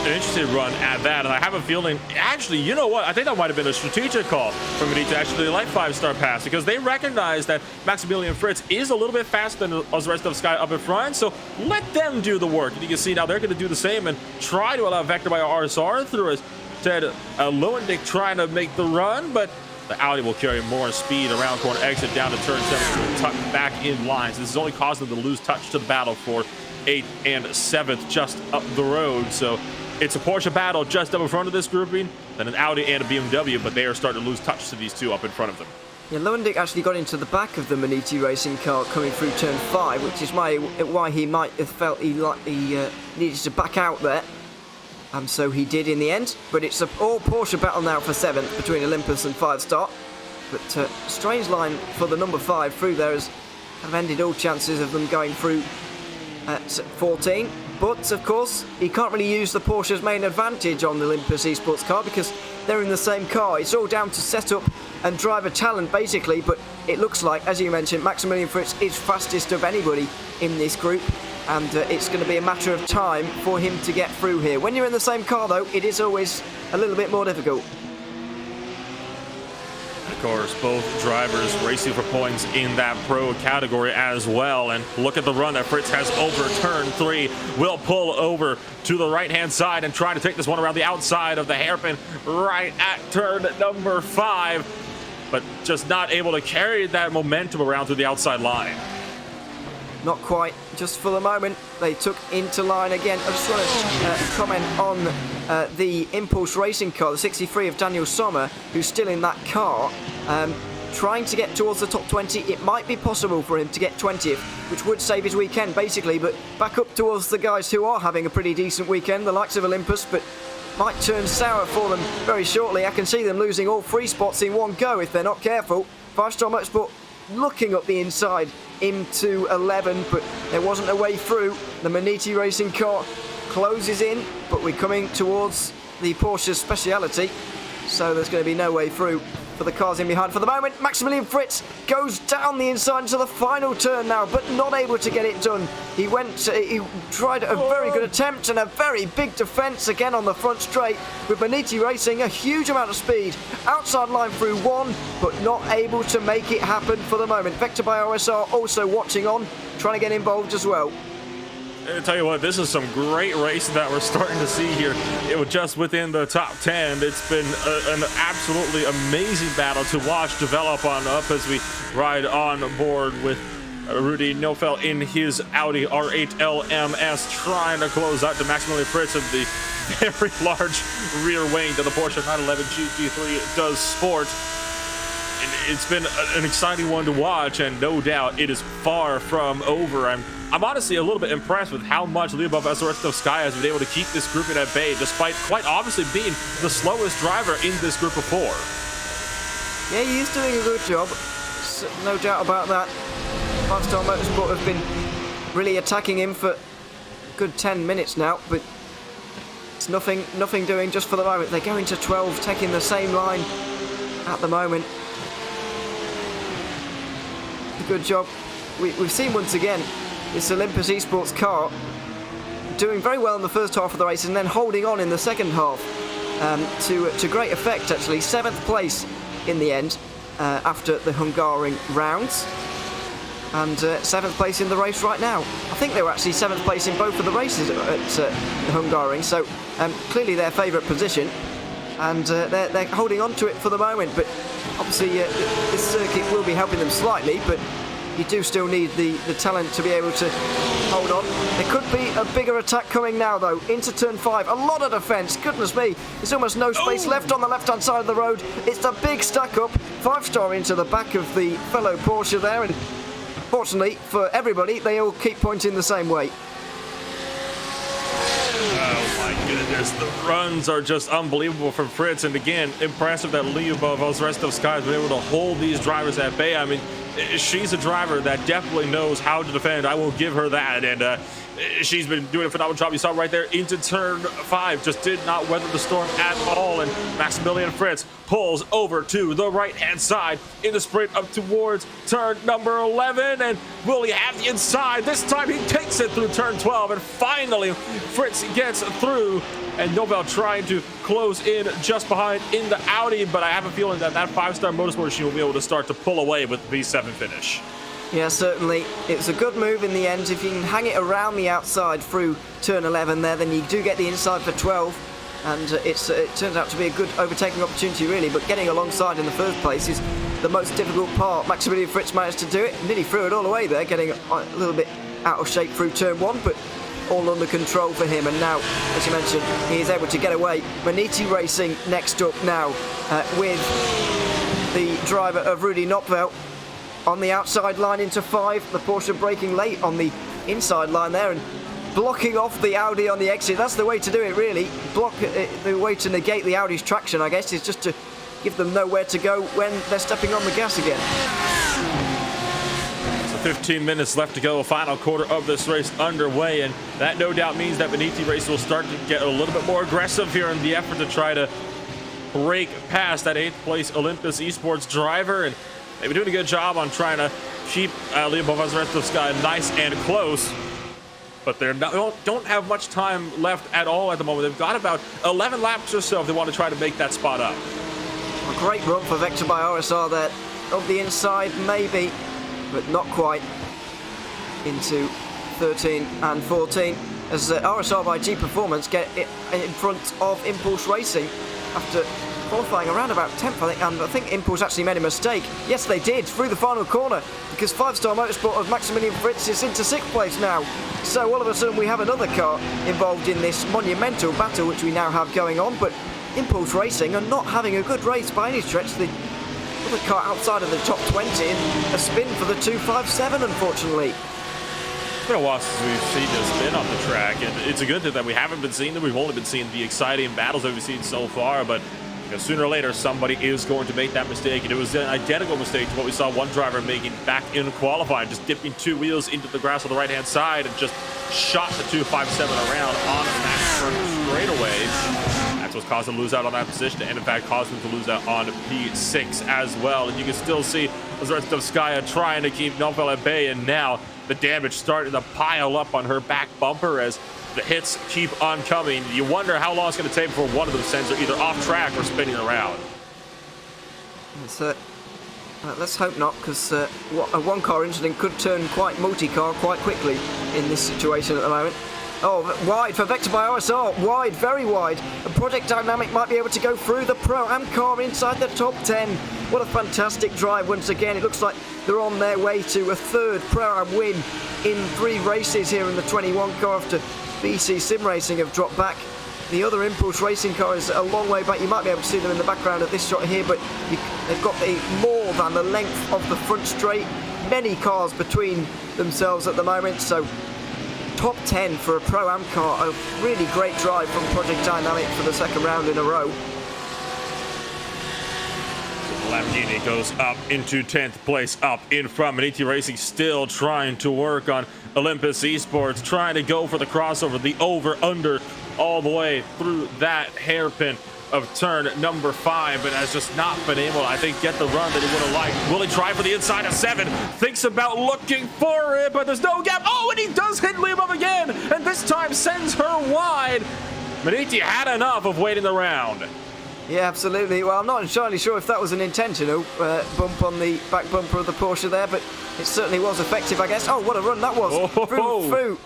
An interesting run at that, and I have a feeling, actually, you know what, I think that might have been a strategic call for Manity to actually let 5-Star pass, because they recognize that Maximilian Fritz is a little bit faster than the rest of Sky up in front, so let them do the work. And you can see now they're going to do the same and try to allow Vector by RSR through as Ted Lowendick trying to make the run, but the Audi will carry more speed around corner exit down to turn 7, tuck back in line. So this is only causing them to lose touch to the battle for 8th and 7th just up the road. So it's a Porsche battle just up in front of this grouping, then an Audi and a BMW, but they are starting to lose touch to these two up in front of them. Yeah, Lowendick actually got into the back of the Manity Racing car coming through turn 5, which is why he might have felt he needed to back out there. And so he did in the end, but it's an all Porsche battle now for 7th between Olympus and 5-Star. But strange line for the number 5 through there has kind of ended all chances of them going through at 14. But of course, he can't really use the Porsche's main advantage on the Olympus Esports car because they're in the same car. It's all down to setup and driver talent basically, but it looks like, as you mentioned, Maximilian Fritz is fastest of anybody in this group, and it's going to be a matter of time for him to get through here. When you're in the same car though, it is always a little bit more difficult. Of course, both drivers racing for points in that pro category as well. And look at the run that Fritz has over turn 3. Will pull over to the right-hand side and try to take this one around the outside of the hairpin right at turn number 5. But just not able to carry that momentum around through the outside line. Not quite, just for the moment. They took into line again. I just want to comment on the Impulse Racing car, the 63 of Daniel Sommer, who's still in that car. Trying to get towards the top 20. It might be possible for him to get 20th, which would save his weekend, basically. But back up towards the guys who are having a pretty decent weekend, the likes of Olympus, but might turn sour for them very shortly. I can see them losing all 3 spots in one go if they're not careful. 5-Star Motorsport looking up the inside into 11, but there wasn't a way through. The Manity racing car closes in, but we're coming towards the Porsche speciality, so there's going to be no way through for the cars in behind for the moment. Maximilian Fritz goes down the inside into the final turn now, but not able to get it done. He tried a very good attempt and a very big defence again on the front straight, with Manity racing a huge amount of speed. Outside line through one, but not able to make it happen for the moment. Vector by RSR also watching on, trying to get involved as well. I tell you what, this is some great racing that we're starting to see here. It was just within the top 10. It's been an absolutely amazing battle to watch develop on up as we ride on board with Rudy Neufeld in his Audi R8 LMS, trying to close out to Maximilian Fritz of the very large rear wing to the Porsche 911 GT3 does sport. And it's been an exciting one to watch, and no doubt it is far from over. I'm honestly a little bit impressed with how much Lyubov Sky has been able to keep this group at bay, despite quite obviously being the slowest driver in this group of four. Yeah, he's doing a good job, no doubt about that. 5-Star Motorsport have been really attacking him for a good 10 minutes now, but it's nothing doing just for the moment. They go into 12, taking the same line at the moment. Good job. We've seen once again this Olympus Esports car doing very well in the first half of the race and then holding on in the second half to great effect, actually. 7th place in the end after the Hungaroring rounds, and 7th place in the race right now. I think they were actually 7th place in both of the races at the Hungaroring, so clearly their favourite position, and they're holding on to it for the moment. But obviously this circuit will be helping them slightly, but you do still need the talent to be able to hold on. There could be a bigger attack coming now, though, into turn 5. A lot of defence, goodness me. There's almost no space left on the left-hand side of the road. It's a big stack up. 5-Star into the back of the fellow Porsche there, and fortunately for everybody, they all keep pointing the same way. Oh my goodness, the runs are just unbelievable from Fritz, and again, impressive that Lyubov Sky has been able to hold these drivers at bay. I mean, she's a driver that definitely knows how to defend. I will give her that, and she's been doing a phenomenal job. You saw right there into turn 5, just did not weather the storm at all, and Maximilian Fritz pulls over to the right-hand side in the sprint up towards turn number 11, and will he have the inside? This time he takes it through turn 12, and finally Fritz gets through, and Neufeld trying to close in just behind in the Audi, but I have a feeling that 5-Star Motorsport machine will be able to start to pull away with the V7 finish. Yeah, certainly. It was a good move in the end. If you can hang it around the outside through turn 11 there, then you do get the inside for 12. And it turns out to be a good overtaking opportunity, really. But getting alongside in the first place is the most difficult part. Maximilian Fritz managed to do it. Nearly threw it all away there, getting a little bit out of shape through turn 1. But all under control for him. And now, as you mentioned, he is able to get away. Manity Racing next up now with the driver of Rudy Neufeld on the outside line into 5. The Porsche braking late on the inside line there and blocking off the Audi on the exit. That's the way to do it, really. The way to negate the Audi's traction, I guess, is just to give them nowhere to go when they're stepping on the gas again. So 15 minutes left to go, a final quarter of this race underway, and that no doubt means that Manity Race will start to get a little bit more aggressive here in the effort to try to break past that 8th place Olympus Esports driver, and they've been doing a good job on trying to keep Lyubov Sky nice and close, but they don't have much time left at all at the moment. They've got about 11 laps or so if they want to try to make that spot up. A great run for Vector by RSR there. Up the inside, maybe, but not quite. Into 13 and 14 as RSR by G Performance get it in front of Impulse Racing after qualifying around about 10th, I think, and I think Impulse actually made a mistake. Yes, they did, through the final corner, because 5-Star Motorsport of Maximilian Fritz is into 6th place now. So all of a sudden we have another car involved in this monumental battle which we now have going on, but Impulse Racing are not having a good race by any stretch. The other car outside of the top 20 in a spin for the 257, unfortunately. It's been a while since we've seen this spin on the track, and it's a good thing that we haven't been seeing them. We've only been seeing the exciting battles that we've seen so far, but Because sooner or later, somebody is going to make that mistake. And it was an identical mistake to what we saw one driver making back in qualifying, just dipping 2 wheels into the grass on the right-hand side and just shot the 257 around on that first straightaway. That's what's caused him to lose out on that position, and in fact caused him to lose out on P6 as well. And you can still see the rest of Skya trying to keep Novell at bay, and now the damage starting to pile up on her back bumper as the hits keep on coming. You wonder how long it's going to take before one of them sends her either off track or spinning around. Let's hope not, because a one-car incident could turn quite multi-car quite quickly in this situation at the moment. Oh, wide for Vector by RSR, wide, very wide. And Project Dynamic might be able to go through the Pro-Am car inside the top 10. What a fantastic drive once again. It looks like they're on their way to a third Pro-Am win in 3 races here in the 21 car after BC Sim Racing have dropped back. The other Impulse Racing car is a long way back. You might be able to see them in the background of this shot here, but they've got more than the length of the front straight. Many cars between themselves at the moment, so top 10 for a Pro-Am car. A really great drive from Project Dynamic for the second round in a row. Lamborghini goes up into 10th place, up in front. Manity Racing still trying to work on Olympus Esports, trying to go for the crossover, the over-under all the way through that hairpin of turn number 5, but has just not been able to, I think, get the run that he would have liked. Will he try for the inside of 7? Thinks about looking for it, but there's no gap. Oh, and he does hit Liamov again, and this time sends her wide. Manity had enough of waiting the round. Yeah, absolutely. Well, I'm not entirely sure if that was an intentional bump on the back bumper of the Porsche there, but it certainly was effective, I guess. Oh, what a run that was. Through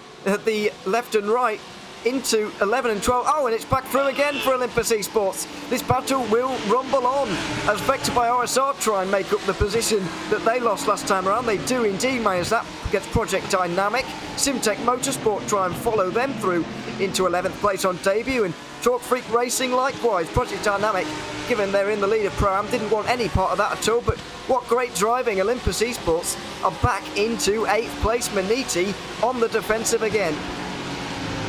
the left and right into 11 and 12. Oh, and it's back through again for Olympus Esports. This battle will rumble on as Vector by RSR try and make up the position that they lost last time around. They do indeed manage that. Gets Project Dynamic. Simtech Motorsport try and follow them through into 11th place on debut, and Talk Freak Racing likewise. Project Dynamic, given they're in the lead of Pro-Am, didn't want any part of that at all, but what great driving. Olympus Esports are back into 8th place. Manity on the defensive again.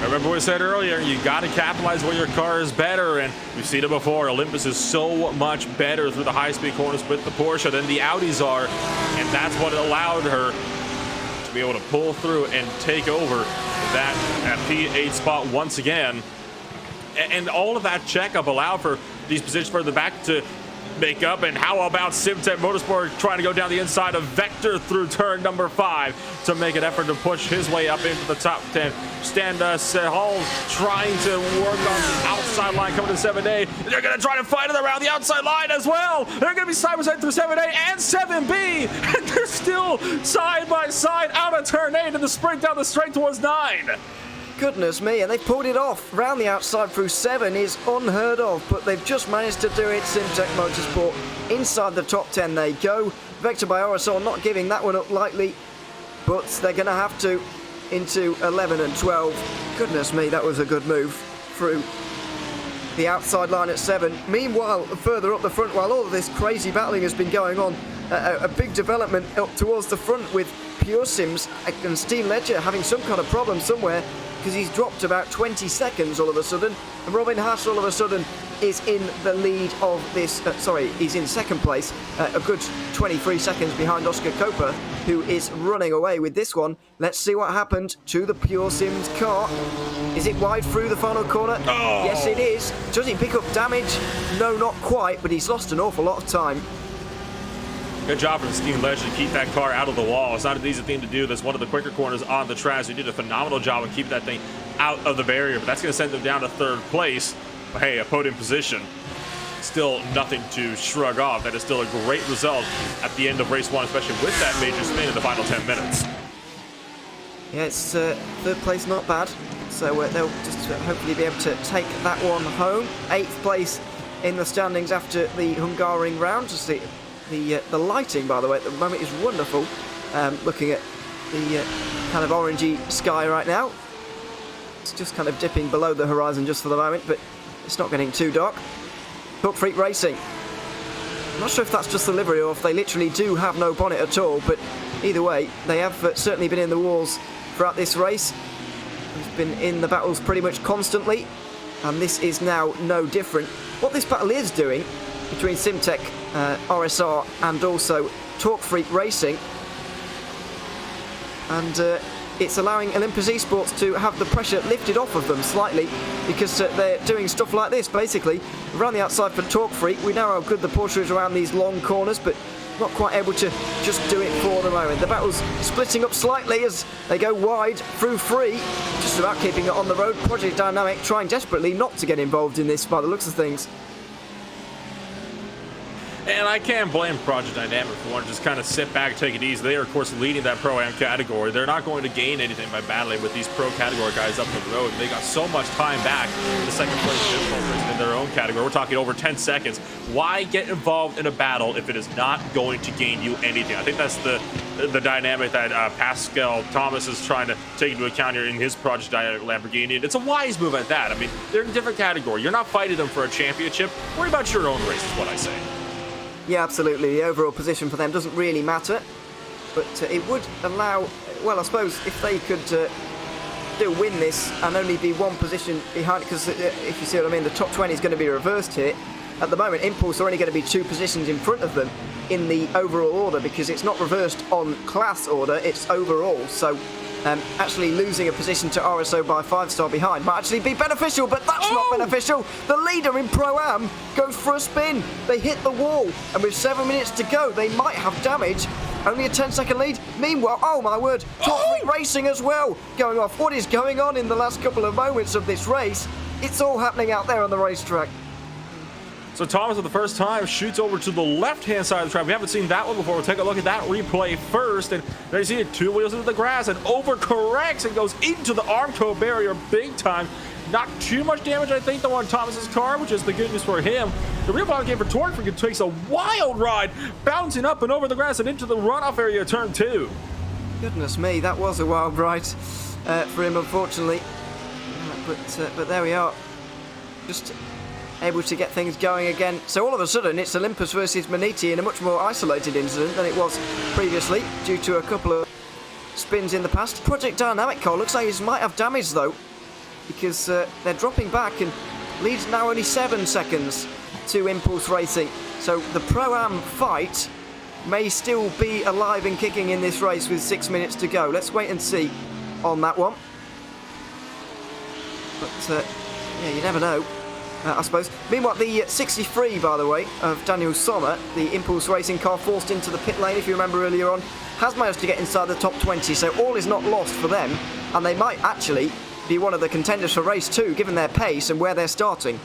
Remember what I said earlier, you got to capitalize when your car is better, and we've seen it before. Olympus is so much better through the high-speed corners with the Porsche than the Audis are, and that's what allowed her to be able to pull through and take over that at P8 spot once again. And all of that checkup allowed for these positions further back to make up. And how about Simtech Motorsport trying to go down the inside of Vector through turn number 5 to make an effort to push his way up into the top 10. Standa Sehal trying to work on the outside line coming to 7A. They're going to try to fight it around the outside line as well. They're going to be side by side through 7A and 7B. And they're still side by side out of turn 8 in the sprint down the straight towards 9. Goodness me, and they've pulled it off. Round the outside through 7 is unheard of, but they've just managed to do it. Simtech Motorsport inside the top 10 they go. Vector by RSR not giving that one up lightly, but they're going to have to into 11 and 12. Goodness me, that was a good move through the outside line at 7. Meanwhile, further up the front, while all of this crazy battling has been going on, a big development up towards the front with Pure Sims and Steam Ledger having some kind of problem somewhere, because he's dropped about 20 seconds all of a sudden, and Robin Haas all of a sudden is in the lead of this, he's in second place, a good 23 seconds behind Oscar Copra, who is running away with this one. Let's see what happened to the Pure Sims car. Is it wide through the final corner? Oh. Yes, it is. Does he pick up damage? No, not quite, but he's lost an awful lot of time. Good job from Steam Ledger to keep that car out of the wall. It's not an easy thing to do. That's one of the quicker corners on the track. So he did a phenomenal job of keeping that thing out of the barrier, but that's going to send them down to 3rd place. But hey, a podium position, still nothing to shrug off. That is still a great result at the end of race 1, especially with that major spin in the final 10 minutes. Yeah, it's 3rd place, not bad. So they'll just hopefully be able to take that one home. 8th place in the standings after the Hungaroring round. Just the lighting, by the way, at the moment is wonderful. Looking at the kind of orangey sky right now. It's just kind of dipping below the horizon just for the moment, but it's not getting too dark. Talk Freak Racing. I'm not sure if that's just the livery or if they literally do have no bonnet at all, but either way, they have certainly been in the wars throughout this race. They've been in the battles pretty much constantly, and this is now no different. what this battle is doing between Simtech, RSR, and also Torque Freak Racing, and it's allowing Olympus Esports to have the pressure lifted off of them slightly, because they're doing stuff like this, basically. Around the outside for Torque Freak, we know how good the Porsche is around these long corners, but not quite able to just do it for the moment. The battle's splitting up slightly as they go wide through free, just about keeping it on the road. Project Dynamic trying desperately not to get involved in this by the looks of things. And I can't blame Project Dynamic for wanting to just kind of sit back and take it easy. They are, of course, leading that Pro-Am category. They're not going to gain anything by battling with these Pro category guys up the road. They got so much time back in the second place in their own category. We're talking over 10 seconds. Why get involved in a battle if it is not going to gain you anything? I think that's the dynamic that Pascal Thomas is trying to take into account here in his Project Dynamic Lamborghini. And it's a wise move at that. I mean, they're in a different category. You're not fighting them for a championship. Worry about your own race is what I say. Yeah, absolutely. The overall position for them doesn't really matter, but it would allow, well, I suppose if they could still win this and only be one position behind, because if you see what I mean, the top 20 is going to be reversed here. At the moment, Impulse are only going to be 2 positions in front of them in the overall order, because it's not reversed on class order, it's overall. So actually losing a position to RSO by 5-star behind might actually be beneficial, but that's not beneficial. The leader in Pro-Am goes for a spin. They hit the wall, and with 7 minutes to go, they might have damage. Only a 10-second lead. Meanwhile, oh my word, Torque Freak Racing as well going off. What is going on in the last couple of moments of this race? It's all happening out there on the racetrack. So Thomas, for the first time, shoots over to the left-hand side of the track. We haven't seen that one before. We'll take a look at that replay first. And there you see it, 2 wheels into the grass and overcorrects and goes into the Armco barrier big time. Not too much damage, I think, though, on Thomas's car, which is the good news for him. The real bottom game for Torque Freak takes a wild ride, bouncing up and over the grass and into the runoff area of turn 2. Goodness me, that was a wild ride for him, unfortunately. But there we are. Just able to get things going again. So all of a sudden, it's Olympus versus Manity in a much more isolated incident than it was previously, due to a couple of spins in the past. Project Dynamic car looks like it might have damage, though, because they're dropping back, and leads now only 7 seconds to Impulse Racing. So the Pro-Am fight may still be alive and kicking in this race with 6 minutes to go. Let's wait and see on that one. But yeah, you never know. I suppose. Meanwhile, the 63, by the way, of Daniel Sommer, the Impulse Racing car forced into the pit lane, if you remember earlier on, has managed to get inside the top 20, so all is not lost for them, and they might actually be one of the contenders for race 2, given their pace and where they're starting.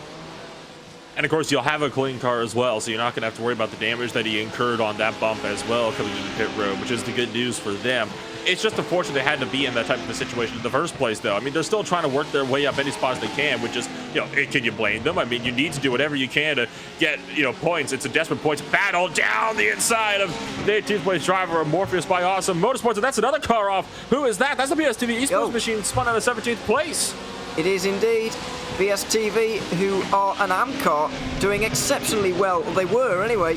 And of course, you'll have a clean car as well, so you're not going to have to worry about the damage that he incurred on that bump as well coming into the pit road, which is the good news for them. It's just unfortunate they had to be in that type of a situation in the first place, though. I mean, they're still trying to work their way up any spots they can, which is, you know, can you blame them? I mean, you need to do whatever you can to get, you know, points. It's a desperate points battle down the inside of the 18th place driver, Morpheus by Awesome Motorsports, and that's another car off. Who is that? That's the BSTV Esports machine spun out of 17th place. It is indeed BSTV, who are an AM car, doing exceptionally well. They were, anyway,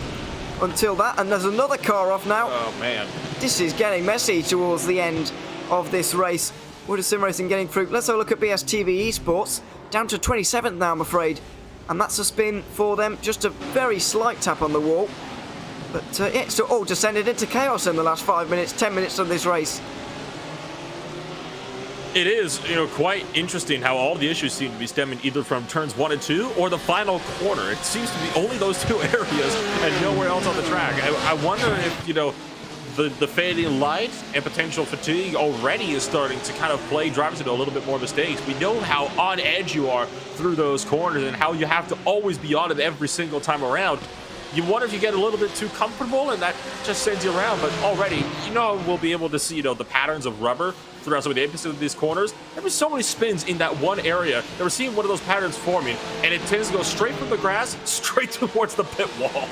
until that. And there's another car off now. Oh, man. This is getting messy towards the end of this race. Wood Sim Racing getting through. Let's have a look at BSTV Esports. Down to 27th now, I'm afraid. And that's a spin for them. Just a very slight tap on the wall. But yeah, it's all descended into chaos in the last 5 minutes, 10 minutes of this race. It is, you know, quite interesting how all the issues seem to be stemming either from turns 1 and 2 or the final corner. It seems to be only those 2 areas and nowhere else on the track. I wonder if, you know, the fading light and potential fatigue already is starting to kind of play drivers into a little bit more mistakes. We know how on edge you are through those corners and how you have to always be on it every single time around. You wonder if you get a little bit too comfortable and that just sends you around, but already, you know, we'll be able to see, you know, the patterns of rubber throughout some of the apex of these corners. There were so many spins in that one area that we're seeing one of those patterns forming, and it tends to go straight from the grass, straight towards the pit wall.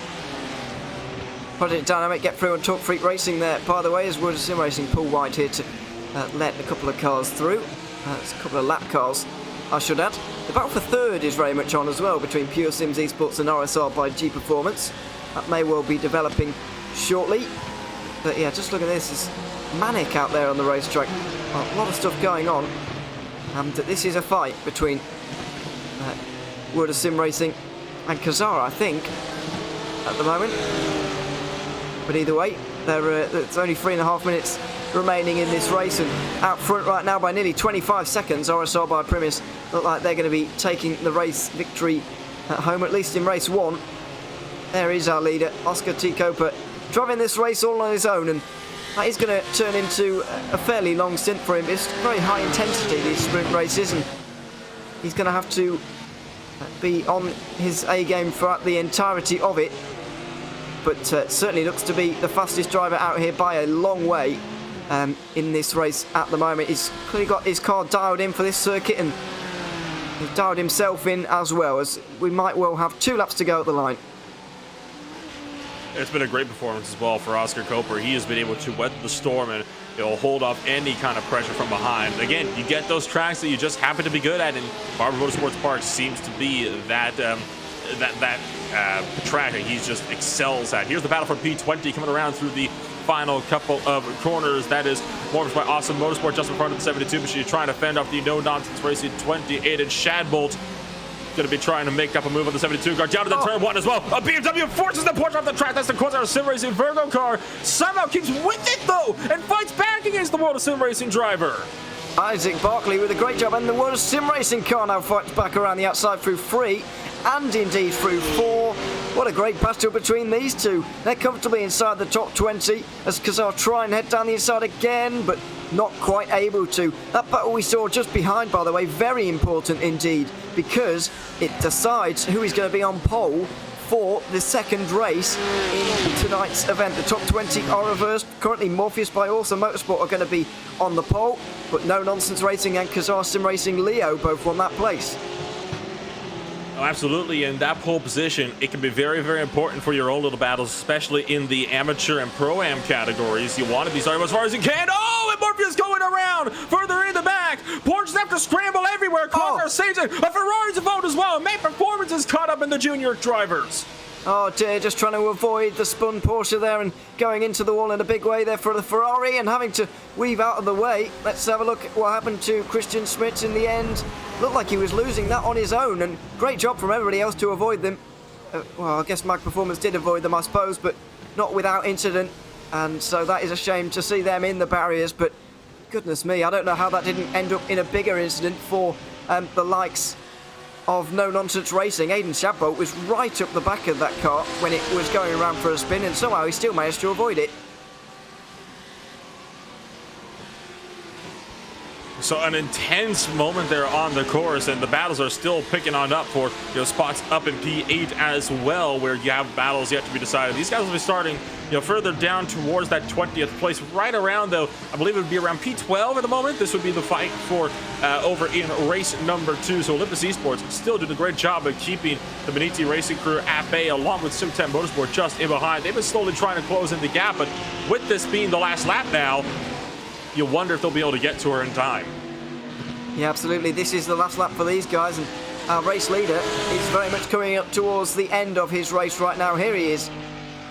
Project Dynamic get through on Torque Freak Racing there, by the way, as Wood Sim Racing pull wide here to let a couple of cars through. It's a couple of lap cars, I should add. The battle for third is very much on as well between Pure Sims Esports and RSR by G Performance. That may well be developing shortly. But yeah, just look at this. It's manic out there on the racetrack. A lot of stuff going on. And this is a fight between Wood Sim Racing and Kazara, I think, at the moment. But either way, it's only 3.5 minutes remaining in this race, and out front right now by nearly 25 seconds, RSR by Primus look like they're going to be taking the race victory at home, at least in race 1. There is our leader, Oscar T. Copra, driving this race all on his own, and that is going to turn into a fairly long stint for him. It's very high intensity, these sprint races, and he's going to have to be on his A game throughout the entirety of it. But certainly looks to be the fastest driver out here by a long way in this race at the moment. He's clearly got his car dialed in for this circuit, and he's dialed himself in as well, as we might well have 2 laps to go at the line. It's been a great performance as well for Oscar Copra. He has been able to weather the storm and hold off any kind of pressure from behind. Again, you get those tracks that you just happen to be good at, and Barber Motorsports Park seems to be that track that he just excels at. Here's the battle for P20 coming around through the final couple of corners. That is Mortars by Awesome Motorsport just in front of the 72 machine, trying to fend off the no-nonsense racing 28 and Shadbolt. Going to be trying to make up a move on the 72 car down to the turn 1 as well. A BMW forces the Porsche off the track. That's the Corsair Sim Racing Virgo car. Somehow keeps with it though and fights back against the World of Sim Racing driver. Isaac Barkley with a great job, and the World of Sim Racing car now fights back around the outside through 3 and indeed through 4. What a great battle between these two. They're comfortably inside the top 20 as Kazar try and head down the inside again, but not quite able to. That battle we saw just behind, by the way, very important indeed, because it decides who is going to be on pole for the second race in tonight's event. The top 20 are reversed. Currently Morpheus by Awesome Motorsport are going to be on the pole, but No Nonsense Racing and Kazar Sim Racing Leo both won that place. Oh, absolutely. In that pole position, it can be very, very important for your own little battles, especially in the amateur and pro-am categories. You want to be starting as far as you can. Oh, and Morpheus going around further in the back. Porsches have to scramble everywhere. Copra saves it. A Ferrari's involved as well. Main Performance is caught up in the junior drivers. Oh dear, just trying to avoid the spun Porsche there and going into the wall in a big way there for the Ferrari and having to weave out of the way. Let's have a look at what happened to Christian Schmitz in the end. Looked like he was losing that on his own, and great job from everybody else to avoid them. Well, I guess Mag Performance did avoid them, I suppose, but not without incident. And so that is a shame to see them in the barriers, but goodness me, I don't know how that didn't end up in a bigger incident for the likes of No Nonsense Racing. Aidan Shadbolt was right up the back of that car when it was going around for a spin, and somehow he still managed to avoid it. So an intense moment there on the course, and the battles are still picking on up for spots up in P8 as well, where you have battles yet to be decided. These guys will be starting further down towards that 20th place, right around, though, I believe it would be around P12 at the moment. This would be the fight for over in race number 2. So Olympus Esports still doing a great job of keeping the Manity racing crew at bay, along with Sim10 Motorsport just in behind. They've been slowly trying to close in the gap, but with this being the last lap now, you wonder if they'll be able to get to her in time. Yeah, absolutely. This is the last lap for these guys, and our race leader is very much coming up towards the end of his race right now. Here he is.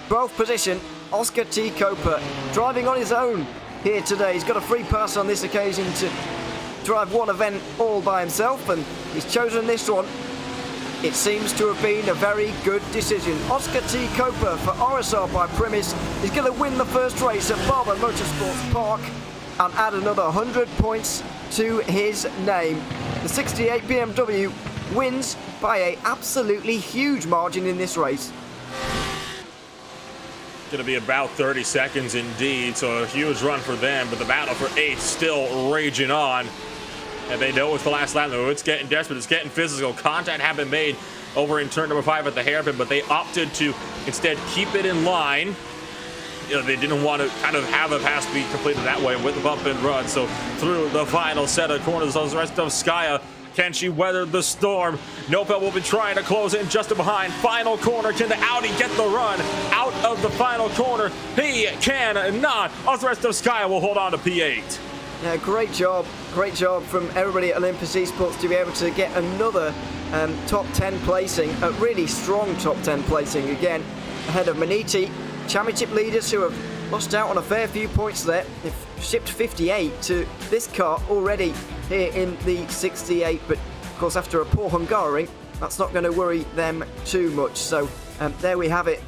12th position, Oscar T. Copra, driving on his own here today. He's got a free pass on this occasion to drive one event all by himself, and he's chosen this one. It seems to have been a very good decision. Oscar T. Copra for RSR by Primus is going to win the first race at Barber Motorsports Park and add another 100 points to his name. The 68 BMW wins by an absolutely huge margin in this race. Going to be about 30 seconds indeed, so a huge run for them, but the battle for 8 still raging on. And they know it's the last lap, though. It's getting desperate, it's getting physical. Contact had been made over in turn number 5 at the hairpin, but they opted to instead keep it in line. They didn't want to kind of have a pass be completed that way with the bump and run. So through the final set of corners, the rest of Skya, can she weather the storm? Nopel will be trying to close in just behind. Final corner, can the Audi get the run out of the final corner? He cannot. All the rest of Skya will hold on to P8. Yeah, great job from everybody at Olympus Esports to be able to get another top 10 placing, a really strong top 10 placing again, ahead of Manity. Championship leaders who have lost out on a fair few points there. They've shipped 58 to this car already here in the 68, but of course after a poor Hungaroring, that's not going to worry them too much. So there we have it.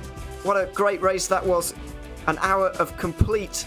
What a great race that was. An hour of complete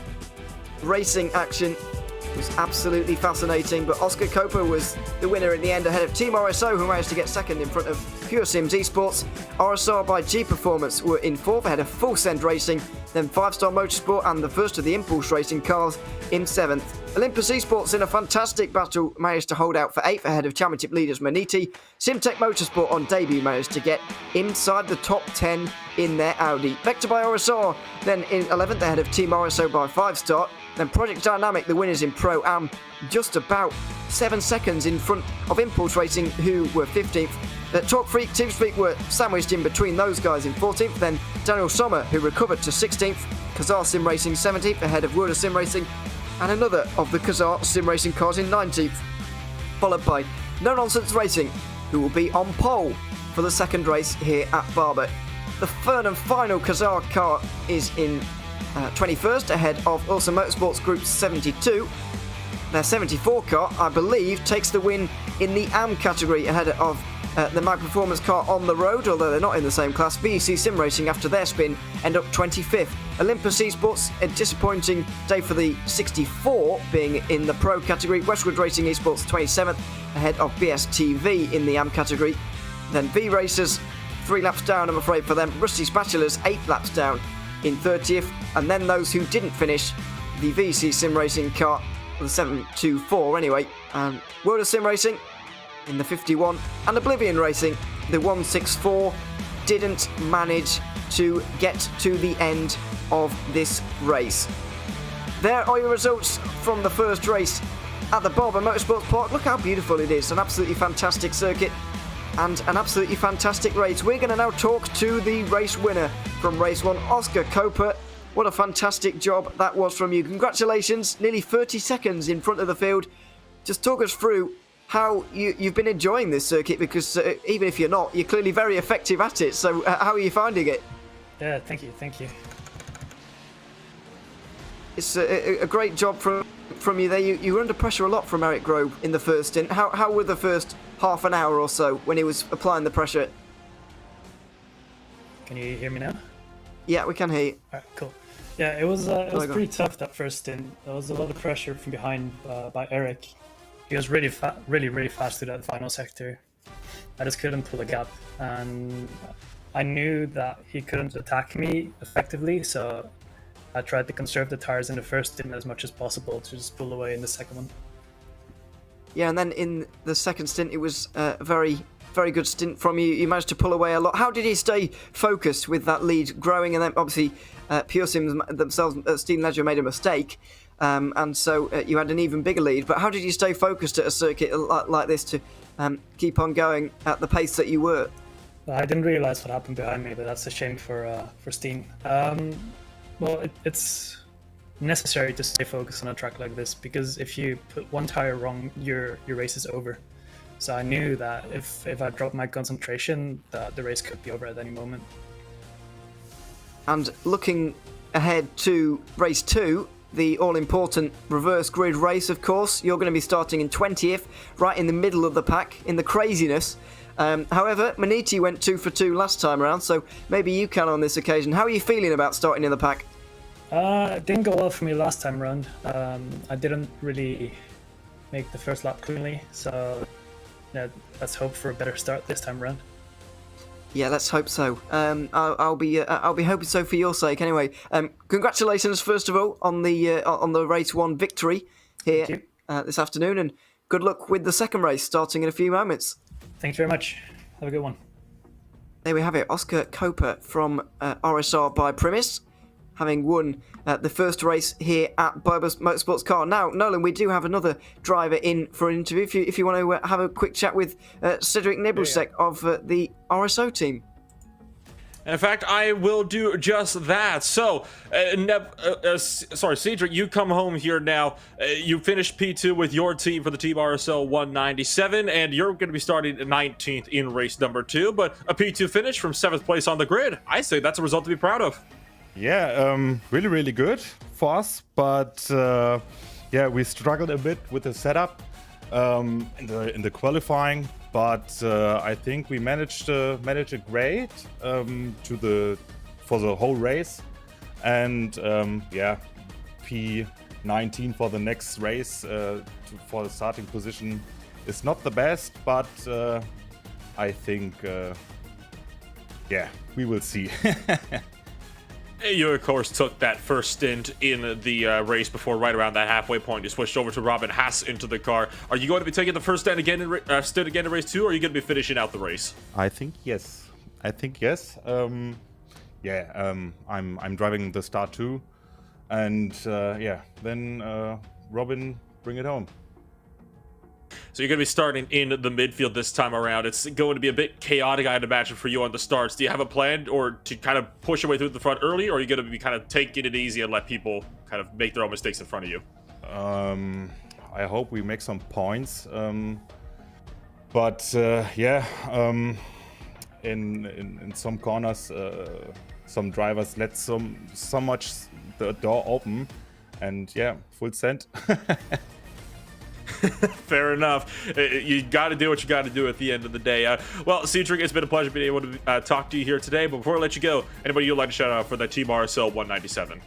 racing action. It was absolutely fascinating, but Oscar Copra was the winner in the end, ahead of Team RSO, who managed to get second in front of Pure Sims Esports. RSR by G Performance were in fourth, ahead of Full Send Racing, then 5-Star Motorsport and the first of the Impulse Racing cars in seventh. Olympus Esports, in a fantastic battle, managed to hold out for eighth, ahead of championship leaders Manity. Simtech Motorsport on debut managed to get inside the top 10 in their Audi. Vector by RSR then in 11th, ahead of Team RSO by 5-Star. Then Project Dynamic, the winners in Pro-Am, just about 7 seconds in front of Impulse Racing, who were 15th. Talk Freak, TeamSpeak were sandwiched in between those guys in 14th. Then Daniel Sommer, who recovered to 16th. Kazar Sim Racing 17th, ahead of World of Sim Racing. And another of the Kazar Sim Racing cars in 19th. Followed by No Nonsense Racing, who will be on pole for the second race here at Barber. The third and final Kazar car is in 21st, ahead of Awesome Motorsports Group 72. Their 74 car, I believe, takes the win in the AM category, ahead of the Mag Performance car on the road, although they're not in the same class. VEC Sim Racing, after their spin, end up 25th. Olympus Esports, a disappointing day for the 64, being in the Pro category. Westwood Racing Esports 27th, ahead of BSTV in the AM category. Then V Racers, 3 laps down, I'm afraid, for them. Rusty Spatulas, 8 laps down in 30th. And then those who didn't finish, the VC Sim Racing car, the 724 anyway, and World of Sim Racing in the 51, and Oblivion Racing, the 164, didn't manage to get to the end of this race. There are your results from the first race at the Barber Motorsports Park. Look how beautiful it is, an absolutely fantastic circuit and an absolutely fantastic race. We're going to now talk to the race winner from race 1, Oscar Copra. What a fantastic job that was from you. Congratulations, nearly 30 seconds in front of the field. Just talk us through how you've been enjoying this circuit, because even if you're not, you're clearly very effective at it. So how are you finding it? Yeah, thank you. It's a great job from you there. You were under pressure a lot from Eric Grove in the first stint. How were the first half an hour or so when he was applying the pressure? Can you hear me now? Yeah, we can hear you. All right, cool. Yeah, it was pretty tough that first stint. There was a lot of pressure from behind by Eric. He was really fast through that final sector. I just couldn't pull a gap, and I knew that he couldn't attack me effectively, so I tried to conserve the tires in the first stint as much as possible to just pull away in the second one. Yeah, and then in the second stint, it was a very good stint from you. You managed to pull away a lot. How did you stay focused with that lead growing? And then obviously Pure Sims themselves, Steam Ledger made a mistake, and so you had an even bigger lead. But how did you stay focused at a circuit like this to keep on going at the pace that you were? I didn't realize what happened behind me, but that's a shame for Steam. Well, it's necessary to stay focused on a track like this, because if you put one tire wrong, your race is over. So I knew that if I dropped my concentration, that the race could be over at any moment. And looking ahead to race 2, the all-important reverse grid race, of course, you're going to be starting in 20th, right in the middle of the pack, in the craziness. However, Manity went 2 for 2 last time around, so maybe you can on this occasion. How are you feeling about starting in the pack? It didn't go well for me last time around. I didn't really make the first lap cleanly, so yeah, let's hope for a better start this time around. Yeah, let's hope so. I'll be hoping so for your sake. Anyway, congratulations first of all on the race 1 victory here this afternoon, and good luck with the second race starting in a few moments. Thanks very much. Have a good one. There we have it, Oscar Copra from RSR by Primis, having won the first race here at Barber Motorsports Car. Now, Nolan, we do have another driver in for an interview. If you want to have a quick chat with Cedric Nibelsek of the RSO team. In fact, I will do just that. So, Cedric, you come home here now. You finished P2 with your team for the Team RSO 197, and you're going to be starting 19th in race number 2, but a P2 finish from 7th place on the grid. I say that's a result to be proud of. Yeah, really good for us, but yeah, we struggled a bit with the setup in the qualifying. but I think we managed it great for the whole race, and yeah, P19 for the next race for the starting position is not the best, but I think yeah, we will see. You, of course, took that first stint in the race before right around that halfway point. You switched over to Robin Haas into the car. Are you going to be taking the first stint again in race 2, or are you going to be finishing out the race? I think yes. Yeah, I'm driving the start too, and yeah, then Robin, bring it home. So you're going to be starting in the midfield this time around. It's going to be a bit chaotic, I'd imagine, for you on the starts. Do you have a plan or to kind of push your way through the front early, or are you going to be kind of taking it easy and let people kind of make their own mistakes in front of you? I hope we make some points. But yeah, in some corners, some drivers let so much the door open, and yeah, full send. Fair enough. You got to do what you got to do at the end of the day. Well, Cedric, it's been a pleasure being able to talk to you here today. But before I let you go, anybody you'd like to shout out for the Team RSL 197?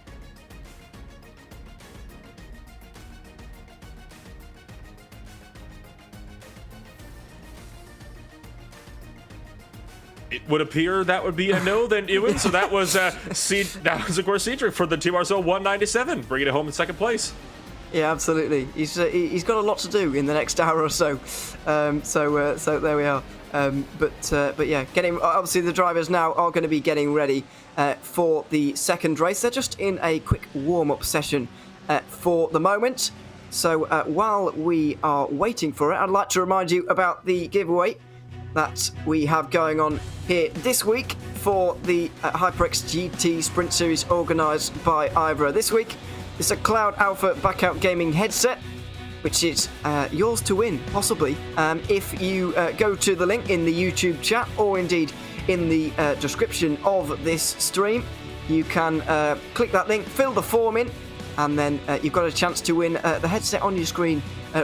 It would appear that would be a no then, Ewan. So that was of course Cedric for the Team RSL 197, bringing it home in second place. Yeah, absolutely. He's got a lot to do in the next hour or so. So there we are. But yeah, obviously the drivers now are going to be getting ready for the second race. They're just in a quick warm-up session for the moment. So while we are waiting for it, I'd like to remind you about the giveaway that we have going on here this week for the HyperX GT Sprint Series organised by IVRA this week. It's a Cloud Alpha Backout Gaming headset, which is yours to win, possibly, if you go to the link in the YouTube chat or indeed in the description of this stream. You can click that link, fill the form in, and then you've got a chance to win the headset on your screen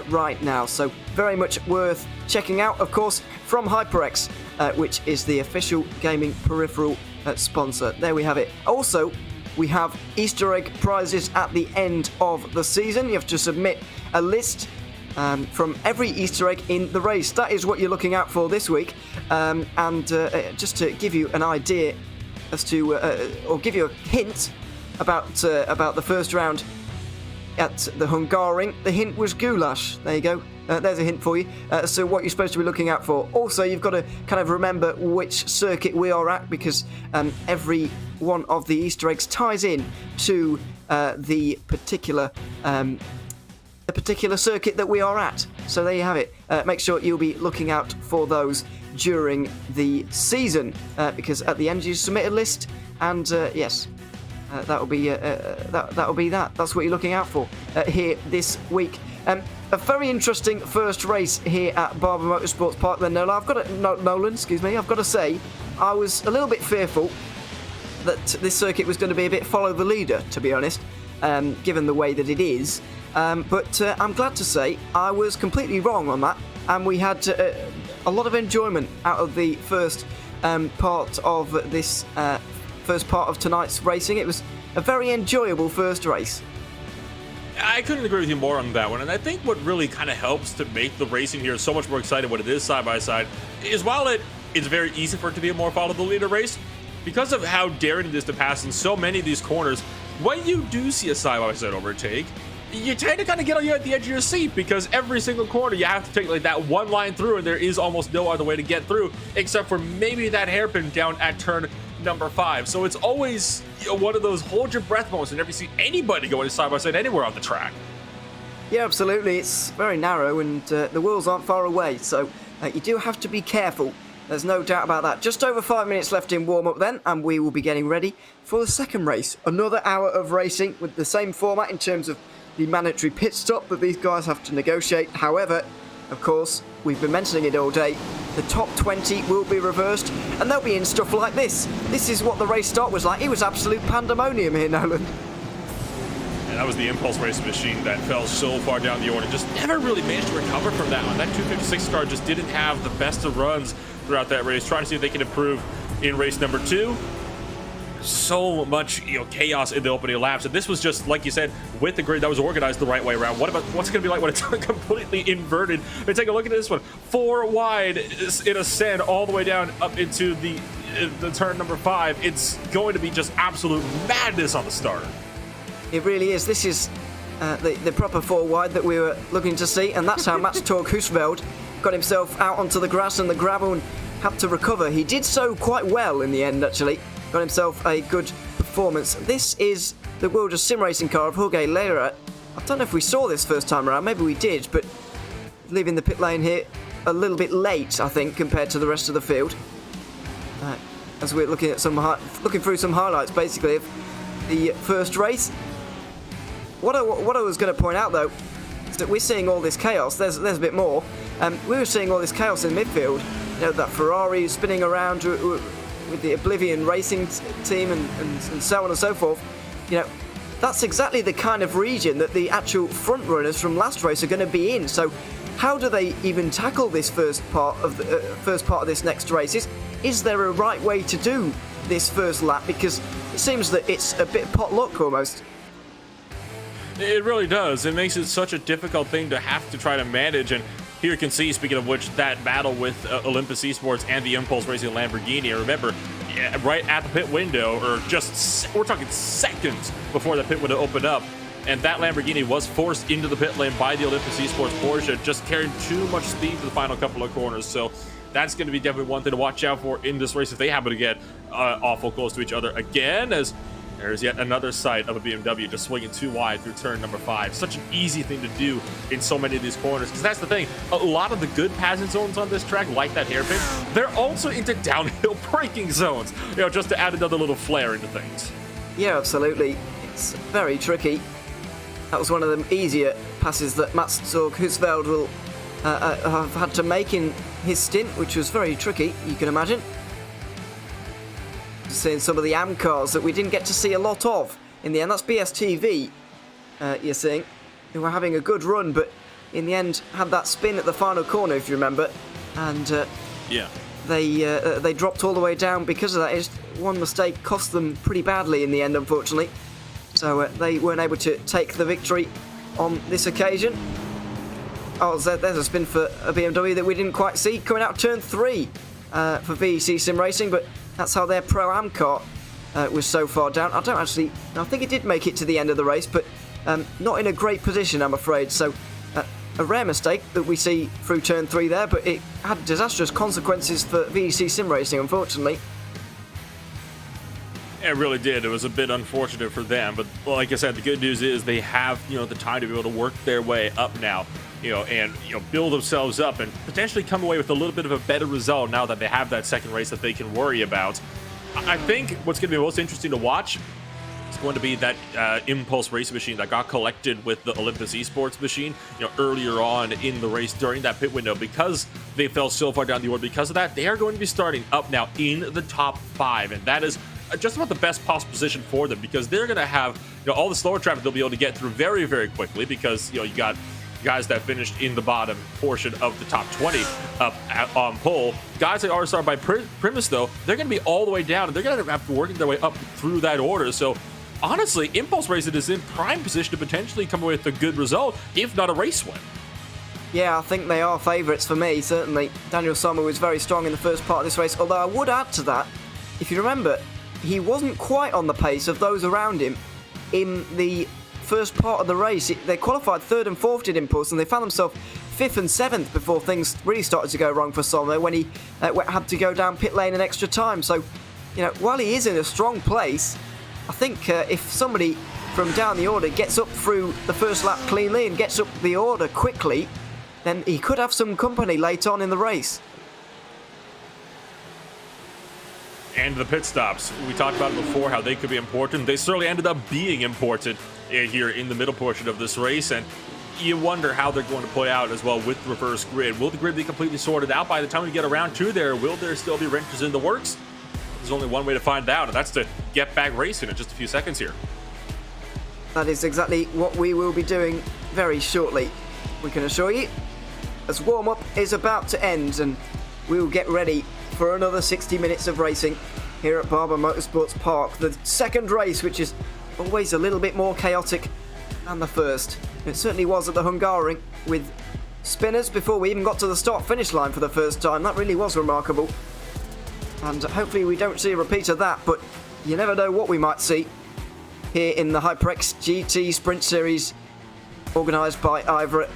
right now. So very much worth checking out, of course, from HyperX, which is the official gaming peripheral sponsor. There we have it. Also, we have Easter egg prizes at the end of the season. You have to submit a list from every Easter egg in the race. That is what you're looking out for this week. And just to give you an idea as to, or give you a hint about the first round at the Hungaroring, the hint was goulash. There you go. There's a hint for you. So what you're supposed to be looking out for. Also, you've got to kind of remember which circuit we are at, because every one of the Easter eggs ties in to the particular circuit that we are at. So there you have it. Make sure you'll be looking out for those during the season, because at the end you submit a list, and yes, that'll be that. That's what you're looking out for here this week. A very interesting first race here at Barber Motorsports Park. Then Nolan, excuse me. I've got to say, I was a little bit fearful that this circuit was going to be a bit follow the leader, to be honest, given the way that it is. But I'm glad to say I was completely wrong on that, and we had a lot of enjoyment out of the first part of this first part of tonight's racing. It was a very enjoyable first race. I couldn't agree with you more on that one, and I think what really kind of helps to make the racing here so much more exciting when it is side by side is, while it's very easy for it to be a more follow the leader race, because of how daring it is to pass in so many of these corners, when you do see a side by side overtake, you tend to kind of get on you at the edge of your seat, because every single corner you have to take like that one line through, and there is almost no other way to get through except for maybe that hairpin down at turn number 5. So it's always one of those hold your breath moments and never see anybody going side by side anywhere on the track. Yeah, absolutely. It's very narrow, and the wheels aren't far away, so you do have to be careful. There's no doubt about that. Just over 5 minutes left in warm-up then, and we will be getting ready for the second race. Another hour of racing with the same format in terms of the mandatory pit stop that these guys have to negotiate. However, of course, we've been mentioning it all day, the top 20 will be reversed, and they'll be in stuff like this. This is what the race start was like. It was absolute pandemonium here, Nolan. And That was the Impulse Racing machine that fell so far down the order. Just never really managed to recover from that one. That 256 car just didn't have the best of runs throughout that race. Trying to see if they can improve in race number 2. So much chaos in the opening laps, and this was just like you said, with the grid that was organized the right way around. What about what's going to be like when it's completely inverted? I mean, take a look at this one. 4 wide in ascend all the way down up into the turn number 5. It's going to be just absolute madness on the start. It really is. This is the proper 4 wide that we were looking to see, and that's how Mats Torg Husfeldt got himself out onto the grass and the gravel and had to recover. He did so quite well in the end, actually. Got himself a good performance. This is the World of Sim Racing car of Jorge Lera. I don't know if we saw this first time around, maybe we did, but leaving the pit lane here a little bit late, I think, compared to the rest of the field. As we're looking at looking through some highlights, basically, of the first race. What I was going to point out, though, is that we're seeing all this chaos. There's a bit more. We were seeing all this chaos in midfield. You know, that Ferrari spinning around with the Oblivion Racing team and so on and so forth. You know, that's exactly the kind of region that the actual front runners from last race are going to be in. So how do they even tackle this first part of this next race? Is there a right way to do this first lap? Because it seems that it's a bit potluck almost. It really does. It makes it such a difficult thing to have to try to manage. And here you can see, speaking of which, that battle with Olympus Esports and the Impulse Racing Lamborghini. I remember, right at the pit window, or we're talking seconds before the pit window opened up, and that Lamborghini was forced into the pit lane by the Olympus Esports Porsche, just carrying too much speed to the final couple of corners. So that's going to be definitely one thing to watch out for in this race if they happen to get awful close to each other again, as there's yet another sight of a BMW just swinging too wide through turn number 5. Such an easy thing to do in so many of these corners, because that's the thing. A lot of the good passing zones on this track, like that hairpin, they're also into downhill braking zones, just to add another little flair into things. Yeah, absolutely. It's very tricky. That was one of the easier passes that Mats Torg Husfeldt will have had to make in his stint, which was very tricky, you can imagine. Seeing some of the AM cars that we didn't get to see a lot of in the end. That's BSTV, you're seeing, who were having a good run, but in the end had that spin at the final corner, if you remember, and yeah, they dropped all the way down because of that. Just one mistake cost them pretty badly in the end, unfortunately. So they weren't able to take the victory on this occasion. Oh, there's a spin for a BMW that we didn't quite see coming out turn 3 for VEC Sim Racing, but that's how their Pro-Am car was so far down. I think it did make it to the end of the race, but not in a great position, I'm afraid. So a rare mistake that we see through turn 3 there, but it had disastrous consequences for VEC Sim Racing, unfortunately. It really did. It was a bit unfortunate for them, but like I said, the good news is they have the time to be able to work their way up now, and build themselves up and potentially come away with a little bit of a better result now that they have that second race that they can worry about. I think what's going to be most interesting to watch is going to be that Impulse Racing machine that got collected with the Olympus Esports machine earlier on in the race during that pit window. Because they fell so far down the order, because of that, they are going to be starting up now in the top 5, and that is just about the best possible position for them, because they're going to have all the slower traffic they'll be able to get through very, very quickly, because you got guys that finished in the bottom portion of the top 20 up on pole. Guys like RSR by Primus, though, they're going to be all the way down, and they're going to have to work their way up through that order. So honestly, Impulse Racing is in prime position to potentially come away with a good result, if not a race win. Yeah, I think they are favourites for me, certainly. Daniel Sommer was very strong in the first part of this race, although I would add to that, if you remember, he wasn't quite on the pace of those around him in the first part of the race. They qualified 3rd and 4th in Impulse, and they found themselves 5th and 7th before things really started to go wrong for Sommer when he had to go down pit lane an extra time. So, while he is in a strong place, I think if somebody from down the order gets up through the first lap cleanly and gets up the order quickly, then he could have some company late on in the race. And the pit stops. We talked about it before, how they could be important. They certainly ended up being important here in the middle portion of this race, and you wonder how they're going to play out as well with the reverse grid. Will the grid be completely sorted out by the time we get around to there? Will there still be wrenches in the works? There's only one way to find out, and that's to get back racing in just a few seconds here. that is exactly what we will be doing very shortly, we can assure you, as warm-up is about to end and we will get ready for another 60 minutes of racing here at Barber Motorsports Park. The second race, which is always a little bit more chaotic than the first. It certainly was at the Hungaroring, with spinners before we even got to the start-finish line for the first time. That really was remarkable. And hopefully we don't see a repeat of that, but you never know what we might see here in the HyperX GT Sprint Series, organised by IVRA,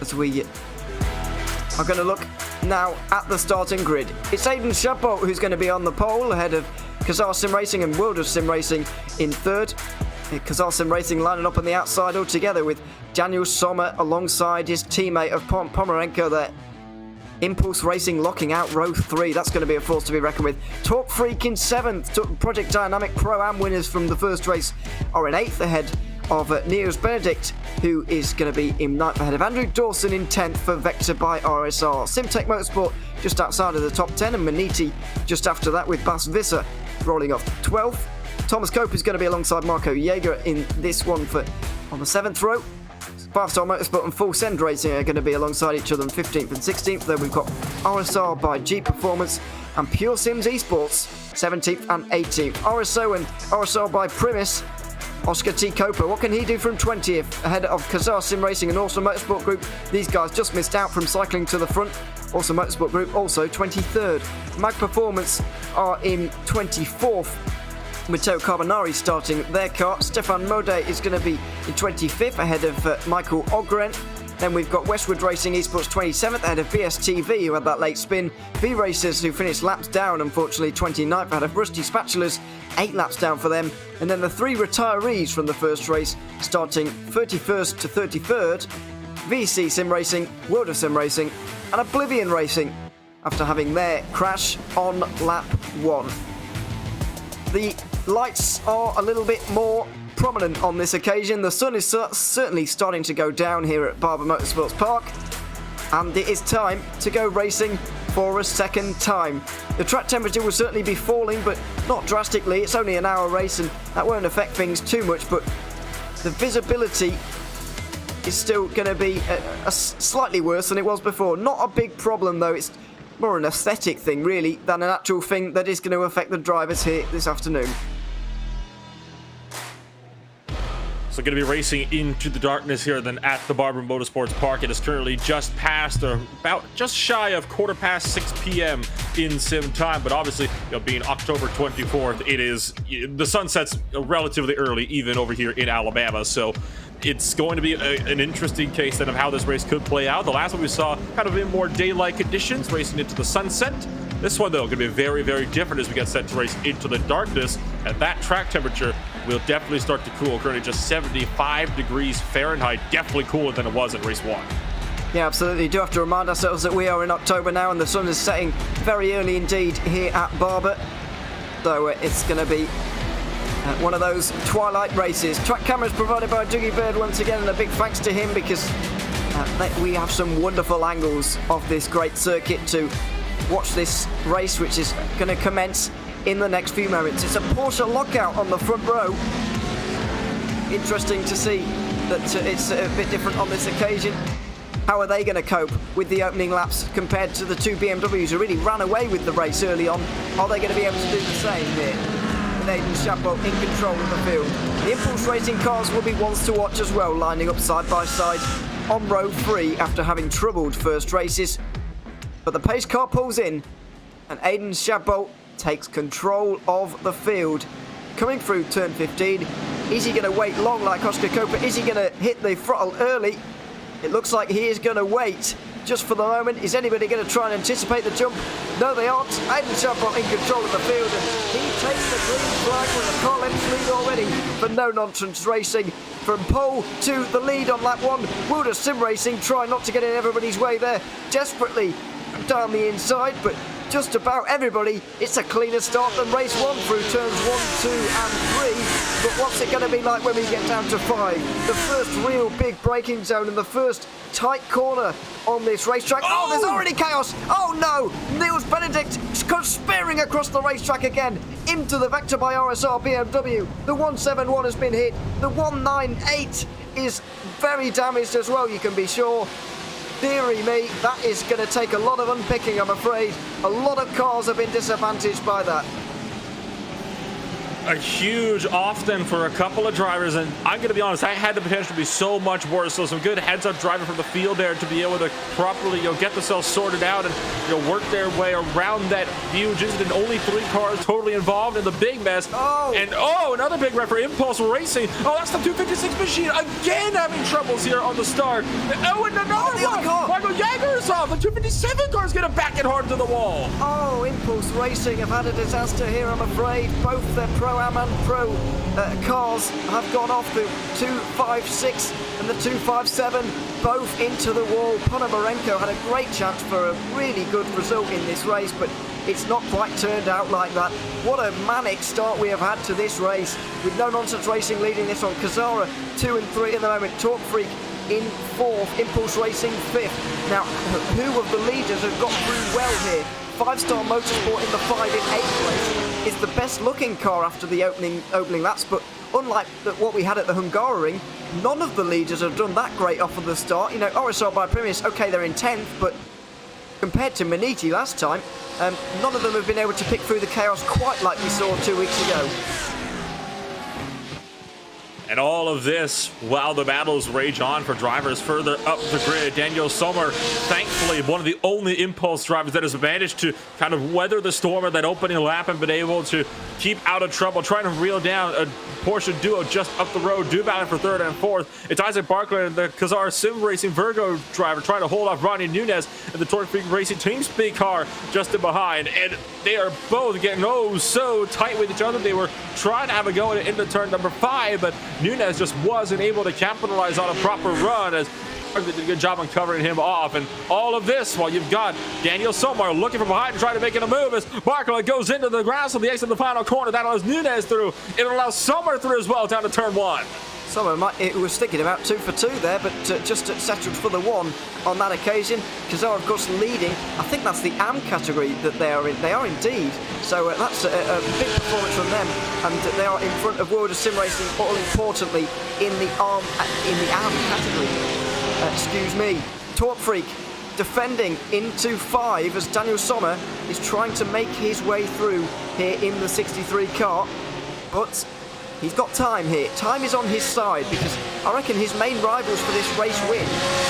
as we are going to look now at the starting grid. It's Aiden Chabot who's going to be on the pole, ahead of Kazar Sim Racing and World of Sim Racing in third. Kazar Sim Racing lining up on the outside altogether, with Daniel Sommer alongside his teammate of Pomerenko there. Impulse Racing locking out row 3. That's going to be a force to be reckoned with. Talk Freak in 7th. Project Dynamic Pro-Am winners from the first race are in 8th, ahead of Neos Benedict, who is going to be in 9th, ahead of Andrew Dawson in 10th for Vector by RSR. Simtech Motorsport just outside of the top 10, and Manity just after that, with Bas Visser rolling off 12th. Thomas Cope is going to be alongside Marco Jaeger in this one on the 7th row. 5-Star Motorsport and Full Send Racing are going to be alongside each other on 15th and 16th. Then we've got RSR by G Performance and Pure Sims Esports 17th and 18th. RSO and RSR by Primus. Oscar T. Copra, what can he do from 20th? Ahead of Kazar Sim Racing and Awesome Motorsport Group. These guys just missed out from cycling to the front. Awesome Motorsport Group also 23rd. Mag Performance are in 24th. Matteo Carbonari starting their car. Stefan Mode is going to be in 25th, ahead of Michael Ogren. Then we've got Westwood Racing Esports 27th, ahead of BSTV, who had that late spin. V-Racers, who finished laps down, unfortunately, 29th, ahead of Rusty Spatulas, 8 laps down for them. And then the 3 retirees from the first race, starting 31st to 33rd. VC Sim Racing, World of Sim Racing, and Oblivion Racing, after having their crash on lap 1. The lights are a little bit more prominent on this occasion. The sun is certainly starting to go down here at Barber Motorsports Park, and it is time to go racing for a second time. The track temperature will certainly be falling, but not drastically. It's only an hour race and that won't affect things too much, but the visibility is still going to be slightly worse than it was before. Not a big problem though. It's more an aesthetic thing really than an actual thing that is going to affect the drivers here this afternoon. So going to be racing into the darkness here then at the Barber Motorsports Park. It is currently just past, or about just shy of 6:15 p.m. in sim time, but obviously, being October 24th, it is, the sun sets relatively early even over here in Alabama, so it's going to be an interesting case then of how this race could play out. The last one we saw kind of in more daylight conditions, racing into the sunset. This one, though, going to be very, very different as we get set to race into the darkness. And that track temperature will definitely start to cool. Currently just 75 degrees Fahrenheit. Definitely cooler than it was in race 1. Yeah, absolutely. Do have to remind ourselves that we are in October now and the sun is setting very early indeed here at Barber. So it's going to be one of those twilight races. Track cameras provided by Dougie Bird once again, and a big thanks to him because we have some wonderful angles of this great circuit to watch this race, which is going to commence in the next few moments. It's a Porsche lockout on the front row. Interesting to see that it's a bit different on this occasion. How are they going to cope with the opening laps compared to the 2 BMWs who really ran away with the race early on? Are they going to be able to do the same here? With Aiden Chabot in control of the field. The Impulse Racing cars will be ones to watch as well, lining up side by side on row 3 after having troubled first races. But the pace car pulls in and Aiden Chabot takes control of the field. Coming through turn 15, is he going to wait long like Oscar Copra? Is he going to hit the throttle early? It looks like he is going to wait just for the moment. Is anybody going to try and anticipate the jump? No, they aren't. Aiden Chabot in control of the field, and he takes the green flag with a car length lead already for no nonsense racing. From pole to the lead on lap 1, World of Sim Racing trying not to get in everybody's way there, desperately down the inside, but just about everybody. It's a cleaner start than race 1 through turns 1, 2 and 3, but what's it going to be like when we get down to 5? The first real big braking zone and the first tight corner on this racetrack. Oh, there's already chaos. Oh no, Niels Benedict spearing across the racetrack again into the Vector by RSR BMW. The 171 has been hit. The 198 is very damaged as well, you can be sure. Deary me, that is going to take a lot of unpicking, I'm afraid. A lot of cars have been disadvantaged by that. A huge off then for a couple of drivers, and I'm going to be honest, I had the potential to be so much worse. So some good heads-up driving from the field there to be able to properly, get themselves sorted out and, work their way around that huge incident. Only 3 cars totally involved in the big mess. And another big wreck for Impulse Racing. Oh, that's the 256 machine again having troubles here on the start. Oh, and another one. Michael Jaeger is off. The 257 car is going to back it hard to the wall. Oh, Impulse Racing have had a disaster here, I'm afraid. Both their Pro-Am and Pro cars have gone off. The 256 and the 257 both into the wall. Ponomarenko had a great chance for a really good result in this race, but it's not quite turned out like that. What a manic start we have had to this race, with No Nonsense Racing leading this one. Kazara 2 and 3 at the moment. Talk Freak in 4th, Impulse Racing 5th. Now, who of the leaders have got through well here? 5-Star Motorsport in the 5 in 8th place is the best looking car after the opening laps, but unlike what we had at the Hungaroring, none of the leaders have done that great off of the start. RSR by Primus, okay, they're in 10th, but compared to Manity last time, none of them have been able to pick through the chaos quite like we saw 2 weeks ago. And all of this while the battles rage on for drivers further up the grid. Daniel Sommer, thankfully, one of the only Impulse drivers that has managed to kind of weather the storm of that opening lap and been able to keep out of trouble, trying to reel down a Porsche duo just up the road, do battle for 3rd and 4th. It's Isaac Barkler and the Kazar Sim Racing Virgo driver trying to hold off Ronnie Nunez and the Torque Freak Racing Team Speed car just in behind. And they are both getting so tight with each other. They were trying to have a go into turn number 5, but Nunez just wasn't able to capitalize on a proper run as they did a good job on covering him off. And all of this while you've got Daniel Somar looking from behind and trying to make it a move as Barkler goes into the grass on the exit of the final corner. That allows Nunez through. It allows Somar through as well down to turn 1. Sommer it was thinking about 2 for 2 there, but just settled for the 1 on that occasion. Kazar, of course, leading. I think that's the AM category that they are in. They are indeed. So that's a big performance from them, and they are in front of World of Sim Racing, all importantly, in the AM category. Excuse me. Torque Freak defending into 5 as Daniel Sommer is trying to make his way through here in the 63 car, but he's got time here. Time is on his side because I reckon his main rivals for this race win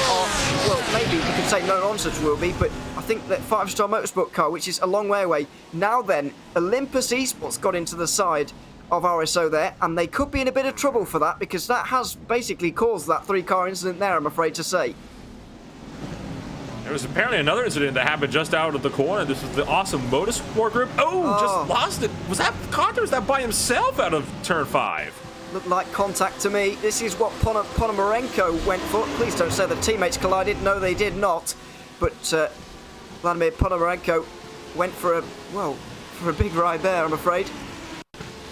are, well, maybe you could say No Nonsense will be, but I think that 5-Star Motorsport car, which is a long way away. Now then, Olympus Esports got into the side of RSO there, and they could be in a bit of trouble for that because that has basically caused that 3-car incident there, I'm afraid to say. There was apparently another incident that happened just out of the corner. This was the Awesome Motorsport group. Just lost it. Was that Carter? Was that by himself out of turn 5? Looked like contact to me. This is what Ponomarenko went for. Please don't say the teammates collided. No, they did not. But Vladimir Ponomarenko went for a big ride there, I'm afraid.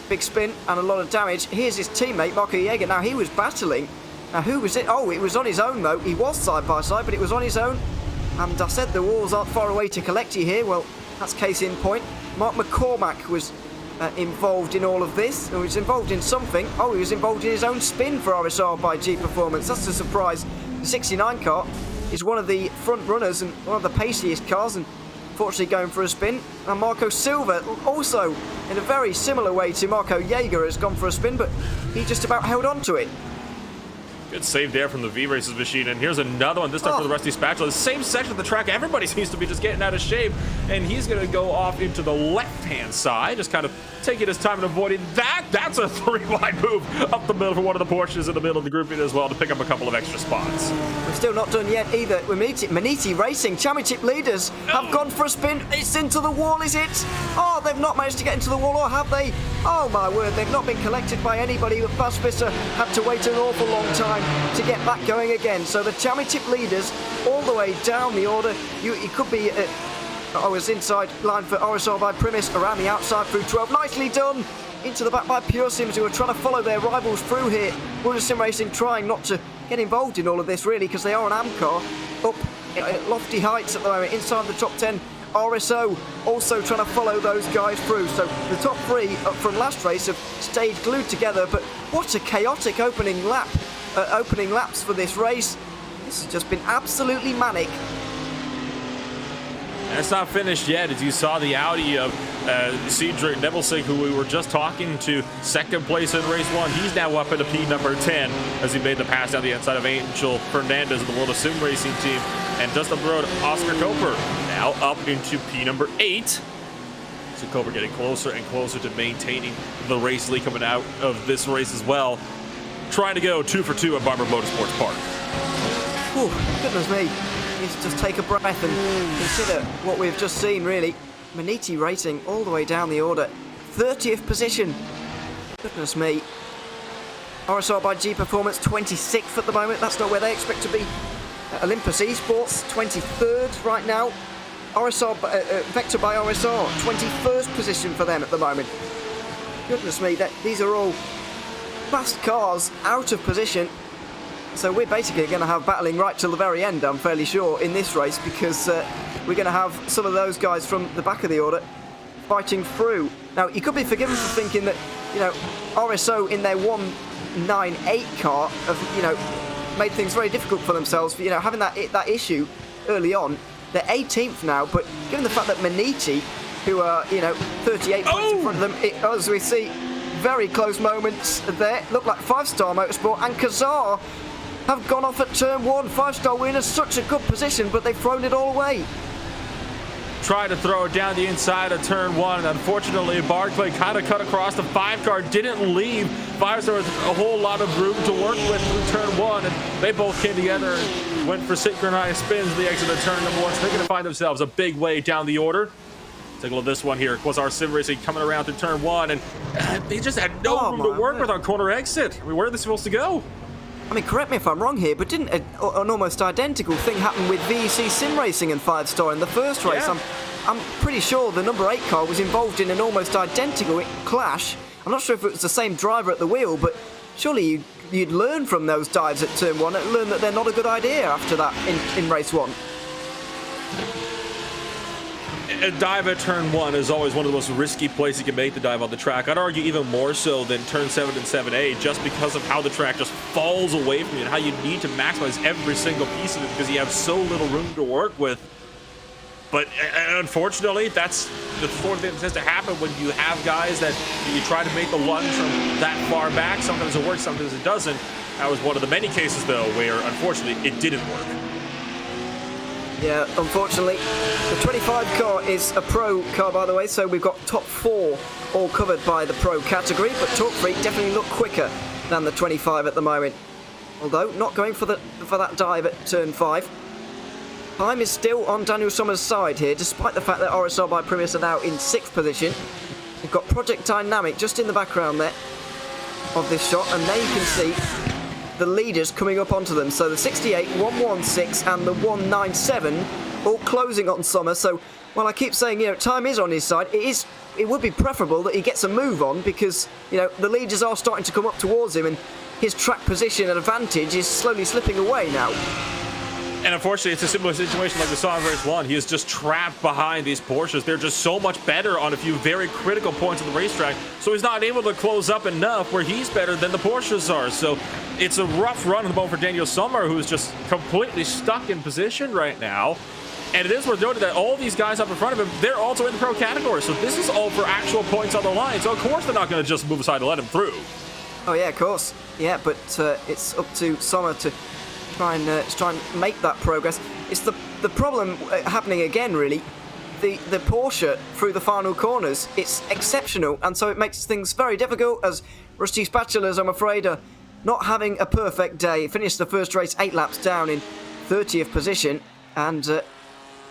Big spin and a lot of damage. Here's his teammate, Marco Jaeger. Now, he was battling. Now, who was it? Oh, it was on his own, though. He was side by side, but it was on his own. And I said the walls aren't far away to collect you here. Well, that's case in point. Mark McCormack was involved in all of this. He was involved in something. Oh, he was involved in his own spin for RSR by G Performance. That's a surprise. The 69 car is one of the front runners and one of the paciest cars, and fortunately going for a spin. And Marco Silva, also in a very similar way to Marco Jaeger, has gone for a spin, but he just about held on to it. Good save there from the V-Races machine, and here's another one, this time for the Rusty Spatula. The same section of the track, everybody seems to be just getting out of shape, and he's going to go off into the left-hand side, just kind of taking his time and avoiding that. That's a 3-wide move up the middle for one of the Porsches in the middle of the grouping as well to pick up a couple of extra spots. We're still not done yet either. Manity Racing Championship leaders have gone for a spin. It's into the wall, is it? Oh, they've not managed to get into the wall, or have they? Oh my word, they've not been collected by anybody. Bas Visser had to wait an awful long time to get that going again. So the championship leaders all the way down the order. You could be I was inside line for RSR by Primus, around the outside through 12. Nicely done! Into the back by Pure Sims, who are trying to follow their rivals through here. World of Sim Racing trying not to get involved in all of this, really, because they are an AM car up at lofty heights at the moment, inside the top 10. RSO also trying to follow those guys through. So the top three from last race have stayed glued together, but what a chaotic opening laps for this race. This has just been absolutely manic. And it's not finished yet, as you saw the Audi of Cedric Nebelsig, who we were just talking to, second place in race 1. He's now up into P number 10 as he made the pass down the inside of Angel Fernandez of the World of Sim Racing team. And just up the road, Oscar Copra now up into P number 8. So Copra getting closer and closer to maintaining the race lead coming out of this race as well. Trying to go 2 for 2 at Barber Motorsports Park. Oh, goodness me. Let's just take a breath and consider what we've just seen, really. Manity racing all the way down the order. 30th position. Goodness me. RSR by G Performance, 26th at the moment. That's not where they expect to be. Olympus Esports, 23rd right now. RSR, Vector by RSR, 21st position for them at the moment. Goodness me, these are all fast cars out of position. So we're basically going to have battling right till the very end, I'm fairly sure, in this race, because we're going to have some of those guys from the back of the order fighting through. Now, you could be forgiven for thinking that, you know, RSO in their 198 car have, you know, made things very difficult for themselves, you know, having that issue early on. They're 18th now, but given the fact that Manity, who are, you know, 38 points in front of them, as we see, very close moments there. Look like 5-Star Motorsport and Kazar have gone off at turn 1. 5-Star winners, such a good position, but they've thrown it all away. Tried to throw it down the inside of turn 1, and unfortunately Barclay kind of cut across. The 5 car didn't leave 5-Star with a whole lot of room to work with through turn 1, and they both came together and went for synchronized spins at the exit of turn number 1. So they're going to find themselves a big way down the order. Take a look at this one here. Was our Sim Racing coming around through turn 1, and they just had no room to work with our corner exit. I mean, where are they supposed to go? I mean, correct me if I'm wrong here, but didn't an almost identical thing happen with VEC Sim Racing and 5-Star in the first race? Yeah. I'm pretty sure the number 8 car was involved in an almost identical clash. I'm not sure if it was the same driver at the wheel, but surely you'd learn from those dives at turn 1 and learn that they're not a good idea after that in race 1. A dive at turn 1 is always one of the most risky places you can make the dive on the track. I'd argue even more so than turn 7 and 7A, just because of how the track just falls away from you and how you need to maximize every single piece of it because you have so little room to work with. But unfortunately, that's the sort of thing that tends to happen when you have guys that you try to make the lunge from that far back. Sometimes it works, sometimes it doesn't. That was one of the many cases, though, where unfortunately it didn't work. Yeah, unfortunately. The 25 car is a pro car, by the way, so we've got top 4 all covered by the pro category, but Talk Freak definitely look quicker than the 25 at the moment. Although, not going for that dive at turn 5. Time is still on Daniel Sommer's side here, despite the fact that RSR by Primus are now in 6th position. We've got Project Dynamic just in the background there of this shot, and there you can see the leaders coming up onto them. So the 68, 116 and the 197 all closing on Sommer. So while I keep saying, you know, time is on his side, it would be preferable that he gets a move on because, you know, the leaders are starting to come up towards him and his track position and advantage is slowly slipping away now. And unfortunately, it's a similar situation like we saw in race 1. He is just trapped behind these Porsches. They're just so much better on a few very critical points of the racetrack. So he's not able to close up enough where he's better than the Porsches are. So it's a rough run at the moment for Daniel Sommer, who's just completely stuck in position right now. And it is worth noting that all these guys up in front of him, they're also in the pro category. So this is all for actual points on the line. So of course they're not going to just move aside and let him through. Oh yeah, of course. Yeah, but it's up to Sommer to try and make that progress. It's the problem happening again, really. The Porsche through the final corners, it's exceptional, and so it makes things very difficult as Rusty Spatulas, I'm afraid, are not having a perfect day. Finished the first race 8 laps down in 30th position, and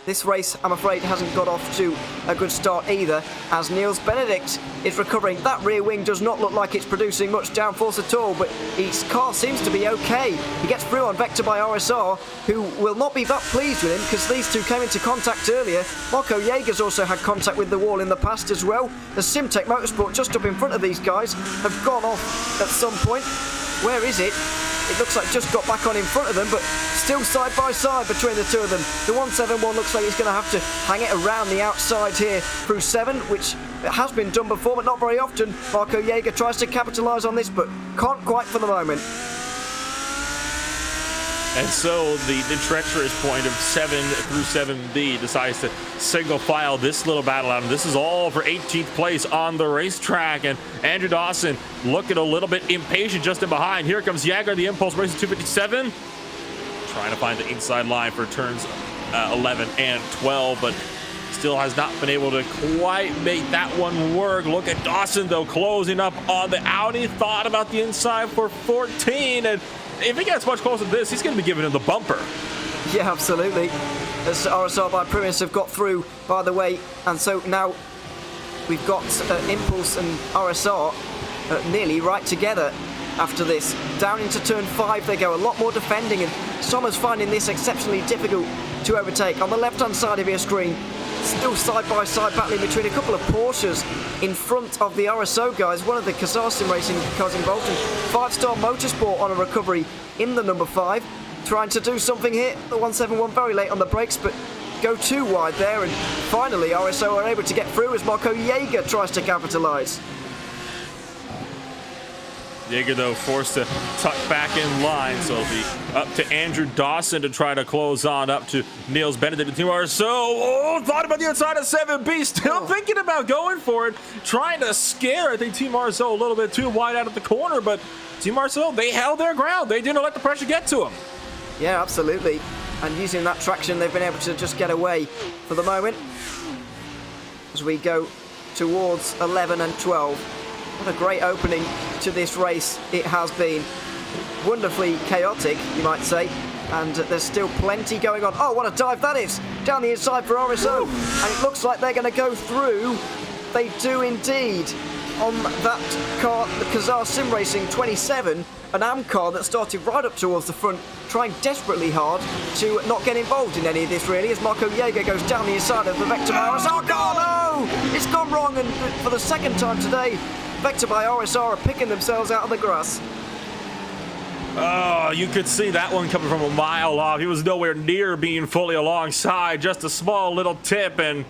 This race, I'm afraid, hasn't got off to a good start either, as Niels Benedict is recovering. That rear wing does not look like it's producing much downforce at all, but his car seems to be okay. He gets through on Vector by RSR, who will not be that pleased with him because these two came into contact earlier. Marco Jäger's also had contact with the wall in the past as well. The Simtech Motorsport just up in front of these guys have gone off at some point. Where is it? It looks like just got back on in front of them, but still side by side between the two of them. The 171 looks like he's going to have to hang it around the outside here through 7, which has been done before, but not very often. Marco Jäger tries to capitalise on this, but can't quite for the moment. And so the treacherous point of 7 through 7B decides to single file this little battle out. And this is all for 18th place on the racetrack. And Andrew Dawson looking a little bit impatient just in behind. Here comes Jäger, the Impulse racing 257. Trying to find the inside line for turns 11 and 12, but still has not been able to quite make that one work. Look at Dawson, though, closing up on the Audi. Thought about the inside for 14, and if he gets much closer to this, he's going to be giving him the bumper. Yeah, absolutely. As RSR by Primus have got through, by the way, and so now we've got Impulse and RSR nearly right together after this. Down into turn 5 they go, a lot more defending, and Sommer's finding this exceptionally difficult to overtake. On the left-hand side of your screen, still side-by-side battling between a couple of Porsches in front of the RSO guys, one of the Kazar Sim Racing cars involved, and 5-Star Motorsport on a recovery in the number 5, trying to do something here. The 171 very late on the brakes, but go too wide there, and finally RSO are able to get through as Marco Jäger tries to capitalise. Jäger, though, forced to tuck back in line, so it'll be up to Andrew Dawson to try to close on up to Niels Benedict and Team RSO. Oh, thought about the inside of 7B, still thinking about going for it, trying to scare, I think, Team RSO a little bit too wide out of the corner, but Team RSO, they held their ground. They didn't let the pressure get to them. Yeah, absolutely. And using that traction, they've been able to just get away for the moment as we go towards 11 and 12. What a great opening to this race it has been. Wonderfully chaotic, you might say, and there's still plenty going on. Oh, what a dive that is! Down the inside for RSO, and it looks like they're going to go through. They do indeed. On that car, the Kazar Sim Racing 27, an AM car that started right up towards the front, trying desperately hard to not get involved in any of this, really, as Marco Jäger goes down the inside of the Vector by RSR. Oh, no! It's gone wrong, and for the second time today, Vector by RSR are picking themselves out of the grass. Oh, you could see that one coming from a mile off. He was nowhere near being fully alongside, just a small little tip, and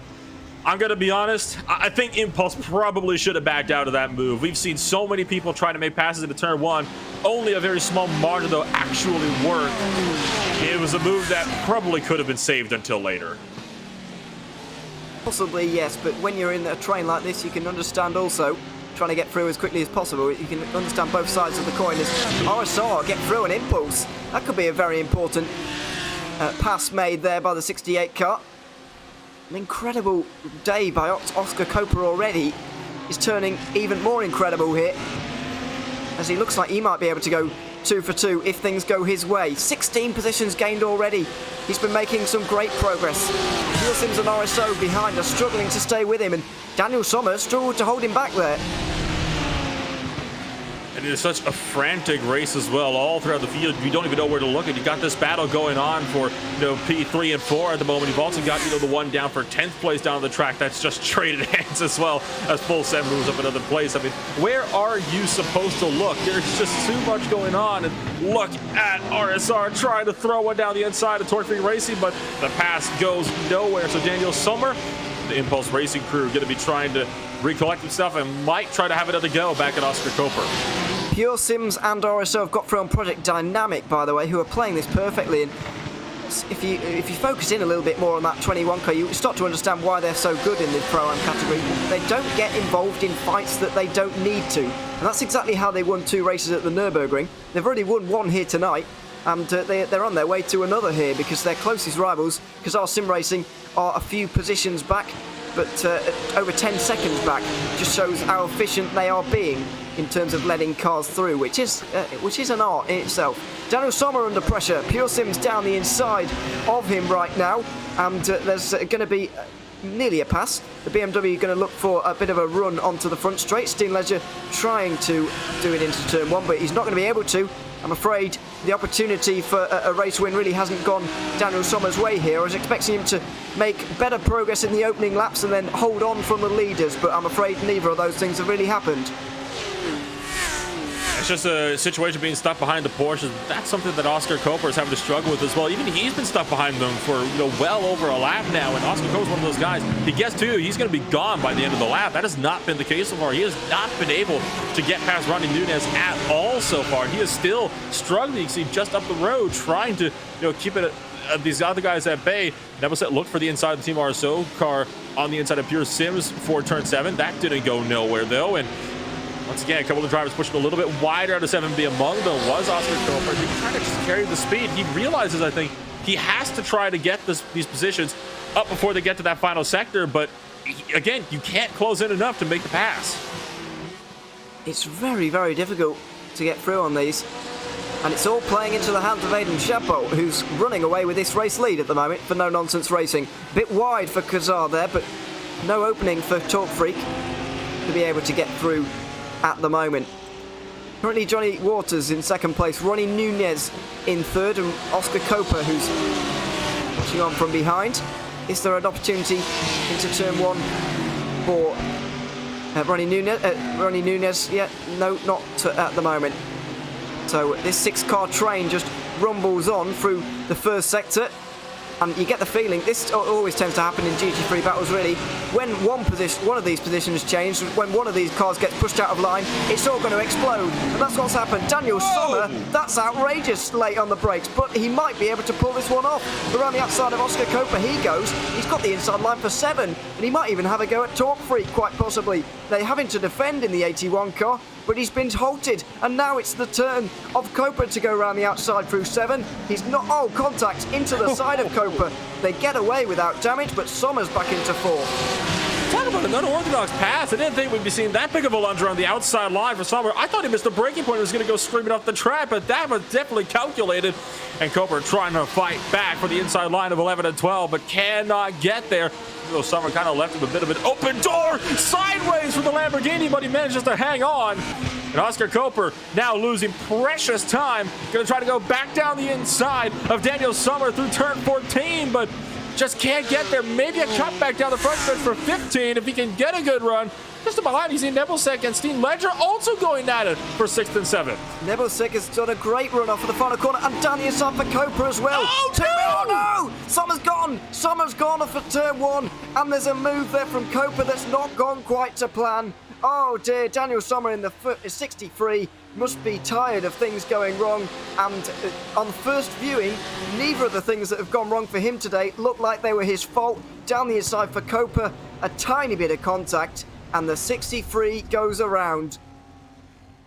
I'm going to be honest, I think Impulse probably should have backed out of that move. We've seen so many people trying to make passes into turn 1. Only a very small margin, though, actually worked. It was a move that probably could have been saved until later. Possibly, yes, but when you're in a train like this, you can understand also trying to get through as quickly as possible. You can understand both sides of the coin as RSR get through an Impulse. That could be a very important pass made there by the 68 car. An incredible day by Oscar Copra already is turning even more incredible here, as he looks like he might be able to go 2 for 2 if things go his way. 16 positions gained already. He's been making some great progress. Fuel Sims and RSO behind are struggling to stay with him, and Daniel Sommer struggled to hold him back there. And it is such a frantic race as well, all throughout the field. You don't even know where to look at. You got this battle going on for, P3 and 4 at the moment. You've also got, the one down for 10th place down the track that's just traded hands as well as Full Sem moves up another place. I mean, where are you supposed to look? There's just too much going on. And look at RSR trying to throw one down the inside of Torque Free Racing, but the pass goes nowhere. So Daniel Sommer, the Impulse Racing crew, going to be trying to recollect himself and might try to have another go back at Oscar Copra. Pure Sims and RSO have got through on Project Dynamic, by the way, who are playing this perfectly. And if you focus in a little bit more on that 21 car, you start to understand why they're so good in this Pro-Am category. They don't get involved in fights that they don't need to. And that's exactly how they won 2 races at the Nürburgring. They've already won 1 here tonight, and they're on their way to another here because their closest rivals, Kazar Sim Racing, are a few positions back. but over 10 seconds back. Just shows how efficient they are being in terms of letting cars through, which is an art in itself. Daniel Sommer under pressure. Pure Sims down the inside of him right now, and there's going to be nearly a pass. The BMW going to look for a bit of a run onto the front straight. Steen Ledger trying to do it into turn one, but he's not going to be able to. I'm afraid the opportunity for a race win really hasn't gone Daniel Sommer's way here. I was expecting him to make better progress in the opening laps and then hold on from the leaders, but I'm afraid neither of those things have really happened. It's just a situation being stuck behind the Porsche. That's something that Oscar Copra is having to struggle with as well. Even he's been stuck behind them for well over a lap now, and Oscar Copra's one of those guys. He gets to, he's going to be gone by the end of the lap. That has not been the case so far. He has not been able to get past Ronnie Nunez at all so far. He is still struggling. You can see just up the road, trying to keep it these other guys at bay. Nebelset looked for the inside of the Team RSO car on the inside of Pure Sims for turn 7. That didn't go nowhere though, and once again, a couple of drivers pushing a little bit wider out of 7B. Among them was Oscar Copra. He's trying to just carry the speed. He realizes, I think, he has to try to get these positions up before they get to that final sector. But again, you can't close in enough to make the pass. It's very, very difficult to get through on these. And it's all playing into the hands of Aidan Chapeau, who's running away with this race lead at the moment for No Nonsense Racing. A bit wide for Kazar there, but no opening for Talk Freak to be able to get through at the moment. Currently Johnny Waters in second place, Ronnie Nunez in third, and Oscar Copra who's watching on from behind. Is there an opportunity into turn one for Ronnie Nunez? Yeah, no, not at the moment. So this 6-car train just rumbles on through the first sector. And you get the feeling, this always tends to happen in GT3 battles really, when one of these positions change, when one of these cars gets pushed out of line, it's all going to explode. And that's what's happened. Daniel Sommer, that's outrageous late on the brakes, but he might be able to pull this one off. Around the outside of Oscar Copra he goes. He's got the inside line for 7, and he might even have a go at Talk Freak, quite possibly. They're having to defend in the 81 car, but he's been halted, and now it's the turn of Copra to go around the outside through 7. He's not, contact into the side of Copra. They get away without damage, but Sommer's back into 4th. Talk about an unorthodox pass. I didn't think we'd be seeing that big of a lunge around the outside line for Sommer. I thought he missed the braking point and was going to go screaming off the track, but that was definitely calculated. And Copra trying to fight back for the inside line of 11 and 12, but cannot get there. Sommer kind of left him a bit of an open door sideways for the Lamborghini, but he manages to hang on. And Oscar Copra now losing precious time. Going to try to go back down the inside of Daniel Sommer through turn 14, but just can't get there. Maybe a cutback down the front stretch for 15 if he can get a good run. Just behind, you see Nebelset and Steen Ledger also going at it for 6th and 7th. Nebelset has done a great run off of the final corner, and down the inside for Copra as well. Oh, no! Sommer's gone! Sommer's gone off at turn 1, and there's a move there from Copra that's not gone quite to plan. Oh dear, Daniel Sommer in the 63 must be tired of things going wrong, and on first viewing, neither of the things that have gone wrong for him today look like they were his fault. Down the inside for Copra, a tiny bit of contact, and the 63 goes around.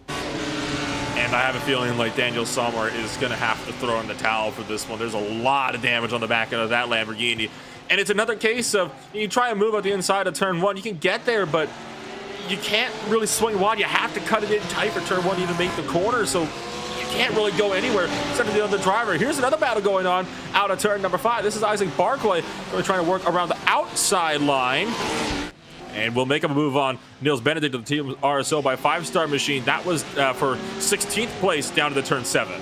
And I have a feeling like Daniel Sommer is going to have to throw in the towel for this one. There's a lot of damage on the back end of that Lamborghini. And it's another case of you try and move out the inside of turn 1. You can get there, but you can't really swing wide. You have to cut it in tight for turn 1 to even make the corner. So you can't really go anywhere except for the other driver. Here's another battle going on out of turn number 5. This is Isaac Barclay really trying to work around the outside line. And we'll make a move on Nils Benedict of the Team RSO by 5-star machine. That was for 16th place down to the turn 7.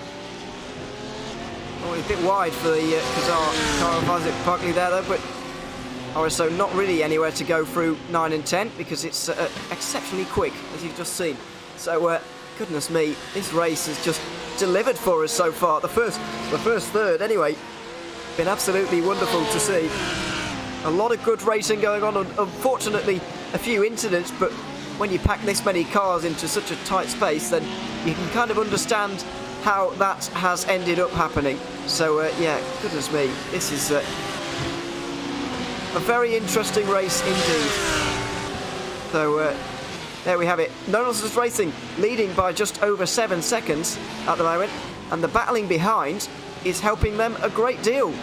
Oh, a bit wide for the Kazar car of Isaac Barclay there, though, but RSO not really anywhere to go through 9 and 10 because it's exceptionally quick, as you've just seen. So, goodness me, this race has just delivered for us so far. The first third, anyway, been absolutely wonderful to see. A lot of good racing going on. Unfortunately, a few incidents, but when you pack this many cars into such a tight space, then you can kind of understand how that has ended up happening. So, yeah, goodness me, this is a very interesting race indeed. So, there we have it. No Nonsense Racing leading by just over 7 seconds at the moment, and the battling behind is helping them a great deal.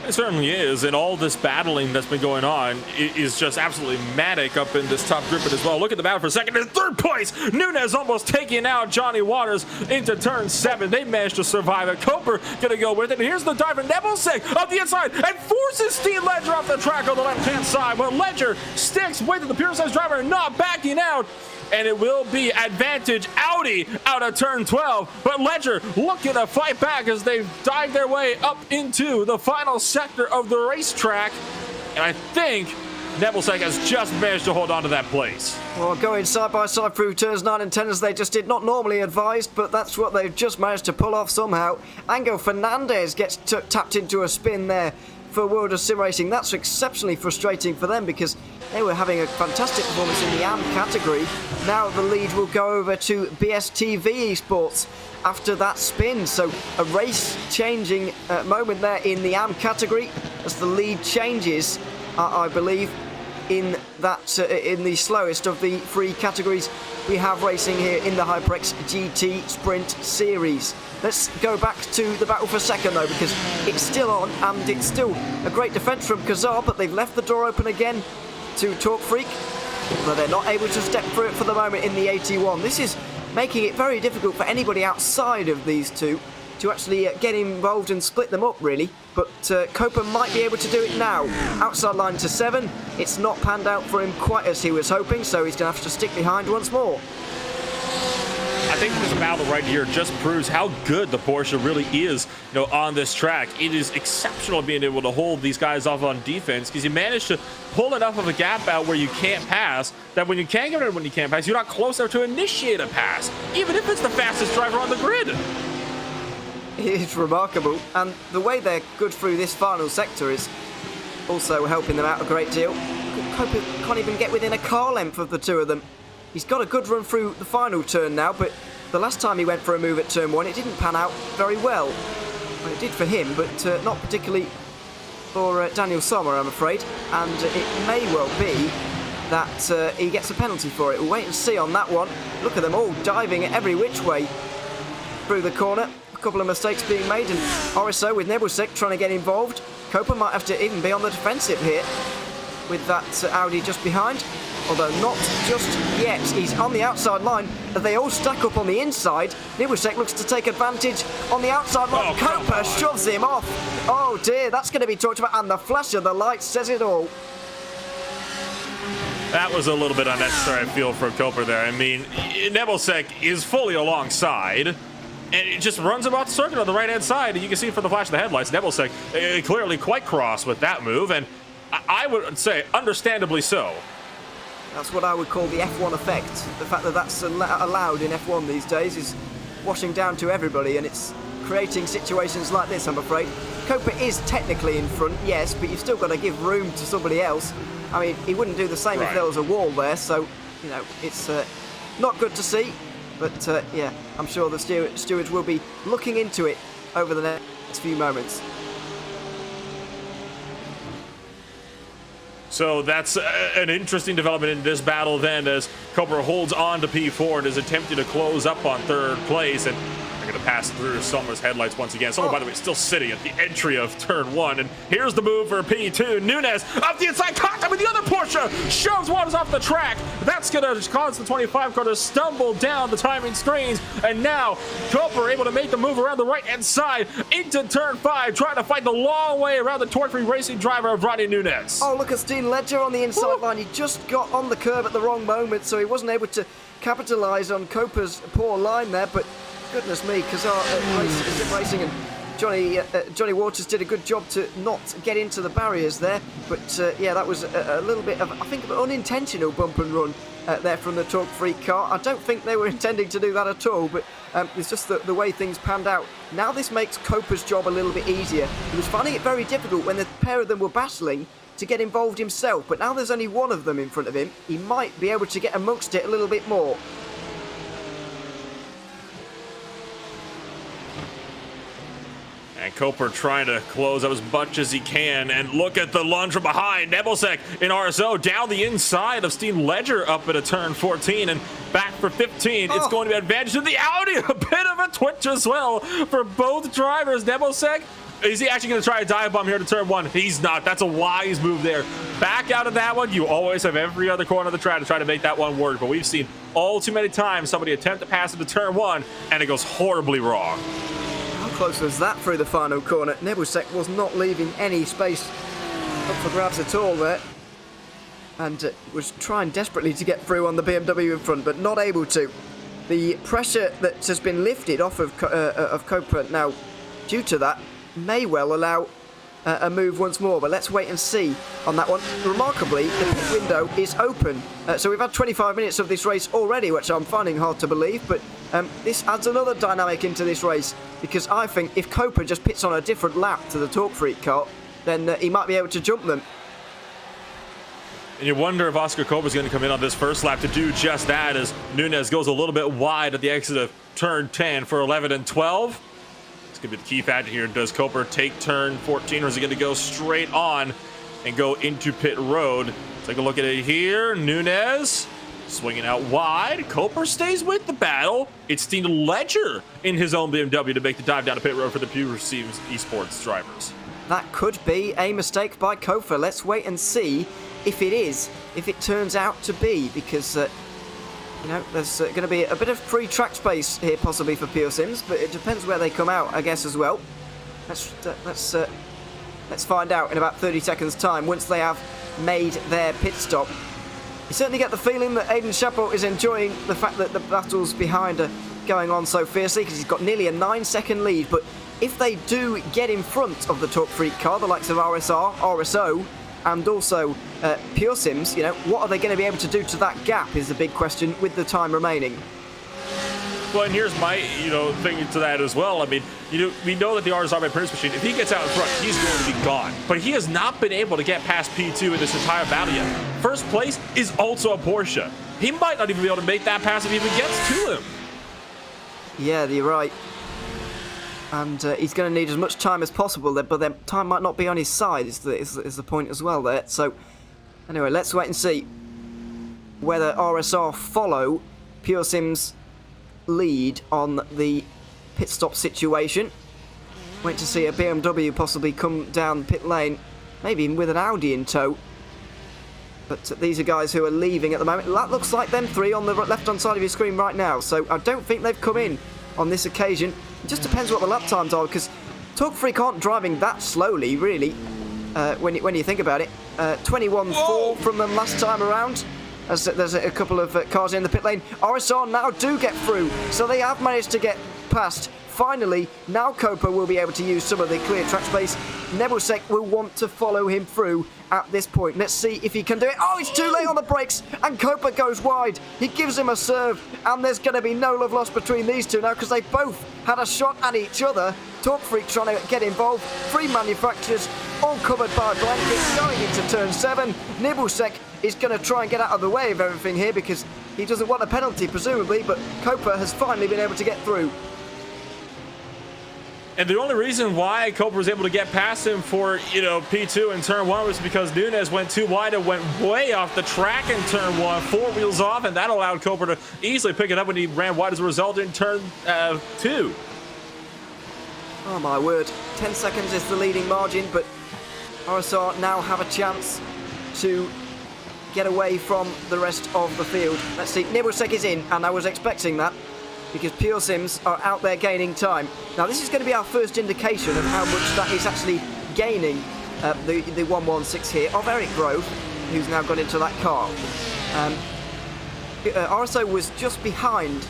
It certainly is, and all this battling that's been going on is just absolutely manic up in this top group as well. Look at the battle for second. In third place, Nunes almost taking out Johnny Waters into turn 7. They managed to survive it. Copra gonna go with it. And here's the diver, Nebelsic up the inside and forces Steve Ledger off the track on the left-hand side. But Ledger sticks with the pure size driver, not backing out. And it will be advantage Audi out of turn 12. But Ledger looking to fight back as they dive their way up into the final sector of the racetrack. And I think Nebelsic has just managed to hold on to that place. Well, going side by side through turns 9 and 10 as they just did, not normally advised, but that's what they've just managed to pull off somehow. Angel Fernandez gets tapped into a spin there for World of Sim Racing. That's exceptionally frustrating for them because they were having a fantastic performance in the AM category. Now the lead will go over to BSTV Esports after that spin. So a race-changing moment there in the AM category as the lead changes, I believe, in the slowest of the 3 categories we have racing here in the HyperX GT Sprint Series. Let's go back to the battle for second though, because it's still on and it's still a great defence from Kazar, but they've left the door open again to Talk Freak, but they're not able to step through it for the moment in the 81. This is making it very difficult for anybody outside of these two to actually get involved and split them up, really. But Copra might be able to do it now. Outside line to 7. It's not panned out for him quite as he was hoping, so he's going to have to stick behind once more. I think this battle right here just proves how good the Porsche really is, on this track. It is exceptional being able to hold these guys off on defense because you manage to pull enough of a gap out where you can't pass, that when you can get rid of when you can't pass, you're not close enough to initiate a pass, even if it's the fastest driver on the grid. It's remarkable, and the way they're good through this final sector is also helping them out a great deal. Copra can't even get within a car length of the two of them. He's got a good run through the final turn now, but the last time he went for a move at turn 1, it didn't pan out very well. Well, it did for him, but not particularly for Daniel Sommer, I'm afraid. And it may well be that he gets a penalty for it. We'll wait and see on that one. Look at them all diving every which way through the corner. A couple of mistakes being made, and RSO with Nebelsic trying to get involved. Copra might have to even be on the defensive here with that Audi just behind. Although not just yet. He's on the outside line. They all stack up on the inside. Nebelsic looks to take advantage on the outside line. Copra shoves him off. Oh dear, that's going to be talked about. And the flash of the lights says it all. That was a little bit unnecessary, I feel, for Copra there. I mean, Nebelsic is fully alongside, and it just runs him off the circuit on the right-hand side. And you can see from the flash of the headlights, Nebelsic clearly quite cross with that move, and I would say understandably so. That's what I would call the F1 effect. The fact that that's allowed in F1 these days is washing down to everybody, and it's creating situations like this, I'm afraid. Copra is technically in front, yes, but you've still got to give room to somebody else. I mean, he wouldn't do the same if there was a wall there, so, it's not good to see. But, yeah, I'm sure the stewards will be looking into it over the next few moments. So that's an interesting development in this battle then, as Copra holds on to P4 and is attempting to close up on third place, and they're going to pass through Sommer's headlights once again. Sommer, by the way, still sitting at the entry of turn 1, and here's the move for P2. Nunes up the inside, contact with the other Porsche, shoves Waters off the track. That's going to cause the 25 car to stumble down the timing screens, and now Copra able to make the move around the right-hand side into turn 5, trying to fight the long way around the torque-free racing driver of Ronnie Nunes. Oh, look at Steve Ledger on the inside line. He just got on the curb at the wrong moment, so he wasn't able to capitalise on Copra's poor line there, but goodness me, Kazar Racing and Johnny Waters did a good job to not get into the barriers there, but yeah, that was a little bit of, I think, an unintentional bump and run there from the Talk Freak car. I don't think they were intending to do that at all, but it's just the way things panned out. Now this makes Copra's job a little bit easier. He was finding it very difficult when the pair of them were battling to get involved himself, but now there's only one of them in front of him. He might be able to get amongst it a little bit more. And Copra trying to close up as much as he can. And look at the lunge from behind. Nebelsic in RSO down the inside of Steve Ledger up at a turn 14 and back for 15. It's going to be advantage to the Audi. A bit of a twitch as well for both drivers. Nebelsic Is he actually going to try a dive bomb here to turn one? He's not. That's a wise move there. Back out of that one. You always have every other corner of the track to try to make that one work. But we've seen all too many times somebody attempt to pass into turn one, and it goes horribly wrong. How close was that through the final corner? Nebusek was not leaving any space up for grabs at all there. And was trying desperately to get through on the BMW in front, but not able to. The pressure that has been lifted off of Copra now, due to that, may well allow a move once more, but let's wait and see on that one. Remarkably, the pit window is open, so we've had 25 minutes of this race already, which I'm finding hard to believe, but this adds another dynamic into this race, because I think if Copra just pits on a different lap to the Talk Freak car, then he might be able to jump them. And you wonder if Oscar Copra is going to come in on this first lap to do just that, as Nunez goes a little bit wide at the exit of turn 10 for 11 and 12. It's going to be the key factor here. Does Copra take turn 14, or is he going to go straight on and go into pit road? Take a look at it here. Nunez swinging out wide. Copra stays with the battle. It's Steve Ledger in his own BMW to make the dive down to pit road for the Pure Seams Esports drivers. That could be a mistake by Copra. Let's wait and see if it is, if it turns out to be, because you know, there's going to be a bit of free track space here possibly for Pure Sims, but it depends where they come out, I guess, as well. Let's find out in about 30 seconds time once they have made their pit stop. You certainly get the feeling that Aiden Chapeau is enjoying the fact that the battles behind are going on so fiercely, because he's got nearly a 9-second lead. But if they do get in front of the Talk Freak car, the likes of RSR, RSO, and also Pure Sims, you know, what are they going to be able to do to that gap is the big question with the time remaining. Well, and here's my, thing to that as well. I mean, we know that the RSR by Prince Machine, if he gets out in front, he's going to be gone. But he has not been able to get past P2 in this entire battle yet. First place is also a Porsche. He might not even be able to make that pass if he even gets to him. Yeah, you're right. And he's going to need as much time as possible there, but then time might not be on his side is the point as well there. So anyway, let's wait and see whether RSR follow Pure Sims' lead on the pit stop situation. Wait to see a BMW possibly come down pit lane, maybe even with an Audi in tow. But these are guys who are leaving at the moment. That looks like them three on the left-hand side of your screen right now. So I don't think they've come in on this occasion. It just depends what the lap times are, because Talk Freak aren't driving that slowly, really, when you think about it. 21.4 from them last time around, as there's a couple of cars in the pit lane. RSR now do get through, so they have managed to get past. Finally, now Copra will be able to use some of the clear track space. Nebusek will want to follow him through at this point. Let's see if he can do it. Oh, it's too late on the brakes, and Copra goes wide. He gives him a serve, and there's going to be no love lost between these two now, because they both had a shot at each other. Talk Freak trying to get involved. Three manufacturers, all covered by blankets, going into turn 7. Nebusek is going to try and get out of the way of everything here, because he doesn't want a penalty, presumably, but Copra has finally been able to get through. And the only reason why Copra was able to get past him for, P2 in turn 1 was because Nunez went too wide and went way off the track in turn 1, 4 wheels off, and that allowed Copra to easily pick it up when he ran wide as a result in turn 2. Oh my word, 10 seconds is the leading margin, but RSR now have a chance to get away from the rest of the field. Let's see, Nebusek is in, and I was expecting that, because Pure Sims are out there gaining time. Now this is going to be our first indication of how much that is actually gaining the 116 here of Eric Grove, who's now got into that car. RSO was just behind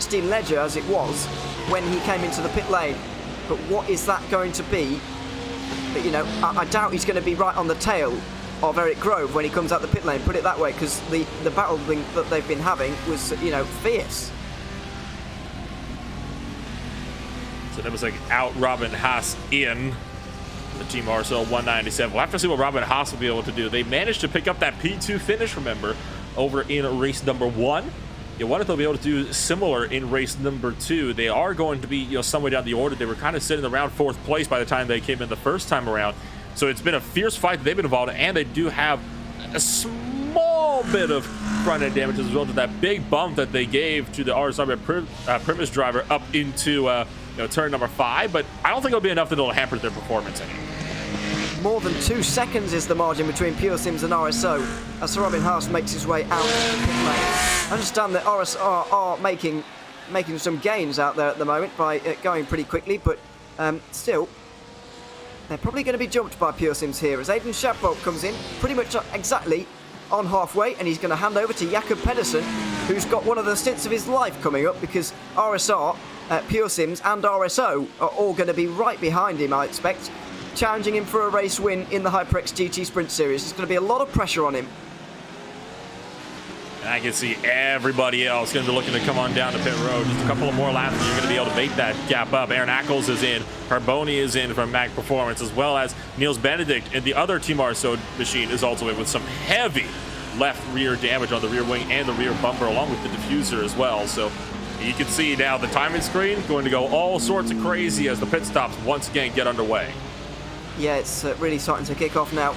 Steve Ledger as it was when he came into the pit lane. But what is that going to be? But, I doubt he's going to be right on the tail of Eric Grove when he comes out the pit lane, put it that way, because the battle that they've been having was, fierce. So that was like out Robin Haas in the Team RSL 197. We'll have to see what Robin Haas will be able to do. They managed to pick up that P2 finish, remember, over in race number 1. You wonder if they'll be able to do similar in race number 2. They are going to be, somewhere down the order. They were kind of sitting around 4th place by the time they came in the first time around. So it's been a fierce fight that they've been involved in, and they do have a small bit of front-end damage as a result of that big bump that they gave to the RSR Primus driver up into turn number 5, but I don't think it'll be enough that it'll hamper their performance any. More than 2 seconds is the margin between Pure Sims and RSO as Sir Robin Haas makes his way out of the pit lane. I understand that RSO are making some gains out there at the moment by going pretty quickly, but still, they're probably going to be jumped by Pure Sims here as Aiden Shadbolt comes in pretty much exactly on halfway, and he's going to hand over to Jakob Pedersen, who's got one of the stints of his life coming up because RSR, Pure Sims and RSO are all going to be right behind him, I expect, challenging him for a race win in the HyperX GT Sprint Series. There's going to be a lot of pressure on him. And I can see everybody else going to be looking to come on down to pit road. Just a couple of more laps and you're going to be able to make that gap up. Aaron Ackles is in. Carboni is in from Mag Performance, as well as Niels Benedict. And the other Team RSO machine is also in with some heavy left rear damage on the rear wing and the rear bumper, along with the diffuser as well. So you can see now the timing screen going to go all sorts of crazy as the pit stops once again get underway. Yeah, it's really starting to kick off now.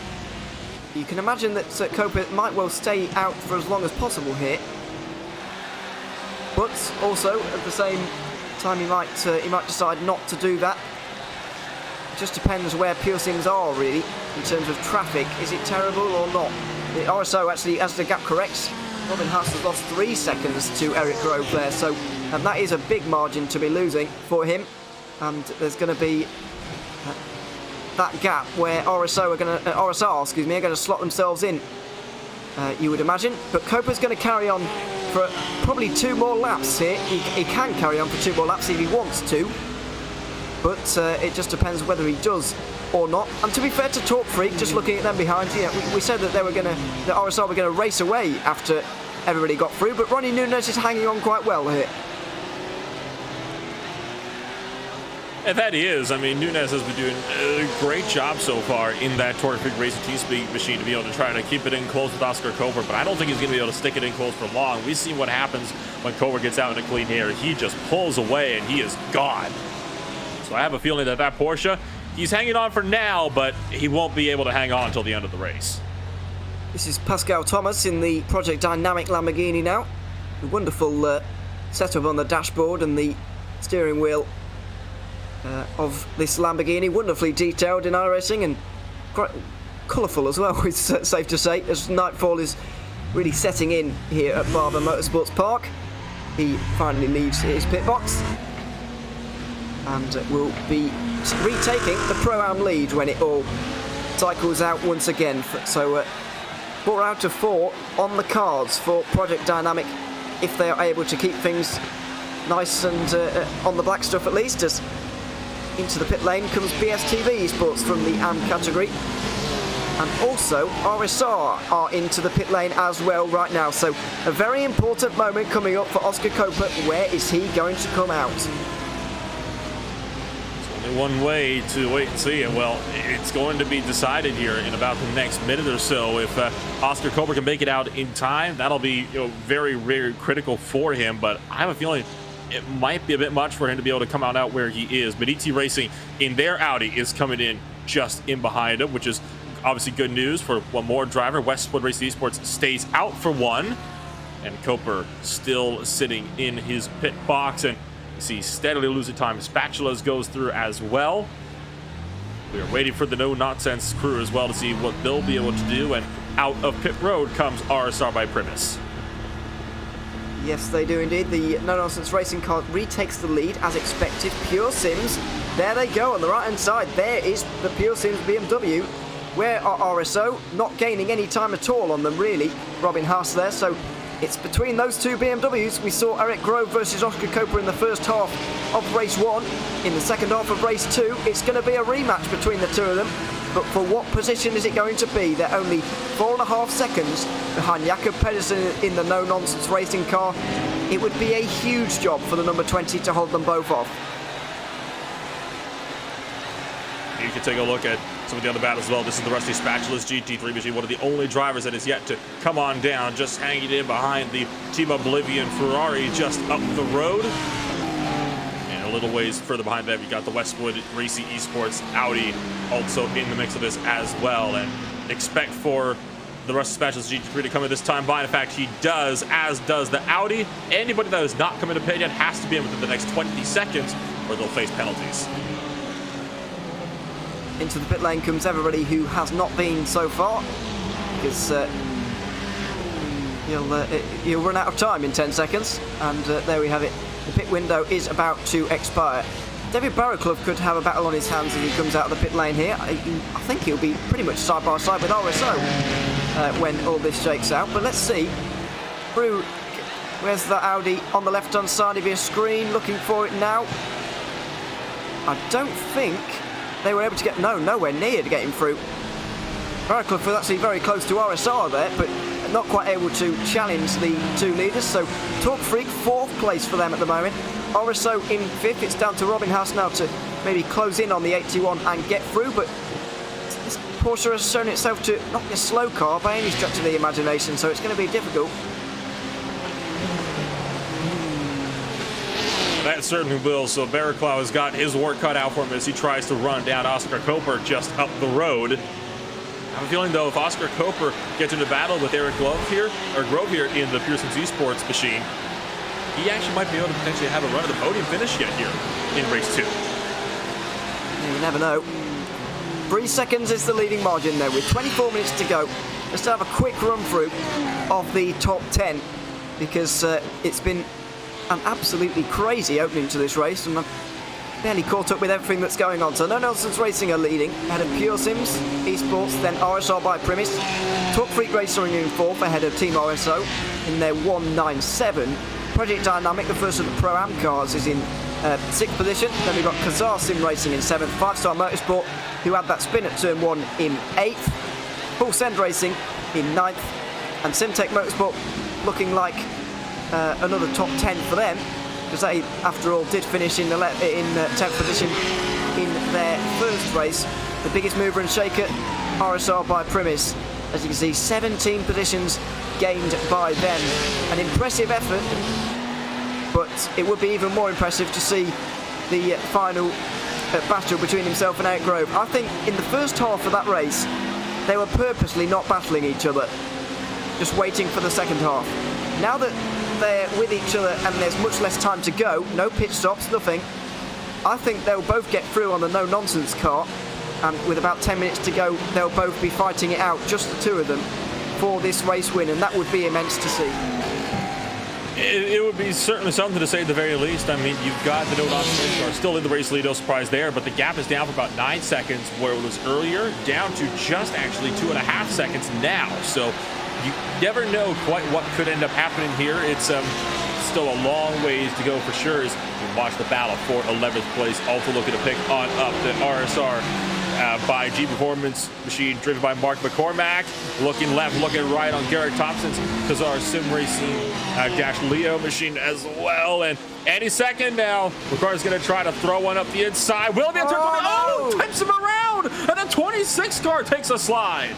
You can imagine that Copra might well stay out for as long as possible here, but also at the same time he might decide not to do that. It just depends where Pure Sims are really in terms of traffic. Is it terrible or not? The RSO actually, as the gap corrects, Robin Haas has lost 3 seconds to Eric Grove there, so that is a big margin to be losing for him, and there's going to be that gap where RSR are going to slot themselves in, you would imagine. But Copra's going to carry on for probably 2 more laps here. He can carry on for 2 more laps if he wants to, but it just depends whether he does or not. And to be fair to Talk Freak, just looking at them behind, we said that the RSR were going to race away after everybody got through, but Ronnie Nunez is hanging on quite well here. And that is, I mean, Nunez has been doing a great job so far in that Talk Freak Racing T-Speed machine to be able to try to keep it in close with Oscar Copra, but I don't think he's going to be able to stick it in close for long. We've seen what happens when Copra gets out into clean air. He just pulls away and he is gone. So I have a feeling that Porsche, he's hanging on for now, but he won't be able to hang on until the end of the race. This is Pascal Thomas in the Project Dynamic Lamborghini now. A wonderful setup on the dashboard and the steering wheel of this Lamborghini, wonderfully detailed in iRacing and quite colourful as well, it's safe to say, as nightfall is really setting in here at Barber Motorsports Park. He finally leaves his pit box and will be retaking the Pro-Am lead when it all cycles out once again. So 4 out of 4 on the cards for Project Dynamic if they are able to keep things nice and on the black stuff at least, as into the pit lane comes BSTV Esports from the AM category, and also RSR are into the pit lane as well right now. So a very important moment coming up for Oscar Copra. Where is he going to come out? There's only one way to wait and see, and well, it's going to be decided here in about the next minute or so. If Oscar Copra can make it out in time, that'll be very, very critical for him, but I have a feeling it might be a bit much for him to be able to come out where he is. But ET Racing in their Audi is coming in just in behind him, which is obviously good news for one more driver. Westwood Racing Esports stays out for one, and Copra still sitting in his pit box, and you see steadily losing time. Spatulas goes through as well. We are waiting for the No Nonsense crew as well to see what they'll be able to do, and out of pit road comes RSR by Primus. Yes, they do indeed. The No Nonsense Racing car retakes the lead as expected. Pure Sims, there they go on the right hand side. There is the Pure Sims BMW. Where are RSO? Not gaining any time at all on them really. Robin Haas there, so it's between those 2 BMWs. We saw Eric Grove versus Oscar Copra in the first half of race 1. In the second half of race 2, it's going to be a rematch between the 2 of them. But for what position is it going to be? They're only 4.5 seconds behind Jakob Pedersen in the No Nonsense Racing car. It would be a huge job for the number 20 to hold them both off. You can take a look at some of the other battles as well. This is the Rusty Spatulas GT3 machine, one of the only drivers that is yet to come on down, just hanging in behind the Team Oblivion Ferrari just up the road. And a little ways further behind them, you got the Westwood Racing Esports Audi also in the mix of this as well. And expect for the Rusty Spatulas GT3 to come in this time by. In fact, he does, as does the Audi. Anybody that has not come into pit yet has to be in within the next 20 seconds or they'll face penalties. Into the pit lane comes everybody who has not been so far, because you'll run out of time in 10 seconds, and there we have it. The pit window is about to expire. David Barraclough could have a battle on his hands as he comes out of the pit lane here. I think he'll be pretty much side by side with RSO when all this shakes out, but let's see. Through, where's the Audi on the left-hand side of your screen? Looking for it now. I don't think they were able to get, nowhere near to get him through. Barraclough was actually very close to RSR there, but not quite able to challenge the two leaders. So Talk Freak, 4th place for them at the moment. RSO in 5th. It's down to Robin Haas now to maybe close in on the 81 and get through, but this Porsche has shown itself to not be a slow car by any stretch of the imagination, so it's going to be difficult. That certainly will. So Barraclough has got his work cut out for him as he tries to run down Oscar Copra just up the road. I have a feeling, though, if Oscar Copra gets into battle with Eric Grove here in the Pearson's Esports machine, he actually might be able to potentially have a run at the podium finish yet here in race 2. You never know. 3 seconds is the leading margin there with 24 minutes to go. Let's have a quick run through of the top 10, because it's been an absolutely crazy opening to this race, and I'm barely caught up with everything that's going on. So No Nonsense Racing are leading ahead of Pure Sims, Esports, then RSR by Primis. Talk Freak Racing in 4th ahead of Team RSO in their 197. Project Dynamic, the first of the Pro-Am cars, is in 6th position. Then we've got Kazar Sim Racing in 7th. 5-Star Motorsport, who had that spin at turn 1, in 8th. Full Send Racing in 9th. And Simtech Motorsport looking like another top 10 for them, because they, after all, did finish in 10th position in their first race. The biggest mover and shaker, RSR by Primis. As you can see, 17 positions gained by them. An impressive effort, but it would be even more impressive to see the final battle between himself and Eric Grove. I think in the first half of that race, they were purposely not battling each other, just waiting for the second half. Now that they're with each other and there's much less time to go, no pit stops, nothing, I think they'll both get through on the No Nonsense car, and with about 10 minutes to go, they'll both be fighting it out, just the two of them, for this race win, and that would be immense to see. It would be certainly something to say at the very least. I mean, you've got the No Nonsense car still in the race lead, no surprise there, but the gap is down for about 9 seconds, where it was earlier, down to just actually 2.5 seconds now. So you never know quite what could end up happening here. It's still a long ways to go for sure as we watch the battle for 11th place. Also looking to pick on up the RSR by G Performance machine driven by Mark McCormack. Looking left, looking right on Garrett Thompson's Kazar Sim Racing Leo machine as well. And any second now, Ricardo's going to try to throw one up the inside. Will be a turn 20. Oh, tips him around. And the 26 car takes a slide.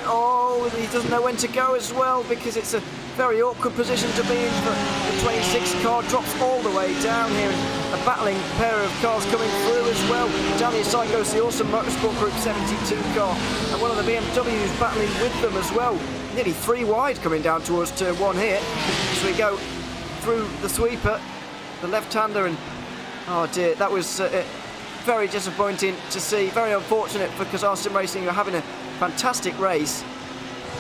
Oh, he doesn't know when to go as well, because it's a very awkward position to be in. But the 26 car drops all the way down here. A battling pair of cars coming through as well. Down the side goes the awesome Motorsport Group 72 car, and one of the BMWs battling with them as well. Nearly 3 wide coming down towards turn 1 here. As we go through the sweeper, the left-hander, and oh dear, that was very disappointing to see. Very unfortunate for Kazar Sim Racing, who are having a fantastic race,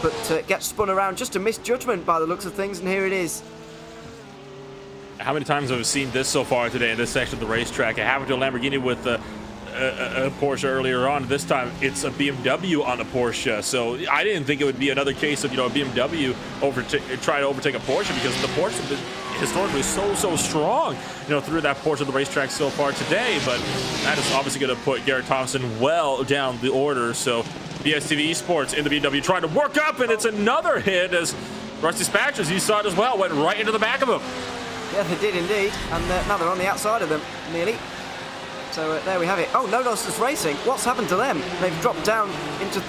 but gets spun around. Just a misjudgment by the looks of things, and here it is. How many times have we seen this so far today in this section of the racetrack? It happened to a Lamborghini with a Porsche earlier on. This time it's a BMW on a Porsche. So I didn't think it would be another case of, a BMW try to overtake a Porsche, because the Porsche have been historically so strong, through that portion of the racetrack so far today. But that is obviously going to put Garrett Thompson well down the order. So BSTV Esports in the BMW trying to work up, and it's another hit as Rusty Spatchers, you saw it as well, went right into the back of him. Yeah, they did indeed, and now they're on the outside of them, nearly. So there we have it. Oh, No Nonsense Racing, what's happened to them? They've dropped down into...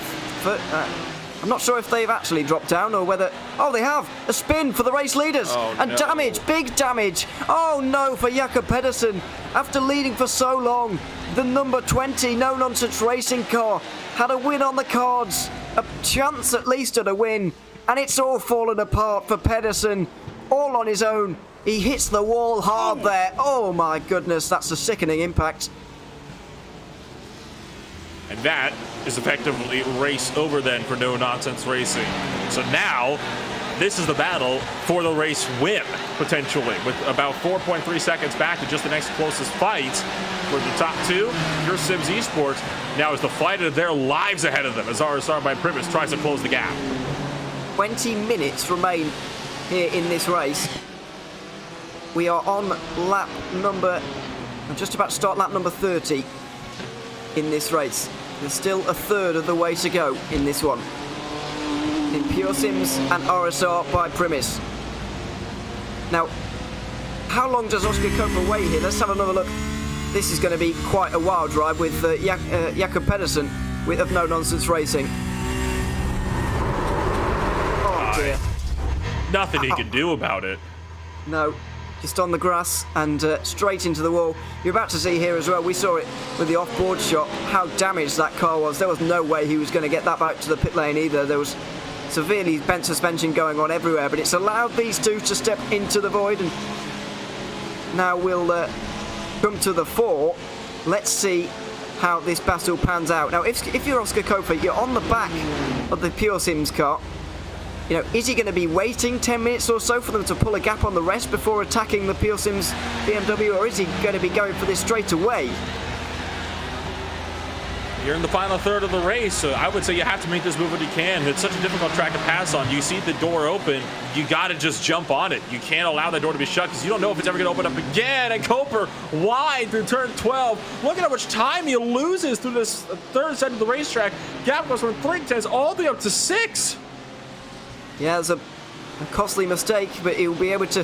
I'm not sure if they've actually dropped down or whether... Oh, they have! A spin for the race leaders! Oh, and no. Damage! Big damage! Oh no, for Jakob Pedersen! After leading for so long, the number 20 No Nonsense Racing car had a win on the cards. A chance at least at a win. And it's all fallen apart for Pedersen. All on his own. He hits the wall hard there. Oh my goodness, that's a sickening impact. And that is effectively race over then for No Nonsense Racing. So now, this is the battle for the race win, potentially, with about 4.3 seconds back to just the next closest fight for the top two. Your Sims Esports now is the fight of their lives ahead of them as RSR by Primus tries to close the gap. 20 minutes remain here in this race. We are on lap number, I'm just about to start lap number 30 in this race. There's still a third of the way to go in this one. In Pure Sims and RSR by Primus. Now, how long does Oscar Copra wait here? Let's have another look. This is going to be quite a wild ride with Jakob Pedersen of No Nonsense Racing. Oh dear. Nothing he can do about it. No, just on the grass and straight into the wall. You're about to see here as well, we saw it with the off-board shot, how damaged that car was. There was no way he was going to get that back to the pit lane either. There was severely bent suspension going on everywhere, but it's allowed these two to step into the void, and now we'll come to the fore. Let's see how this battle pans out. Now, if you're Oscar Copra, you're on the back of the Pure Sims car. You know, is he going to be waiting 10 minutes or so for them to pull a gap on the rest before attacking the Pure Sims BMW, or is he going to be going for this straight away? You're in the final third of the race, so I would say you have to make this move when you can. It's such a difficult track to pass on. You see the door open, you got to just jump on it. You can't allow that door to be shut because you don't know if it's ever going to open up again. And Copra wide through turn 12. Look at how much time he loses through this third set of the racetrack. Gap goes from 3/10 all the way up to 6. Yeah, it's a costly mistake, but he'll be able to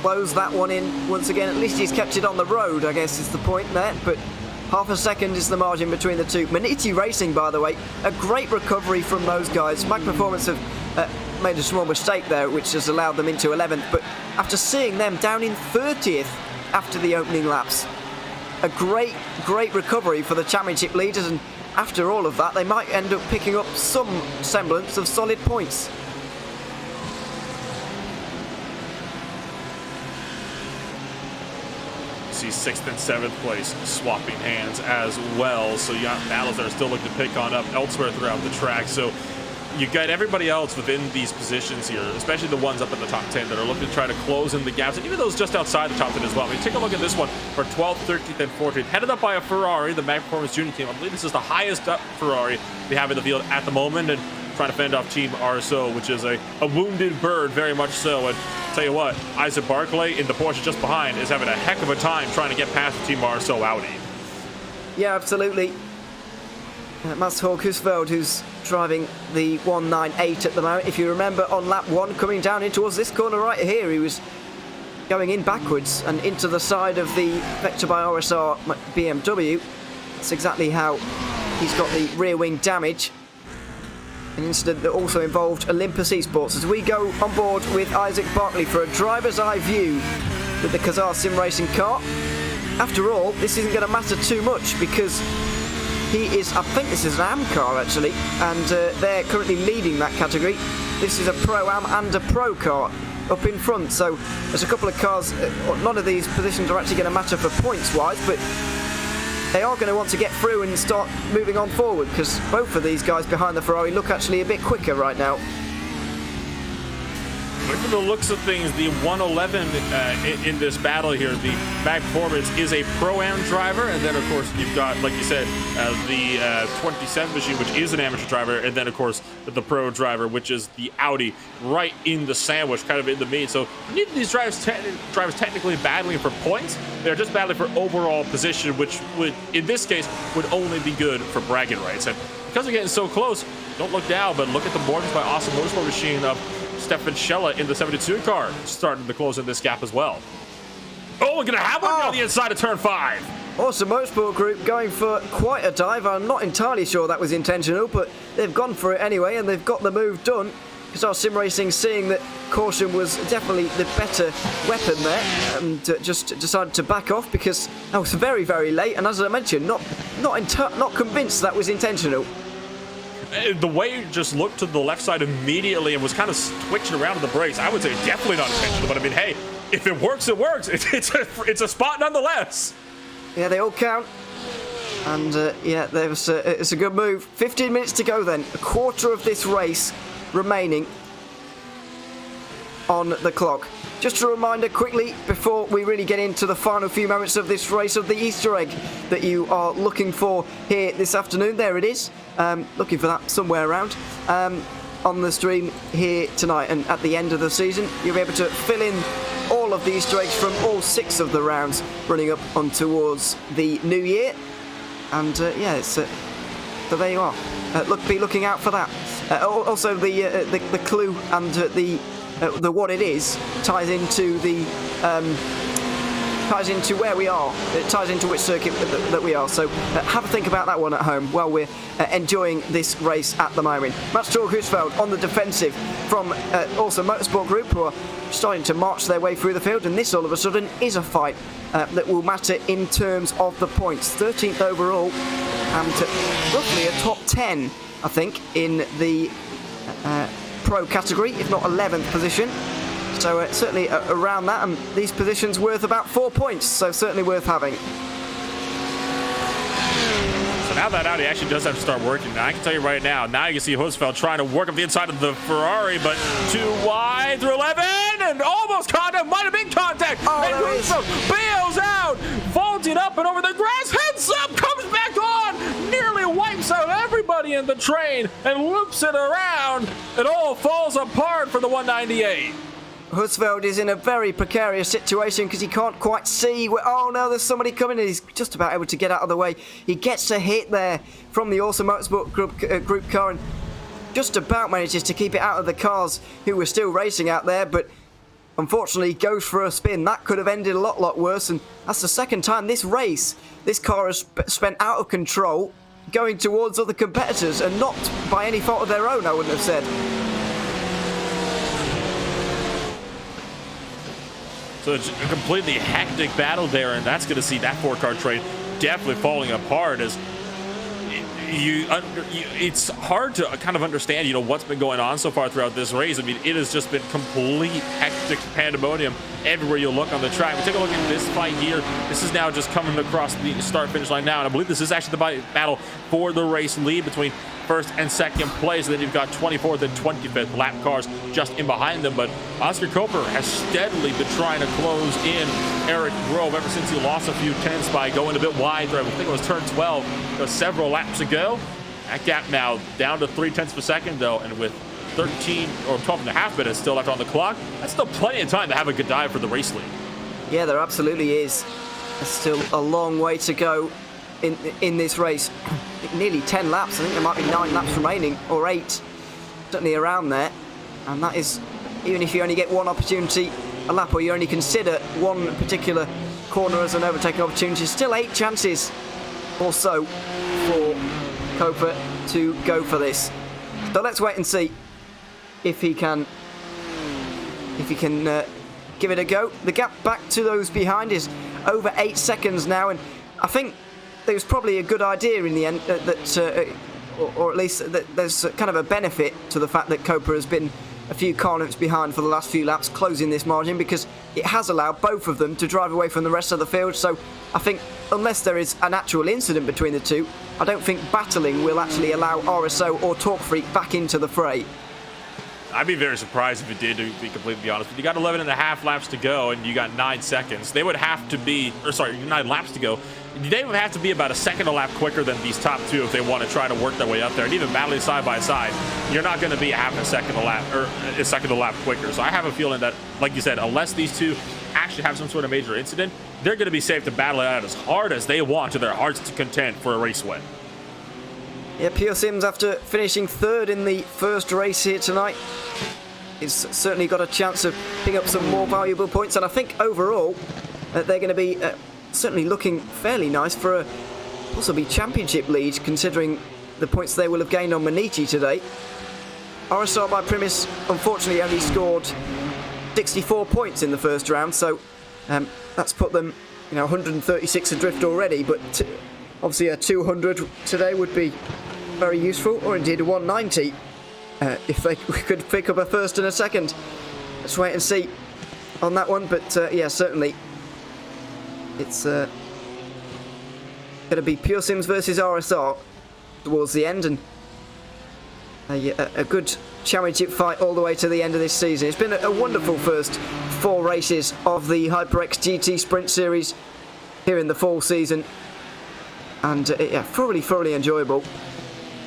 close that one in once again. At least he's kept it on the road, I guess is the point there. But half a second is the margin between the two. Manity Racing, by the way, a great recovery from those guys. Mag Performance have made a small mistake there, which has allowed them into 11th. But after seeing them down in 30th after the opening laps, a great recovery for the championship leaders. And after all of that, they might end up picking up some semblance of solid points. See 6th and 7th place swapping hands as well. So you got battles that are still looking to pick on up elsewhere throughout the track. So you got everybody else within these positions here, especially the ones up in the top 10 that are looking to try to close in the gaps, and even those just outside the top 10 as well. I mean, take a look at this one for 12th, 13th, and 14th. Headed up by a Ferrari, the Mag Performance Junior team. I believe this is the highest up Ferrari we have in the field at the moment, and trying to fend off Team RSO, which is a wounded bird, very much so. And tell you what, Isaac Barclay in the Porsche just behind is having a heck of a time trying to get past the Team RSO Audi. Yeah, absolutely. Mats Husfeld, who's driving the 198 at the moment. If you remember on lap 1, coming down in towards this corner right here, he was going in backwards and into the side of the Vector by RSR BMW. That's exactly how he's got the rear wing damage. An incident that also involved Olympus Esports. As we go on board with Isaac Barkley for a driver's eye view with the Kazar Sim Racing car. After all, this isn't going to matter too much because he is, I think this is an AM car actually, and they're currently leading that category. This is a Pro-Am and a Pro car up in front, so there's a couple of cars, none of these positions are actually going to matter for points-wise, but they are going to want to get through and start moving on forward because both of these guys behind the Ferrari look actually a bit quicker right now. But from the looks of things, the 111 in this battle here, the Mag Performance is a Pro-Am driver, and then of course you've got, like you said, the 27 machine, which is an amateur driver, and then of course the Pro driver, which is the Audi, right in the sandwich, kind of in the meat. So neither of these drivers technically battling for points. They're just battling for overall position, which would, in this case, would only be good for bragging rights. And because they're getting so close, don't look down, but look at the margins by Awesome Motorsport machine of Stefan Schella in the 72 car, starting to close in this gap as well. Oh, we're going to have one on the inside of turn 5. Awesome Motorsport Group going for quite a dive. I'm not entirely sure that was intentional, but they've gone for it anyway, and they've got the move done. Because our Sim Racing, seeing that caution was definitely the better weapon there, and just decided to back off because that was very, very late. And as I mentioned, not convinced that was intentional. The way it just looked to the left side immediately and was kind of twitching around in the brakes, I would say definitely not intentional. But I mean, hey, if it works, it works. It's a spot nonetheless. Yeah, they all count. And yeah, it's a good move. 15 minutes to go then. A quarter of this race remaining on the clock. Just a reminder quickly before we really get into the final few moments of this race of the Easter egg that you are looking for here this afternoon. There it is. Looking for that somewhere around on the stream here tonight. And at the end of the season, you'll be able to fill in all of the Easter eggs from all 6 of the rounds running up on towards the new year. And yeah, it's so there you are. Be looking out for that. Also, the clue and the what it is ties into where we are. It ties into which circuit that we are. So have a think about that one at home while we're enjoying this race at the moment. Mats Thor Husfeldt on the defensive from also Motorsport Group, who are starting to march their way through the field, and this all of a sudden is a fight that will matter in terms of the points. 13th overall and roughly a top 10, I think, in the pro category, if not 11th position. So certainly around that, and these positions worth about 4 points, so certainly worth having. So now that Audi actually does have to start working. Now I can tell you right now, you can see Husfeldt trying to work up the inside of the Ferrari, but too wide through 11, and almost contact, might have been contact, and Husfeldt bails out, vaulting up and over the grass, heads up, comes back on, nearly wipes out everybody in the train, and loops it around. It all falls apart for the 198. Husfeldt is in a very precarious situation because he can't quite see where, oh no, there's somebody coming and he's just about able to get out of the way. He gets a hit there from the Awesome Motorsport group car and just about manages to keep it out of the cars who were still racing out there, but unfortunately goes for a spin. That could have ended a lot worse, and that's the second time this race this car has spent out of control going towards other competitors, and not by any fault of their own, I wouldn't have said. So it's a completely hectic battle there, and that's going to see that 4-car train definitely falling apart. As it's hard to kind of understand, what's been going on so far throughout this race. I mean, it has just been complete hectic pandemonium everywhere you look on the track. But take a look at this fight here. This is now just coming across the start-finish line now, and I believe this is actually the battle for the race lead between first and second place. And then you've got 24th and 25th lap cars just in behind them. But Oscar Copra has steadily been trying to close in Eric Grove ever since he lost a few tenths by going a bit wide there. I think it was turn 12 several laps ago. That gap now down to 0.3 of a second though, and with 13 or 12 and a half minutes still left on the clock, that's still plenty of time to have a good dive for the race lead. Yeah, there absolutely is. There's still a long way to go in this race. I think nearly 10 laps. I think there might be 9 laps remaining, or 8, certainly around there. And that is, even if you only get one opportunity a lap, or you only consider one particular corner as an overtaking opportunity, still 8 chances or so for Copra to go for this. So let's wait and see if he can give it a go. The gap back to those behind is over 8 seconds now, and I think there was probably a good idea in the end or at least that there's kind of a benefit to the fact that Copra has been a few car lengths behind for the last few laps, closing this margin, because it has allowed both of them to drive away from the rest of the field. So I think unless there is an actual incident between the two, I don't think battling will actually allow RSO or Torque Freak back into the fray. I'd be very surprised if it did, to be completely honest. But you got 11 and a half laps to go, and you got 9 seconds. They would have to be, 9 laps to go. They would have to be about a second a lap quicker than these top two if they want to try to work their way up there. And even battling side by side, you're not going to be half a second a lap, or a second a lap quicker. So I have a feeling that, like you said, unless these two actually have some sort of major incident, they're going to be safe to battle it out as hard as they want to their heart's content for a race win. Yeah, Pure Sims, after finishing 3rd in the first race here tonight, he's certainly got a chance of picking up some more valuable points. And I think overall, they're going to be certainly looking fairly nice for a possibly championship lead, considering the points they will have gained on Manity today. RSR by Primus unfortunately only scored 64 points in the first round, so that's put them 136 adrift already, but obviously a 200 today would be very useful, or indeed a 190 if they could pick up a first and a second. Let's wait and see on that one, but yeah, certainly it's going to be Pure Sims versus RSR towards the end, and a good championship fight all the way to the end of this season. It's been a wonderful first 4 races of the HyperX GT Sprint Series here in the fall season, and yeah, thoroughly enjoyable.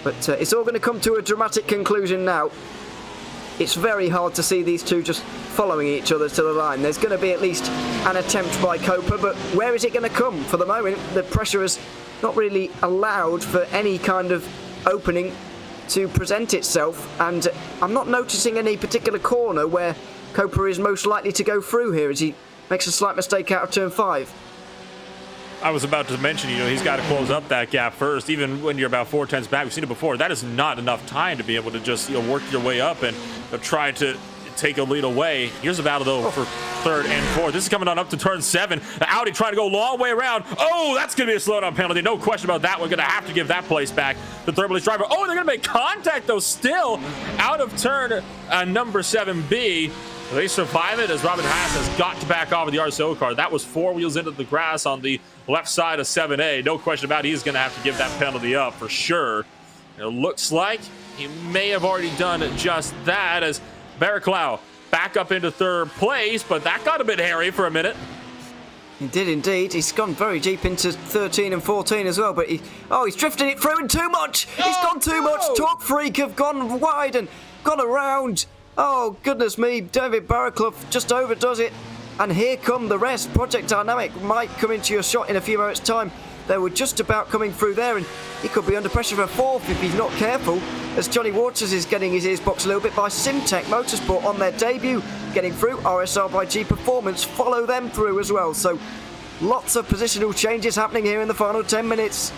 But it's all going to come to a dramatic conclusion now. It's very hard to see these two just following each other to the line. There's going to be at least an attempt by Copra, but where is it going to come? For the moment, the pressure has not really allowed for any kind of opening to present itself, and I'm not noticing any particular corner where Copra is most likely to go through here as he makes a slight mistake out of turn 5. I was about to mention, you know, he's got to close up that gap first, even when you're about 4 tenths back. We've seen it before. That is not enough time to be able to just, you know, work your way up and try to take a lead away. Here's a battle, though, for 3rd and 4th. This is coming on up to turn 7. The Audi trying to go a long way around. Oh, that's going to be a slowdown penalty. No question about that. We're going to have to give that place back. The third place driver. Oh, they're going to make contact, though, still out of turn number 7B. They survive it as Robin Haas has got to back off with the RSO car. That was 4 wheels into the grass on the left side of 7A. No question about it. He's going to have to give that penalty up for sure. It looks like he may have already done just that as Baraclau back up into 3rd place, but that got a bit hairy for a minute. He did indeed. He's gone very deep into 13 and 14 as well, but he's drifted it through and too much. He's gone too much. Talk Freak have gone wide and gone around. Oh, goodness me. David Baraclough just overdoes it. And here come the rest. Project Dynamic might come into your shot in a few moments' time. They were just about coming through there, and he could be under pressure for 4th if he's not careful, as Johnny Waters is getting his ears boxed a little bit by Simtech Motorsport on their debut, getting through. RSR by G Performance follow them through as well. So lots of positional changes happening here in the final 10 minutes.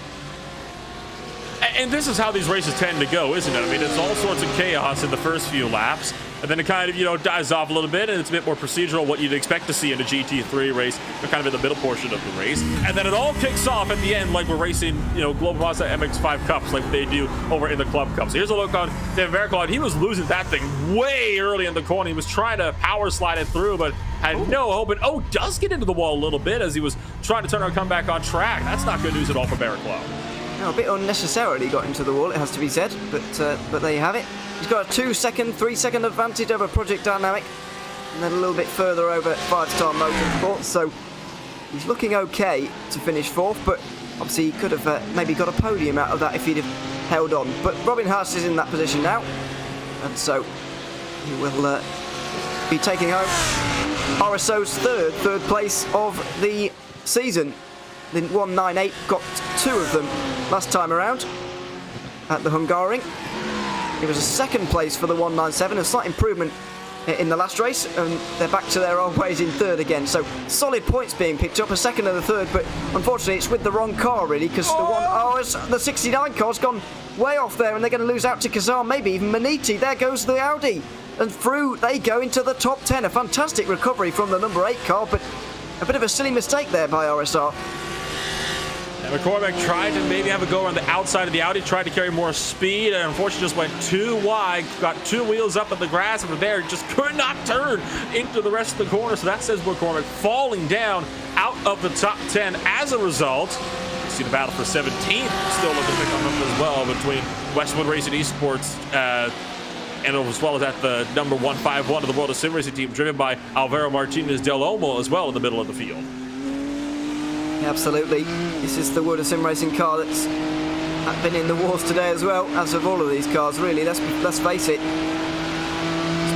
And this is how these races tend to go, isn't it? I mean, it's all sorts of chaos in the first few laps, and then it kind of, you know, dies off a little bit, and it's a bit more procedural, what you'd expect to see in a GT3 race, kind of in the middle portion of the race. And then it all kicks off at the end like we're racing, you know, Global Mazda MX-5 Cups like they do over in the Club Cups. So here's a look on David Baraclough. He was losing that thing way early in the corner. He was trying to power slide it through, but had no hope. And does get into the wall a little bit as he was trying to turn around and come back on track. That's not good news at all for Baraclough. A bit unnecessarily got into the wall, it has to be said, but there you have it. He's got a 2-second, 3-second advantage over Project Dynamic, and then a little bit further over 5-Star Motorsport, so he's looking okay to finish 4th, but obviously he could have maybe got a podium out of that if he'd have held on. But Robin Haas is in that position now, and so he will be taking home RSO's third place of the season. The 198 got 2 of them last time around at the Hungaroring. It was a 2nd place for the 197, a slight improvement in the last race, and they're back to their old ways in 3rd again. So solid points being picked up, a 2nd and a 3rd, but unfortunately it's with the wrong car really, because the 69 car's gone way off there, and they're going to lose out to Kazan, maybe even Manity. There goes the Audi, and through they go into the top 10. A fantastic recovery from the number 8 car, but a bit of a silly mistake there by RSR. McCormick tried to maybe have a go on the outside of the Audi, tried to carry more speed, and unfortunately just went too wide, got 2 wheels up in the grass, and from there just could not turn into the rest of the corner. So that says McCormick falling down out of the top 10 as a result. You see the battle for 17th still looking to come up as well between Westwood Racing Esports and as well as at the number 151 of the World of Sim Racing team, driven by Alvaro Martinez del Olmo as well in the middle of the field. Absolutely. This is the World of Sim Racing car that's been in the wars today as well, as of all of these cars, really. Let's face it.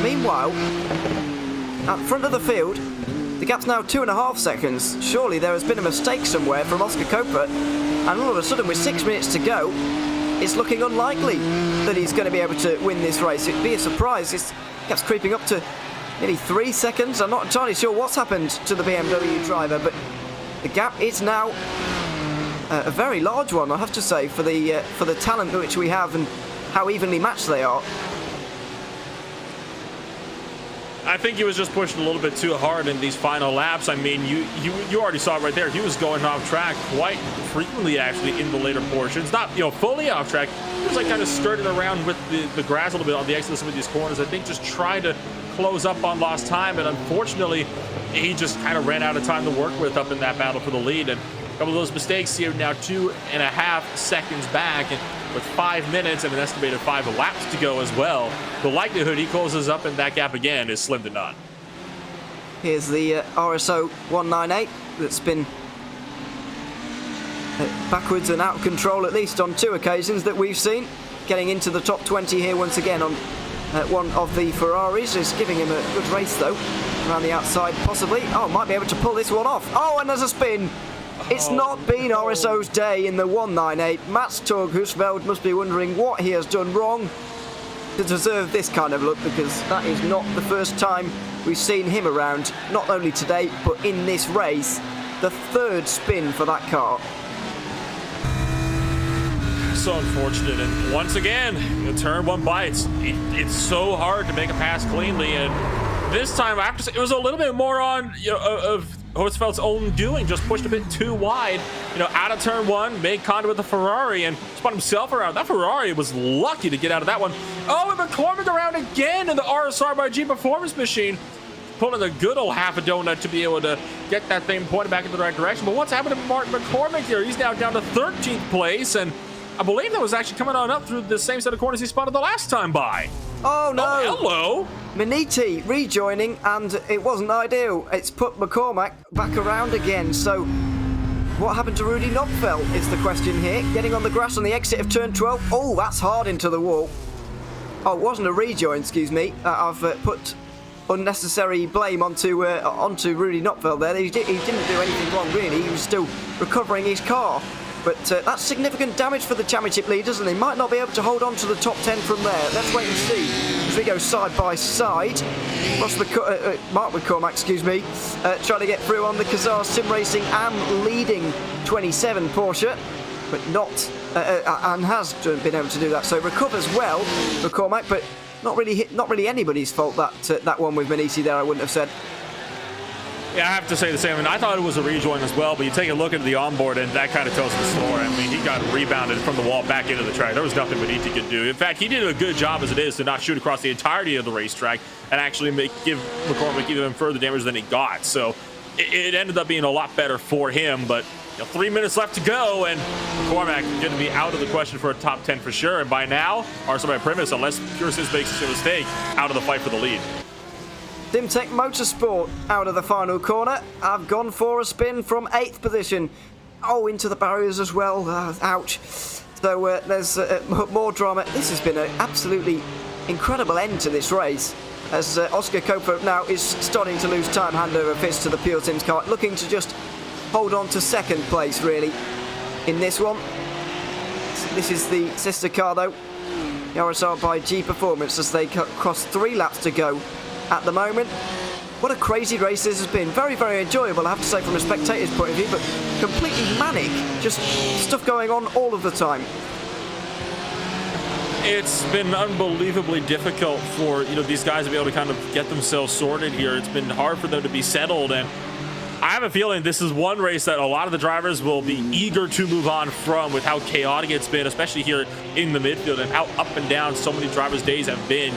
Meanwhile, at front of the field, the gap's now 2.5 seconds. Surely there has been a mistake somewhere from Oscar Copra, and all of a sudden with 6 minutes to go, it's looking unlikely that he's going to be able to win this race. It'd be a surprise. This gap's creeping up to nearly 3 seconds. I'm not entirely sure what's happened to the BMW driver, but the gap is now a very large one, I have to say, for the talent which we have and how evenly matched they are. I think he was just pushing a little bit too hard in these final laps. I mean, you already saw it right there. He was going off track quite frequently, actually, in the later portions. Not, fully off track. He was like kind of skirting around with the grass a little bit on the exit of some of these corners. I think just trying to close up on lost time, and unfortunately, he just kind of ran out of time to work with up in that battle for the lead. And a couple of those mistakes here, now 2.5 seconds back, and with 5 minutes and an estimated 5 laps to go as well, the likelihood he closes up in that gap again is slim to none. Here's the RSO 198 that's been backwards and out of control, at least on 2 occasions that we've seen. Getting into the top 20 here once again on one of the Ferraris. Is giving him a good race though, around the outside possibly. Oh, might be able to pull this one off. Oh, and there's a spin. It's not been RSO's day in the 198. Mats Torg Husveld must be wondering what he has done wrong to deserve this kind of look, because that is not the first time we've seen him around, not only today, but in this race. The 3rd spin for that car. So unfortunate, and once again, the turn 1 bites. It's so hard to make a pass cleanly, and this time, I have to say, it was a little bit more on, of Horsfeld's own doing. Just pushed a bit too wide, out of turn 1, made contact with the Ferrari, and spun himself around. That Ferrari was lucky to get out of that one. Oh, and McCormick around again in the RSR by G Performance Machine, pulling a good old half a donut to be able to get that thing pointed back in the right direction. But what's happened to Martin McCormick here? He's now down to 13th place, and I believe that was actually coming on up through the same set of corners he spotted the last time by. Oh no! Oh, hello! Manity rejoining, and it wasn't ideal. It's put McCormack back around again. So what happened to Rudy Knopfeld is the question here. Getting on the grass on the exit of turn 12. Oh, that's hard into the wall. Oh, it wasn't a rejoin, excuse me. I've put unnecessary blame onto Rudy Knopfeld there. He didn't do anything wrong, really. He was still recovering his car. But that's significant damage for the championship leaders, and they might not be able to hold on to the top 10 from there. Let's wait and see as we go side by side. Mark McCormack, excuse me, trying to get through on the Kazar Sim Racing and leading 27 Porsche, but not and has been able to do that. So recovers well, McCormack, but not really anybody's fault that one with Manity there. I wouldn't have said. Yeah, I have to say the same. And I thought it was a rejoin as well, but you take a look at the onboard, and that kind of tells the story. I mean, he got rebounded from the wall back into the track. There was nothing Manity could do. In fact, he did a good job as it is to not shoot across the entirety of the racetrack and actually give McCormick even further damage than he got. So it ended up being a lot better for him, but 3 minutes left to go, and McCormack going to be out of the question for a top 10 for sure. And by now, Arsenal by Primus, unless Pure Sys makes a mistake, out of the fight for the lead. Dimtech Motorsport out of the final corner. I've gone for a spin from 8th position. Oh, into the barriers as well. Ouch. So there's more drama. This has been an absolutely incredible end to this race, as Oscar Copra now is starting to lose time, hand over fist to the Pure Sims car, looking to just hold on to 2nd place, really, in this one. This is the sister car, though. The RSR by G Performance, as they cross 3 laps to go at the moment. What a crazy race this has been. Very, very enjoyable, I have to say, from a spectator's point of view, but completely manic. Just stuff going on all of the time. It's been unbelievably difficult for these guys to be able to kind of get themselves sorted here. It's been hard for them to be settled, and I have a feeling this is one race that a lot of the drivers will be eager to move on from, with how chaotic it's been, especially here in the midfield, and how up and down so many drivers' days have been.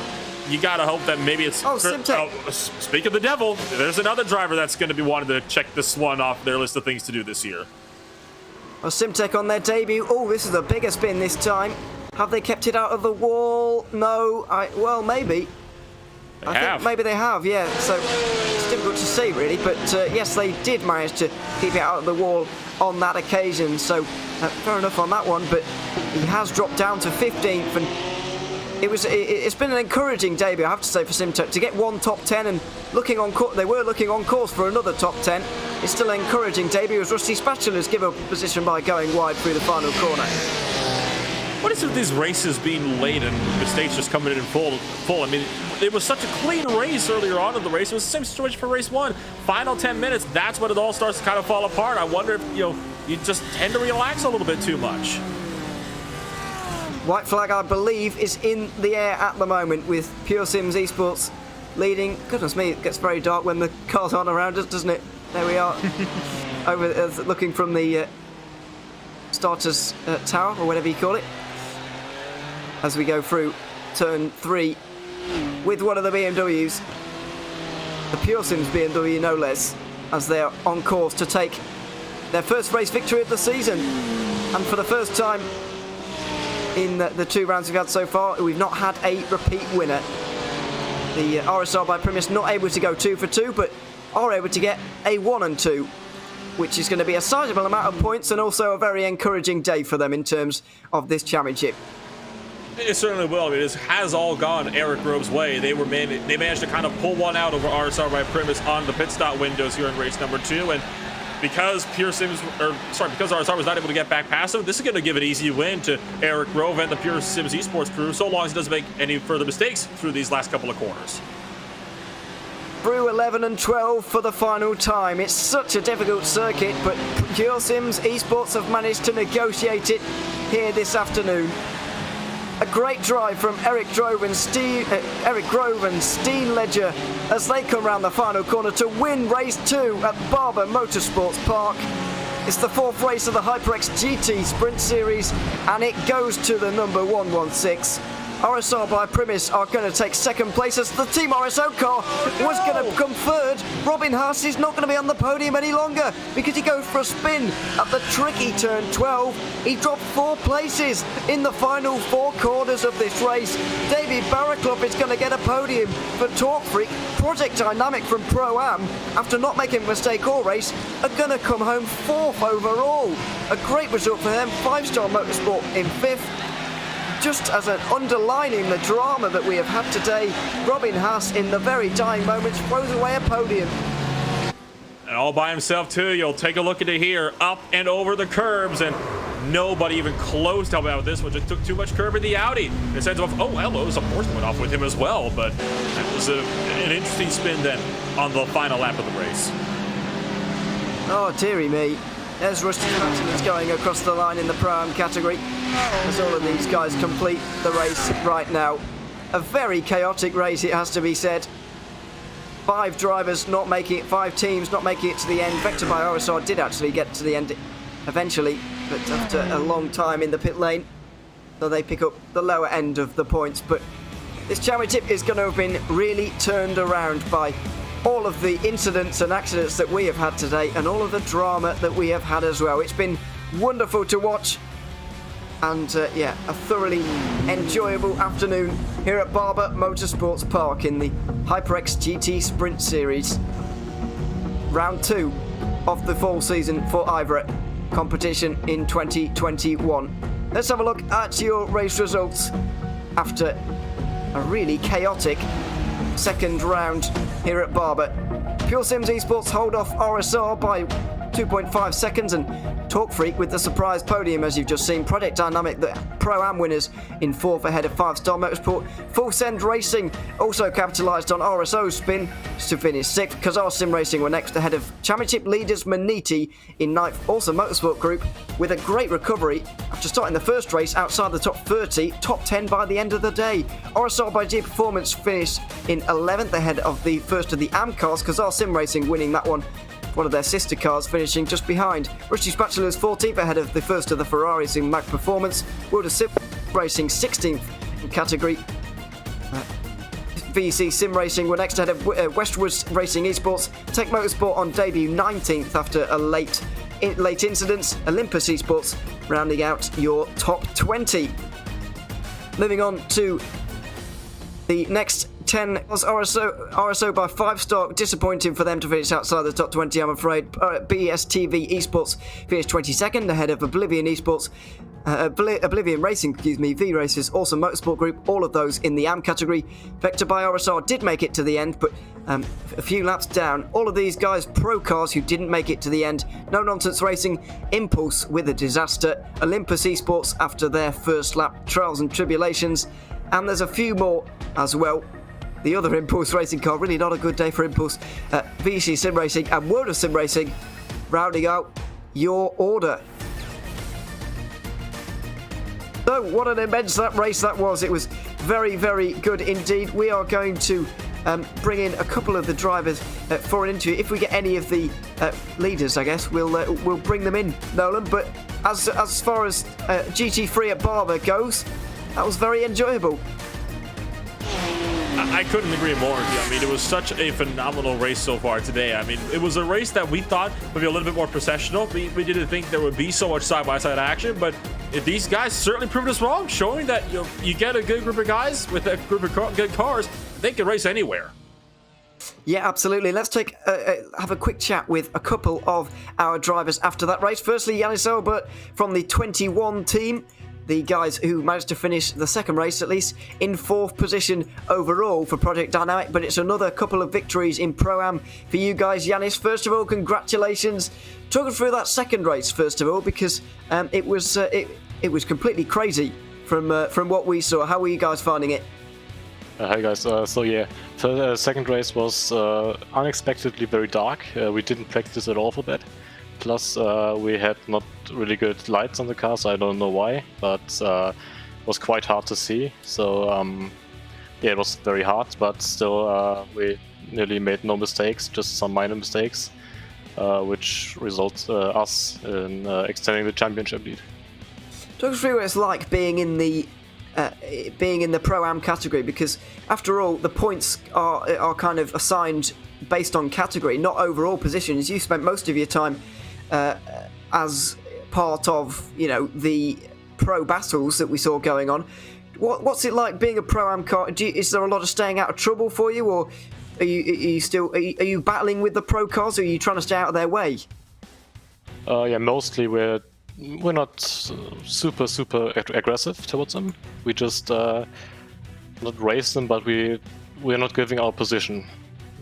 You gotta hope that maybe it's... speak of the devil, there's another driver that's going to be wanting to check this one off their list of things to do this year. Well, Simtek on their debut. Oh, this is a bigger spin this time. Have they kept it out of the wall? No. Well, maybe. I think maybe they have, yeah. So it's difficult to say, really. But yes, they did manage to keep it out of the wall on that occasion. So fair enough on that one. But he has dropped down to 15th, and it's been an encouraging debut, I have to say, for Simtek to get one top 10, and they were looking on course for another top 10. It's still an encouraging debut, as Rusty Spatulas give up position by going wide through the final corner. What is it with these races being late and mistakes just coming in full? I mean, it was such a clean race earlier on in the race. It was the same situation for race 1. Final 10 minutes, that's when it all starts to kind of fall apart. I wonder if you just tend to relax a little bit too much. White flag, I believe, is in the air at the moment, with Pure Sims Esports leading. Goodness me, it gets very dark when the cars aren't around us, doesn't it? There we are, over looking from the starter's tower, or whatever you call it, as we go through turn 3 with one of the BMWs. the Pure Sims BMW no less, as they are on course to take their first race victory of the season. And for the first time in the 2 rounds we've had so far, we've not had a repeat winner. The RSR by Primus not able to go 2 for 2, but are able to get a 1 and 2, which is going to be a sizable amount of points and also a very encouraging day for them in terms of this championship. It certainly will. I mean, this has all gone Eric Grove's way. They managed to kind of pull one out over RSR by Primus on the pit stop windows here in race number 2, and because RSR was not able to get back past them, this is going to give an easy win to Eric Grove and the Pure Sims Esports crew, so long as he doesn't make any further mistakes through these last couple of corners. Through 11 and 12 for the final time. It's such a difficult circuit, but Pure Sims Esports have managed to negotiate it here this afternoon. A great drive from Eric Grove and Steen Ledger as they come round the final corner to win race 2 at Barber Motorsports Park. It's the 4th race of the HyperX GT Sprint Series, and it goes to the number 116. RSR by Primus are going to take 2nd place as the Team RSO car was going to come 3rd. Robin Haas is not going to be on the podium any longer because he goes for a spin at the tricky turn 12. He dropped 4 places in the final 4 corners of this race. David Baraclop is going to get a podium for Torque Freak. Project Dynamic from Pro-Am, after not making a mistake all race, are going to come home 4th overall. A great result for them. 5-Star Motorsport in 5th. Just as an underlining the drama that we have had today, Robin Haas in the very dying moments throws away a podium. And all by himself too. You'll take a look at it here, up and over the curbs, and nobody even close to help out with this one. Just took too much curb in the Audi. It sends off. Oh, hello, some Porsche went off with him as well, but that was an interesting spin then on the final lap of the race. Oh, dearie me. There's Rusty Patton going across the line in the Pro-Am category as all of these guys complete the race right now. A very chaotic race, it has to be said. 5 drivers not making it, 5 teams not making it to the end. Vector by RSR did actually get to the end eventually, but after a long time in the pit lane, so they pick up the lower end of the points. But this championship is going to have been really turned around by all of the incidents and accidents that we have had today and all of the drama that we have had as well. It's been wonderful to watch, and yeah, a thoroughly enjoyable afternoon here at Barber Motorsports Park in the HyperX GT Sprint Series. Round 2 of the fall season for IVRA competition in 2021. Let's have a look at your race results after a really chaotic 2nd round here at Barber. Pure Sims Esports hold off RSR by 2.5 seconds, and Torque Freak with the surprise podium, as you've just seen. Project Dynamic, the Pro-Am winners, in 4th ahead of 5-Star Motorsport. Full Send Racing also capitalised on RSO's spin to finish 6th. Kazar Sim Racing were next ahead of championship leaders Manity in 9th. Also Motorsport Group with a great recovery after starting the first race outside the top 30, top 10 by the end of the day. RSR by G Performance finished in 11th ahead of the first of the AM cars. Kazar Sim Racing winning that one of their sister cars, finishing just behind. Rusty Spatula's 14th ahead of the first of the Ferraris in Mac Performance. Wilder Sim Racing 16th in category. VC Sim Racing were next ahead of Westwoods Racing Esports. Tech Motorsport on debut 19th after a late incidents. Olympus Esports rounding out your top 20. Moving on to the next 10 was RSO by 5-star. Disappointing for them to finish outside the top 20, I'm afraid. BSTV Esports finished 22nd ahead of Oblivion Esports. Oblivion Racing, V Races, also Motorsport Group, all of those in the AM category. Vector by RSR did make it to the end, but a few laps down. All of these guys, pro cars who didn't make it to the end. No Nonsense Racing, Impulse with a disaster. Olympus Esports after their first lap, trials and tribulations. And there's a few more as well. The other Impulse Racing car, really not a good day for Impulse. VC Sim Racing and World of Sim Racing rounding out your order. So what an immense race that was. It was very, very good indeed. We are going to bring in a couple of the drivers for an interview. If we get any of the leaders, I guess, we'll bring them in, Nolan. But as far as GT3 at Barber goes, that was very enjoyable. I couldn't agree more with you. I mean, it was such a phenomenal race so far today. I mean, it was a race that we thought would be a little bit more processional. We didn't think there would be so much side-by-side action, but these guys certainly proved us wrong, showing that you get a good group of guys with a group of good cars, they can race anywhere. Yeah, absolutely. Let's have a quick chat with a couple of our drivers after that race. Firstly, Yannis Albert from the 21 team. The guys who managed to finish the second race, at least, in 4th position overall for Project Dynamic, but it's another couple of victories in Pro-Am for you guys. Yannis, first of all, congratulations. Talk us through that second race, first of all, because it was completely crazy from what we saw. How were you guys finding it? Hi guys, so the second race was unexpectedly very dark. We didn't practice at all for that. Plus, we had not really good lights on the car, so I don't know why, but it was quite hard to see. So, yeah, it was very hard, but still, we nearly made no mistakes, just some minor mistakes, which results us in extending the championship lead. Talk us through what it's like being in the Pro-Am category, because after all, the points are kind of assigned based on category, not overall positions. You spent most of your time as part of, the pro battles that we saw going on. What's it like being a Pro-Am car? Is there a lot of staying out of trouble for you, or are you battling with the pro cars, or are you trying to stay out of their way? Yeah, mostly we're not super aggressive towards them. We just not race them, but we're not giving our position,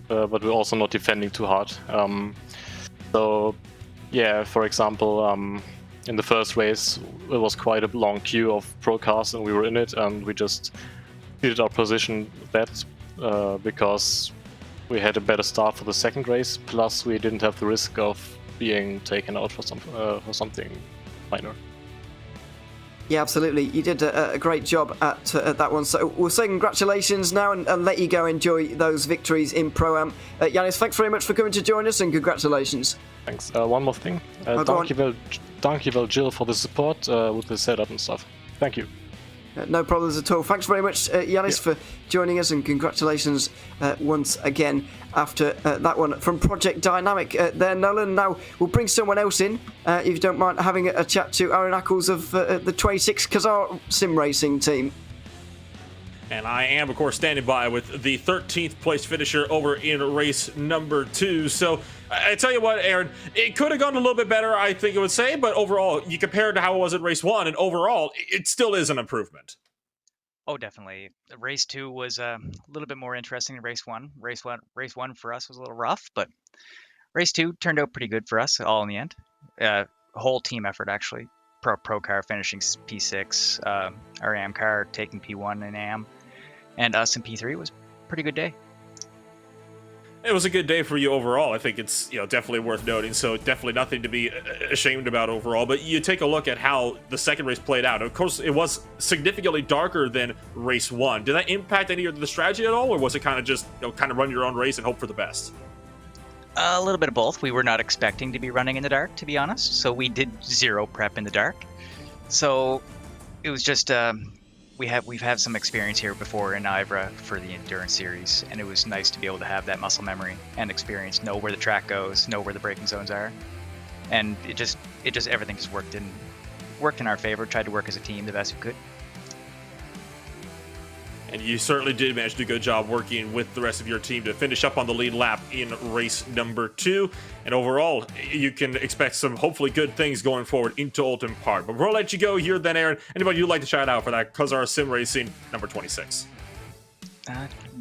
but we're also not defending too hard. So yeah, for example, in the first race it was quite a long queue of pro cars and we were in it, and we just did our position that because we had a better start for the second race, plus we didn't have the risk of being taken out for something minor. Yeah, absolutely. You did a great job at that one. So we'll say congratulations now and let you go enjoy those victories in Pro-Am. Yannis, thanks very much for coming to join us, and congratulations. Thanks. One more thing. Dankjewel Jill for the support with the setup and stuff. Thank you. No problems at all. Thanks very much, Yannis, for joining us, and congratulations once again after that one from Project Dynamic there, Nolan. Now we'll bring someone else in, if you don't mind having a chat to Aaron Ackles of the 26 Kazar Sim Racing team. And I am, of course, standing by with the 13th place finisher over in race number 2. So I tell you what, Aaron, it could have gone a little bit better, I think I would say, but overall, you compare it to how it was in race 1, and overall, it still is an improvement. Oh, definitely. Race 2 was a little bit more interesting than race 1. Race one for us was a little rough, but race 2 turned out pretty good for us, all in the end. Whole team effort, actually. Pro car finishing P6, our AM car taking P1 in AM, and us in P3 was a pretty good day. It was a good day for you overall. I think it's definitely worth noting. So definitely nothing to be ashamed about overall. But you take a look at how the second race played out. Of course, it was significantly darker than race 1. Did that impact any of the strategy at all, or was it kind of just kind of run your own race and hope for the best? A little bit of both. We were not expecting to be running in the dark, to be honest. So we did zero prep in the dark. So it was just we've had some experience here before in IVRA for the Endurance Series, and it was nice to be able to have that muscle memory and experience, know where the track goes, know where the braking zones are, and it just everything just worked in our favor. Tried to work as a team the best we could. And you certainly did manage to do a good job working with the rest of your team to finish up on the lead lap in race number 2. And overall, you can expect some hopefully good things going forward into Ultimate Park. But before I let you go here then, Aaron, anybody you'd like to shout out for that Kazar Sim Racing number 26?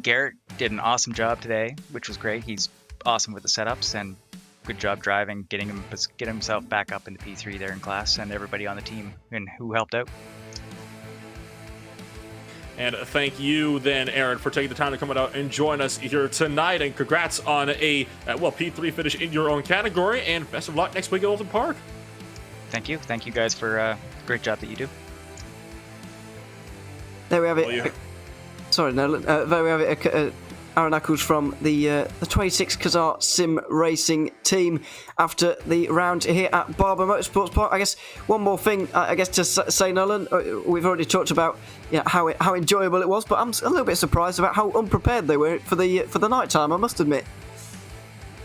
Garrett did an awesome job today, which was great. He's awesome with the setups and good job driving, getting himself back up into P3 there in class, and everybody on the team and who helped out. And thank you then, Aaron, for taking the time to come out and join us here tonight. And congrats on a, P3 finish in your own category. And best of luck next week at Ultimate Park. Thank you. Thank you guys for a great job that you do. There we have it. Sorry, no. There we have it. Aaron Eccles from the 26 Kazar Sim Racing team after the round here at Barber Motorsports Park. I guess one more thing, to say, Nolan, we've already talked about how enjoyable it was, but I'm a little bit surprised about how unprepared they were for the night time, I must admit.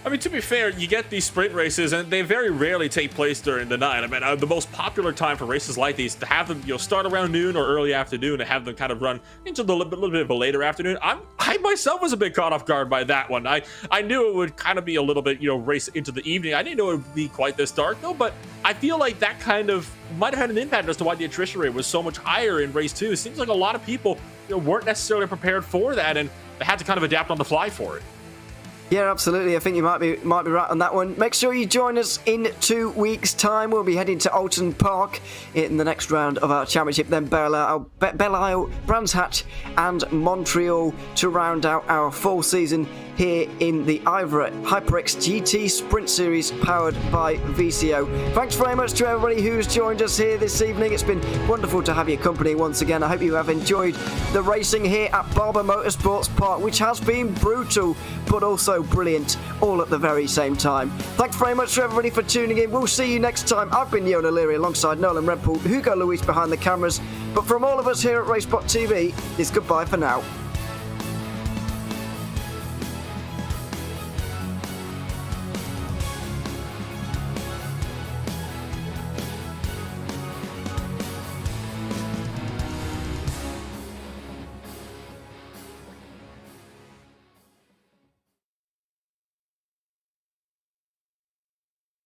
I mean, to be fair, you get these sprint races, and they very rarely take place during the night. I mean, the most popular time for races like these, to have them, start around noon or early afternoon, and have them kind of run into the little bit of a later afternoon. I myself was a bit caught off guard by that one. I knew it would kind of be a little bit, race into the evening. I didn't know it would be quite this dark, though, but I feel like that kind of might have had an impact as to why the attrition rate was so much higher in race 2. It seems like a lot of people, weren't necessarily prepared for that, and they had to kind of adapt on the fly for it. Yeah, absolutely. I think you might be right on that one. Make sure you join us in 2 weeks' time. We'll be heading to Alton Park in the next round of our championship. Then Belle Isle, Brands Hatch, and Montreal to round out our fall season here in the IVRA HyperX GT Sprint Series powered by VCO. Thanks very much to everybody who's joined us here this evening. It's been wonderful to have your company once again. I hope you have enjoyed the racing here at Barber Motorsports Park, which has been brutal but also brilliant all at the very same time. Thanks very much to everybody for tuning in. We'll see you next time. I've been Yona Leary alongside Nolan Redpool, Hugo Luis behind the cameras. But from all of us here at RaceBot TV, it's goodbye for now.